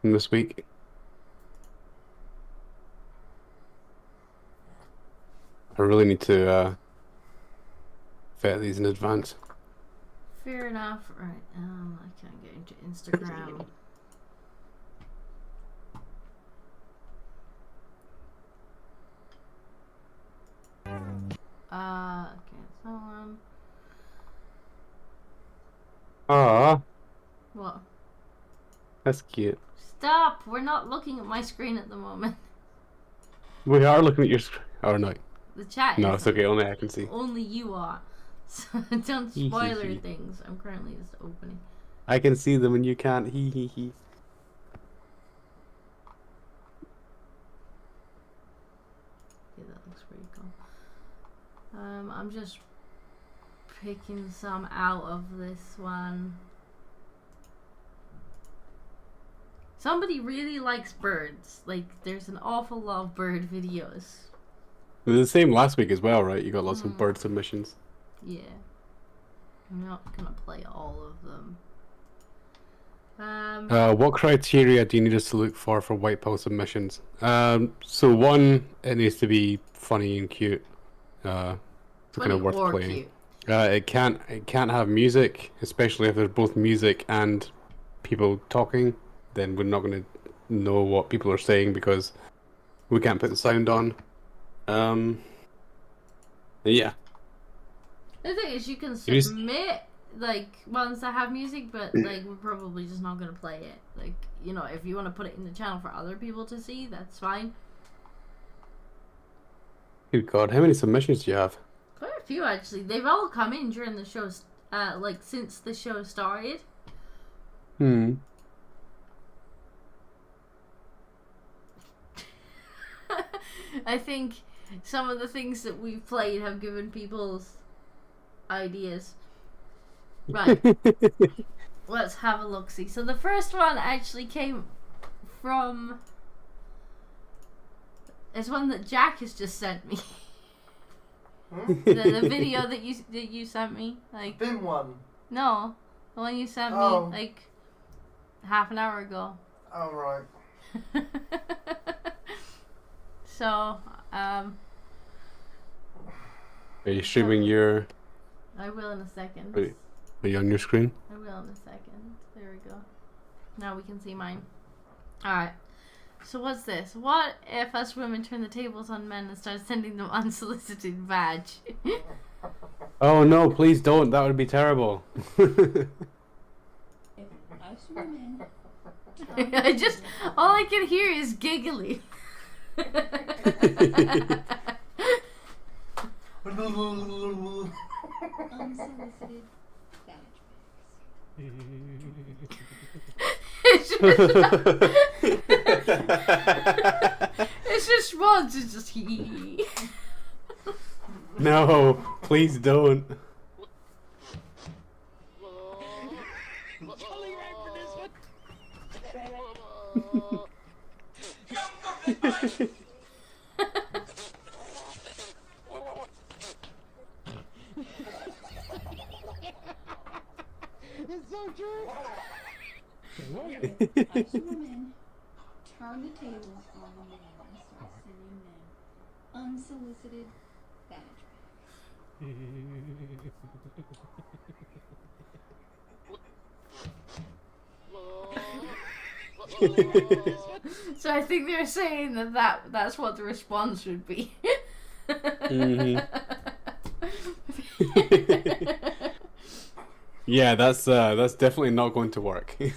from this week. I really need to vet these in advance. Fair enough. Right, I can't get into Instagram. Okay, so Ah, what? that's cute. Stop! We're not looking at my screen at the moment. We are looking at your screen. Oh no. The chat No, is. it's okay, only I can see. Only you are. So don't spoiler things. I'm currently just opening. I can see them and you can't. Hee hee hee. Yeah, that looks pretty cool. I'm just picking some out of this one. Somebody really likes birds. Like, there's an awful lot of bird videos. It was the same last week as well, right? You got lots of bird submissions. Yeah. I'm not gonna play all of them. What criteria do you need us to look for white pearl submissions? So one, it needs to be funny and cute. So kind of worth playing. It can't have music, especially if there's both music and people talking. Then we're not going to know what people are saying because we can't put the sound on. Yeah. The thing is, you can submit like ones that have music, but like we're probably just not gonna play it. Like, you know, if you want to put it in the channel for other people to see, that's fine. Good God, how many submissions do you have? Quite a few actually. They've all come in during the show, like since the show started. I think some of the things that we've played have given people's ideas. Right. Let's have a look-see. So the first one actually came from... It's one that Jack has just sent me. the video that you sent me. Like, Bin one. No. The one you sent me like half an hour ago. Oh, right. So, Are you streaming your... I will in a second. Wait, are you on your screen? I will in a second. There we go. Now we can see mine. Alright. So what's this? What if us women turn the tables on men and start sending them unsolicited vag? Oh no, please don't. That would be terrible. I just... All I can hear is giggly. Unsolicited badge It's just Rods. It's just he. No, please don't. It's so true. Us women turn the tables on the men and start sending them unsolicited badge bags. So I think they're saying that's what the response would be. Mm-hmm. Yeah, that's definitely not going to work. Tell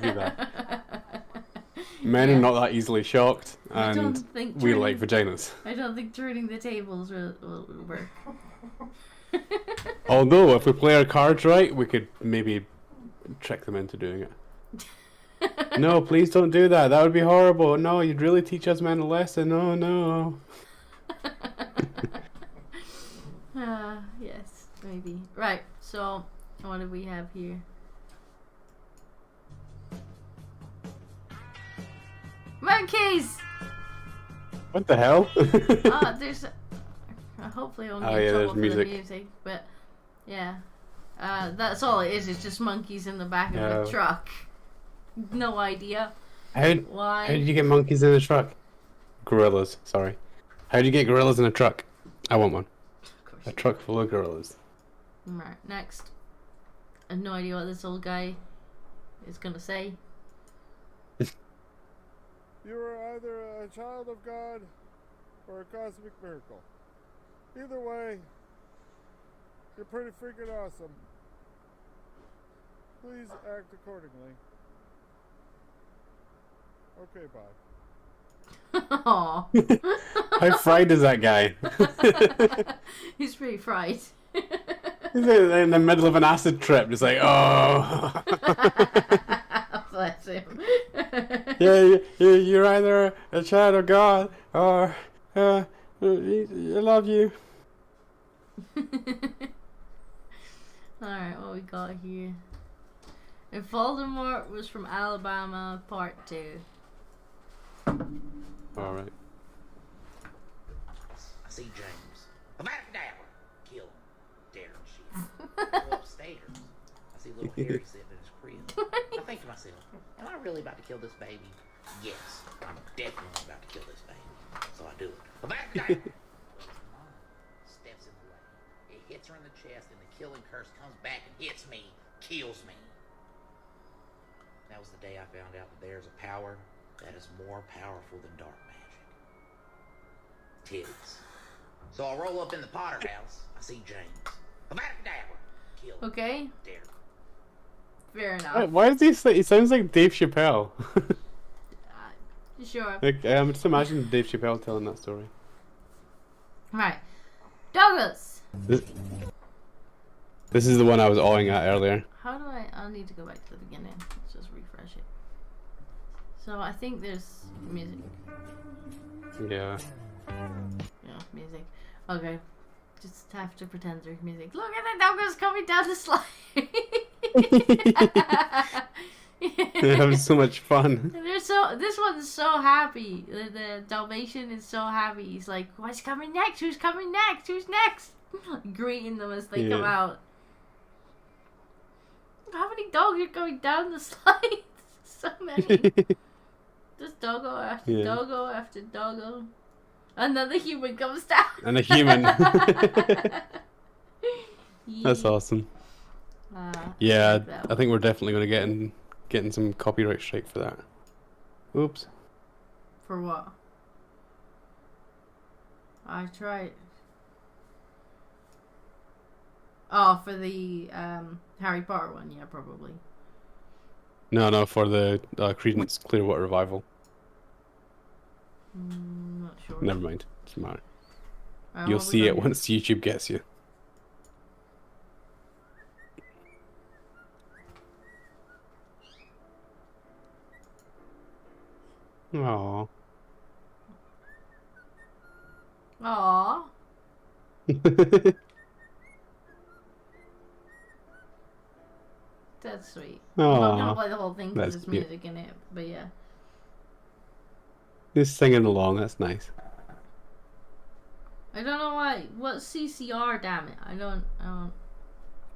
you that. Men are not that easily shocked, and we like vaginas. I don't think turning the tables will work. Although, if we play our cards right, we could maybe trick them into doing it. No, please don't do that. That would be horrible. No, you'd really teach us men a lesson. Oh, no. Yes, maybe. Right, so what do we have here? Monkeys! What the hell? Oh, there's... hopefully only Oh, yeah, trouble there's for music. the music, but yeah. That's all it is. It's just monkeys in the back of Oh. a truck. No idea How why. did you get monkeys in a truck? Gorillas, sorry. How do you get gorillas in a truck? I want one. A truck full of gorillas. Right, next. I have no idea what this old guy is gonna say. You are either a child of God or a cosmic miracle. Either way, you're pretty freaking awesome. Please act accordingly. Okay, bye. Aww. How fried is that guy? He's pretty fried. He's in the middle of an acid trip, just like, oh. Bless him. Yeah, you're either a child of God or I love you. Alright, what we got here? If Voldemort was from Alabama, part 2. Alright. I see James. Abacadabra! Kill him. Dare shit. Go upstairs. I see little Harry sitting in his crib. I think to myself, am I really about to kill this baby? Yes, I'm definitely about to kill this baby. So I do it. Abacadabra! Steps in the way. It hits her in the chest and the killing curse comes back and hits me, kills me. That was the day I found out that there's a power that is more powerful than dark magic. Titties. So I roll up in the Potter house. I see James. Abacadabra! Kill him. Okay. Dare. Fair enough. Why does he say? He sounds like Dave Chappelle. Sure. Like, I'm just imagining Dave Chappelle telling that story. Right. Douglas! This is the one I was awing at earlier. How do I'll need to go back to the beginning. Let's just refresh it. So I think there's music. Yeah. Yeah, music. Okay. Just have to pretend there's music. Look at the Douglas coming down the slide! They're having so much fun. This one's so happy. The Dalmatian is so happy. He's like, what's coming next? Who's coming next? Who's next? Greeting them as they come out. How many dogs are going down the slide? So many. Just doggo after doggo after doggo. Another human comes down. And a human. That's awesome. Yeah, I think we're definitely going to getting some copyright strike for that. Oops. For what? I tried. Oh, for the Harry Potter one, yeah, probably. No, for the Creedence Clearwater Revival. Not sure. Never mind. Doesn't matter. Right, You'll see it once YouTube gets you. Aww. Aww. That's sweet. I'm not gonna play the whole thing because there's music in it, but yeah. Just singing along, that's nice. I don't know why. What's CCR, damn it? I don't.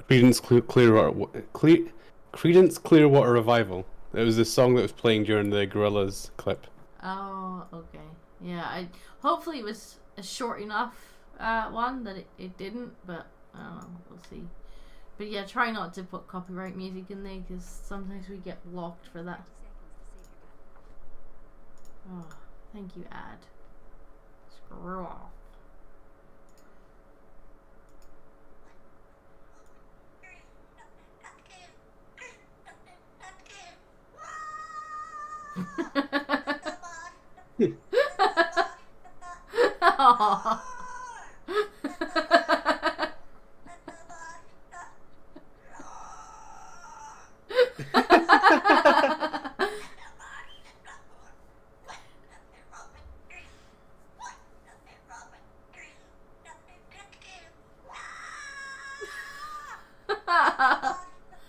Creedence Clearwater Revival. It was the song that was playing during the Gorillaz clip. Oh, okay. Yeah, hopefully it was a short enough one that it didn't, but I don't know. We'll see. But yeah, try not to put copyright music in there because sometimes we get blocked for that. Oh, thank you, ad. Screw off. Aw.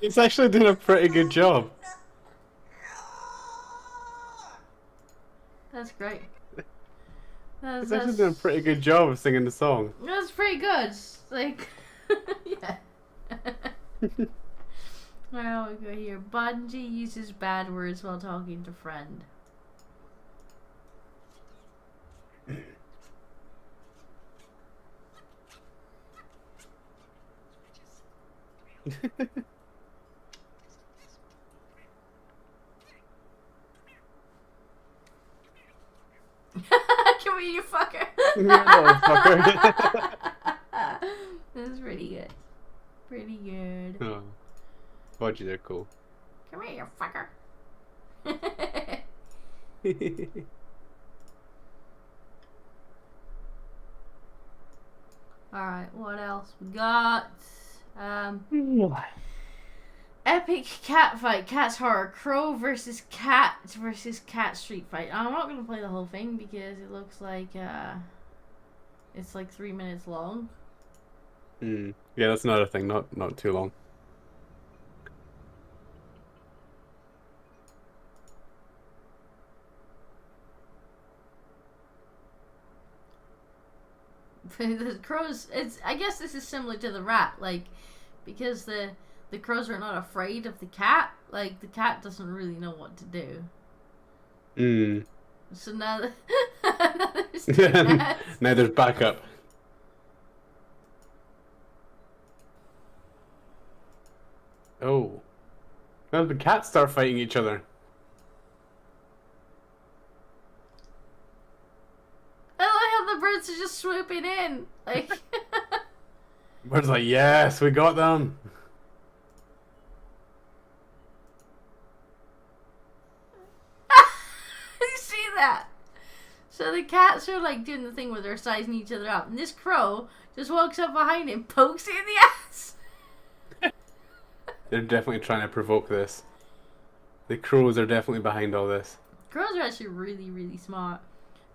It's actually doing a pretty good job. That's great. It's actually doing a pretty good job of singing the song. That's pretty good. Like, yeah. Alright, we go here. Bungie uses bad words while talking to friend. Come here, you fucker. You little fucker. That's pretty good. Pretty good. Oh. Bungie, they're cool. Come here, you fucker. Alright, what else we got? Epic cat fight, Cat's Horror, Crow versus Cat street fight. I'm not gonna play the whole thing because it looks like it's like 3 minutes long. Yeah, that's another thing. Not too long. The crows. I guess this is similar to the rat, like because the crows are not afraid of the cat. Like the cat doesn't really know what to do. So now, now there's two cats. Now there's backup. Oh. Now the cats start fighting each other. I like how the birds are just swooping in. Like Bird's like, yes, we got them. you see that? So the cats are like doing the thing where they're sizing each other up, and this crow just walks up behind him, pokes it in the ass. They're definitely trying to provoke this. The crows are definitely behind all this. Crows are actually really, really smart.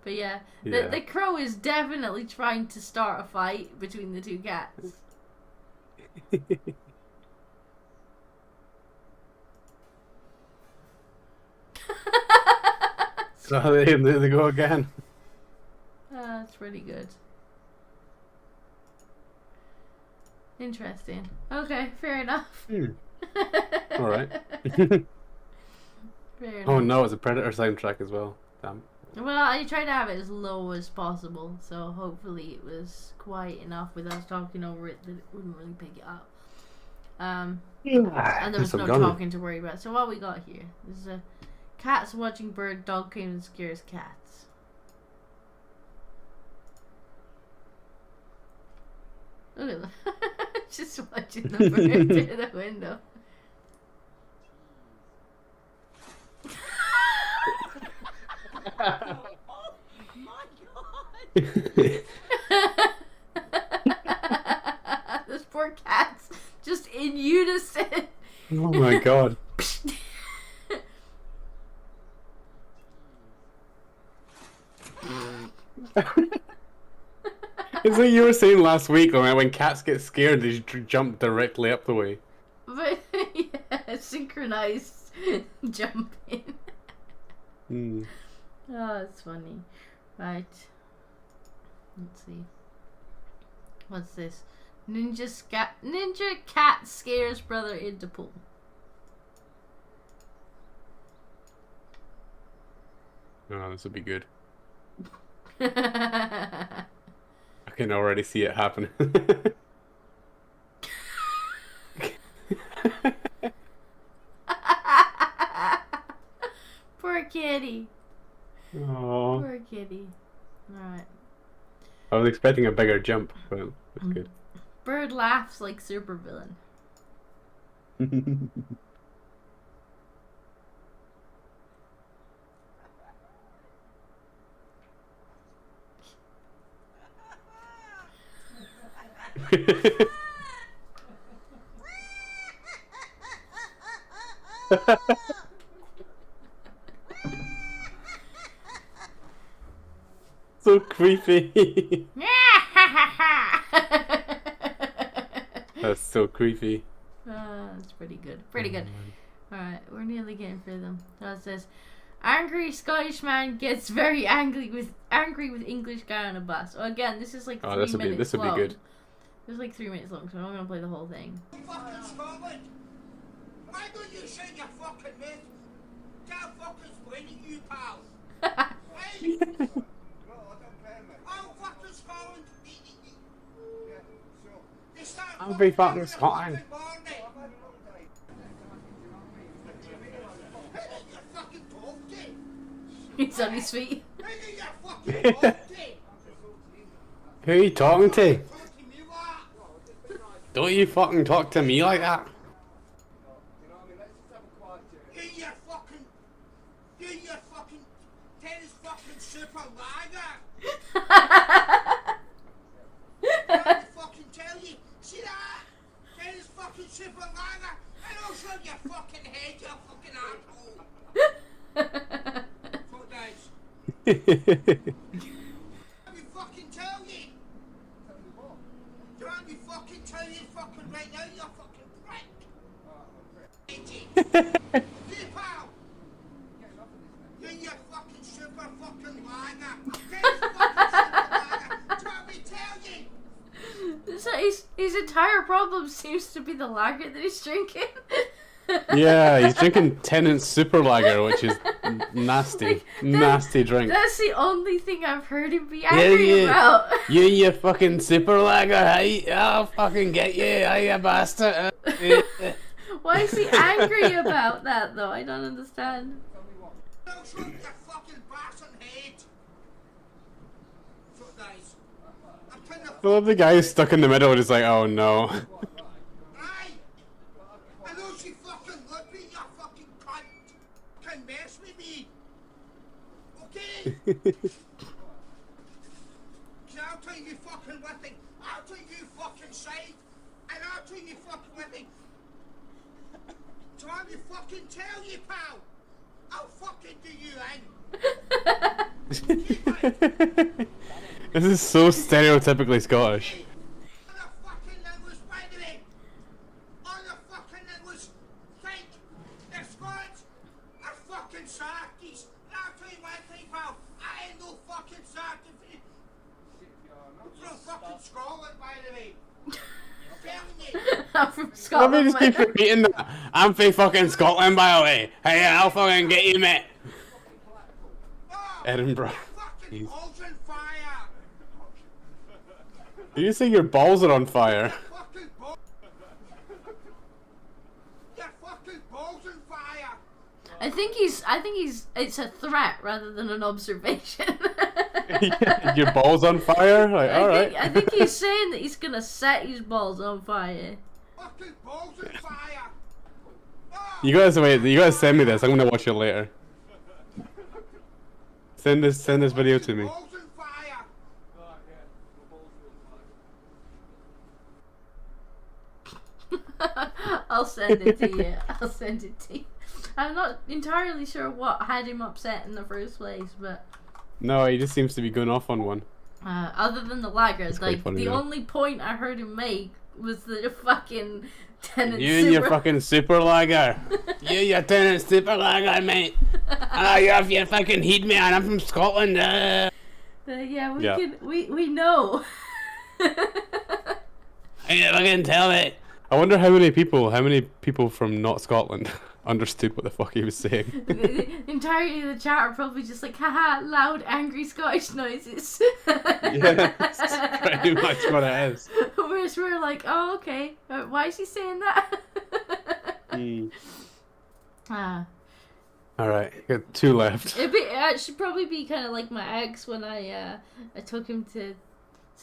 But yeah, the crow is definitely trying to start a fight between the two cats. So there they go again. That's pretty good. Interesting. Okay, fair enough. Alright. Fair enough. Oh no, it's a Predator soundtrack as well. Damn. Well, I tried to have it as low as possible, so hopefully it was quiet enough with us talking over it that it wouldn't really pick it up. And there was no talking to worry about. So what we got here? This is a cats watching bird, dog came and scares cats. Look at that. Just watching the bird through the window. Those poor cats just in unison. Oh my god. It's like you were saying last week when cats get scared, they just jump directly up the way. But yeah, synchronized jumping. Oh, it's funny. Right. Let's see. What's this? Ninja cat scares brother into pool. Oh, this would be good. I can already see it happening. Poor kitty. Oh. Poor kitty. Alright. I was expecting a bigger jump, but that's good. Bird laughs like supervillain. So creepy. That's so creepy. That's pretty good. Pretty good. Alright, we're nearly getting through them. So it says, angry Scottish man gets very angry with English guy on a bus. Oh, again, this is like 3 minutes this will long. be good. This is like 3 minutes long, so I'm not gonna play the whole thing. Fucking Scotland! Why don't you shut your fucking mouth? Get a fucking spleen at you, pal! Hey! Oh, fucking Scotland! You start I'm very fucking Scotland. He's on his feet. Who are you talking to? Don't you fucking talk to me like that. You fucking tennis fucking super lager. I fucking tell you, see that? Tennis fucking super lager. And also your fucking head, you fucking asshole. Fuck guys. Let me fucking tell you. Do I me fucking tell you fucking right now, you fucking prick? You pal. You're your fucking super fucking lager. Tennis fucking super lager. Do I me tell you? So his entire problem seems to be the lager that he's drinking. Yeah, he's drinking Tennant Super Lager, which is nasty. Nasty drink. That's the only thing I've heard him be angry about. You fucking Super Lager, hey, I'll fucking get you, hey, you bastard. Why is he angry about that, though? I don't understand. I love the guy who's stuck in the middle and is like, oh no. I know she fucking loves me, you fucking cunt. Can mess with me. Okay? I'll tell you fucking one thing. I'll tell you fucking side. And I'll tell you fucking one thing. So I will fucking tell you, pal. I'll fucking do you in. This is so stereotypically Scottish. I'm from Let Scotland. me just keep repeating that. I'm from fucking Scotland, by the way. Hey, I'll fucking get you, mate. Edinburgh. Jeez. Did you say your balls are on fire? I think he's. It's a threat rather than an observation. Your balls on fire? Like, all right. I think he's saying that he's gonna set his balls on fire. You guys wait. You guys send me this. I'm gonna watch it later. Send this video to me. I'll send it to you. I'll send it to you. I'm not entirely sure what had him upset in the first place, but No, he just seems to be going off on one. other than the lagers, like funny, the though. only point I heard him make was the fucking Tennant You and your fucking Super Lager. You, your Tennant Super Lager, mate. You have your fucking heat, man. I'm from Scotland. Yeah, we know. I fucking tell it. I wonder how many people from not Scotland understood what the fuck he was saying. The entirety of the chat are probably just like, haha, loud, angry Scottish noises. Yeah, that's pretty much what it is. Whereas we're like, oh, okay, why is he saying that? All right, got 2 left. It should probably be kind of like my ex when I took him to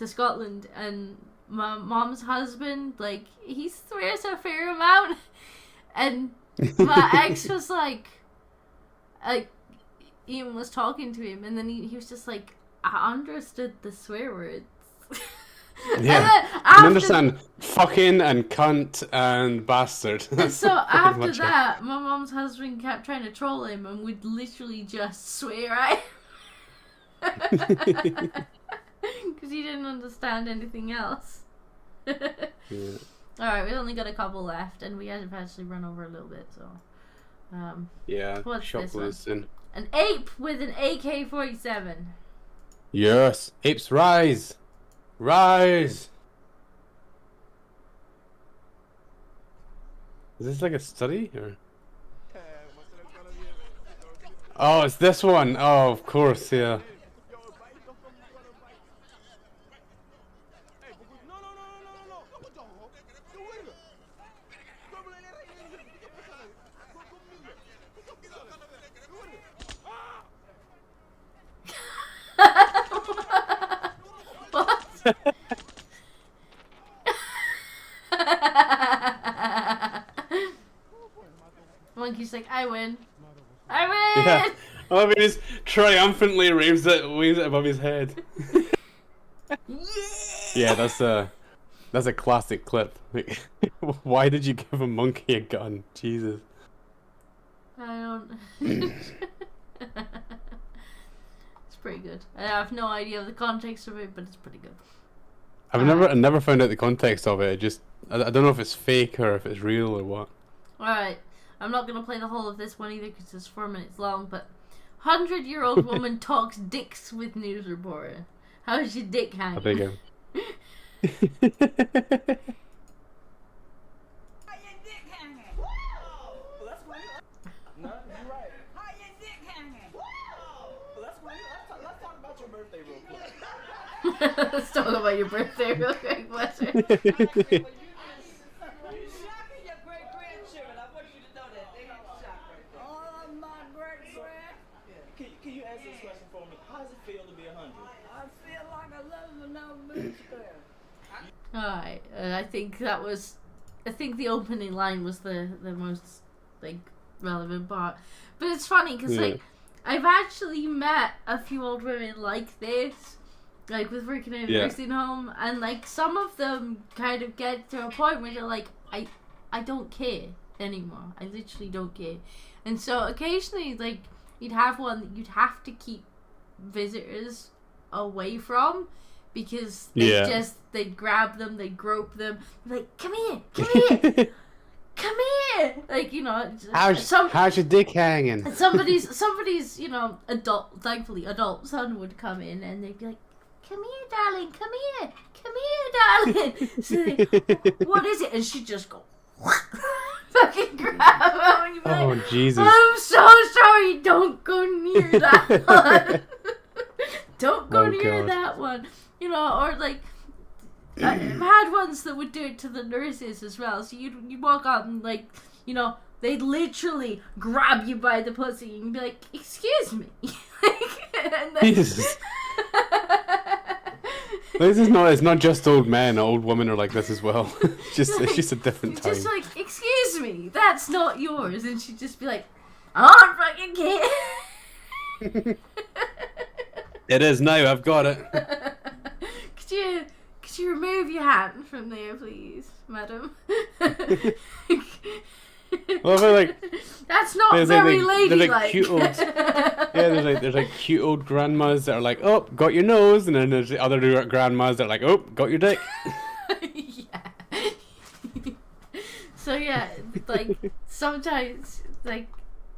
Scotland, and my mom's husband, like, he swears a fair amount, and my ex was like Ian was talking to him, and then he was just like, I understood the swear words. Yeah, I understand fucking and cunt and bastard. So after that, my mom's husband kept trying to troll him and would literally just swear at him. Because he didn't understand anything else. Yeah. Alright, we only got a couple left, and we have actually run over a little bit, so... yeah, what's shop this one? in. An ape with an AK-47. Yes, apes rise! Rise! Is this like a study, or? Oh, it's this one! Oh, of course, yeah. Monkey's like, I win. I win! Yeah. I mean, he's triumphantly waves it above his head. Yeah, that's a classic clip. Like, why did you give a monkey a gun? Jesus. I don't... It's pretty good. I have no idea of the context of it, but it's pretty good. I never found out the context of it. I don't know if it's fake or if it's real or what. Alright, I'm not gonna play the whole of this one either because it's 4 minutes long, but 100-year-old woman talks dicks with news reporter. How's your dick hanging? How big him? Let's talk about your birthday real quick, bless her. Can you answer this question for me? How does it feel to be 100? I feel like I live in no beach there. Alright, I think the opening line was the most, like, relevant part. But it's funny, because, like, I've actually met a few old women like this, like, with working in a nursing home, and, like, some of them kind of get to a point where they're like, I don't care anymore. I literally don't care. And so, occasionally, like, you'd have one that you'd have to keep visitors away from, because they'd grab them, they'd grope them, like, come here, come here, like, you know, how's your dick hanging? somebody's, you know, thankfully adult son would come in and they'd be like, come here, darling, so they, what is it? And she'd just go, fucking grab him, and you'd be like, Jesus. I'm so sorry, don't go near that one. Don't go near that one. You know, or like, I've had ones that would do it to the nurses as well. So you'd walk up and, like, you know, they'd literally grab you by the pussy and be like, excuse me. And then, Jesus. It's not just old men, old women are like this as well. It's just a different time. Just like, excuse me, that's not yours. And she'd just be like, I don't fucking care. It is now, I've got it. Could you remove your hand from there, please, madam? Well, they're like, that's not very ladylike. They're like cute old, there's like cute old grandmas that are like, oh, got your nose, and then there's the other grandmas that are like, oh, got your dick. Yeah. So yeah, like, sometimes, like,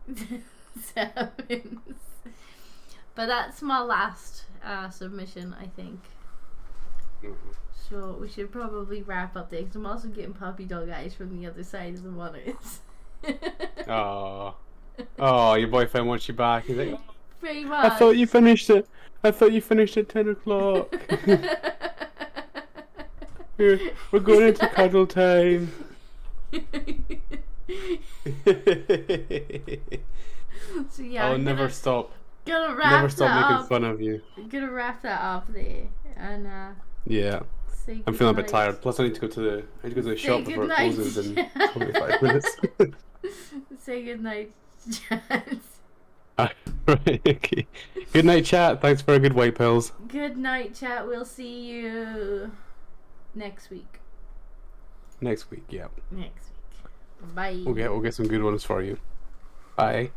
it happens. But that's my last submission, I think. So we should probably wrap up there, because I'm also getting puppy dog eyes from the other side of the monitors. Oh, your boyfriend wants you back. He's like, pretty much. I thought you finished at 10 o'clock. We're going into cuddle time. So yeah, I'll I'm never gonna, stop. Gonna wrap Never stop that making up. fun of you. Gonna wrap that up there, and Yeah. say I'm feeling a bit goodnight. tired. Plus, I need to go to the Say shop before it goodnight, closes in Chad. 25 minutes. Say goodnight, Chad. Right, okay. Good night, chat. Thanks for a good white pills. Good night, chat. We'll see you next week. Next week, yeah. Next week. Bye. We'll get some good ones for you. Bye.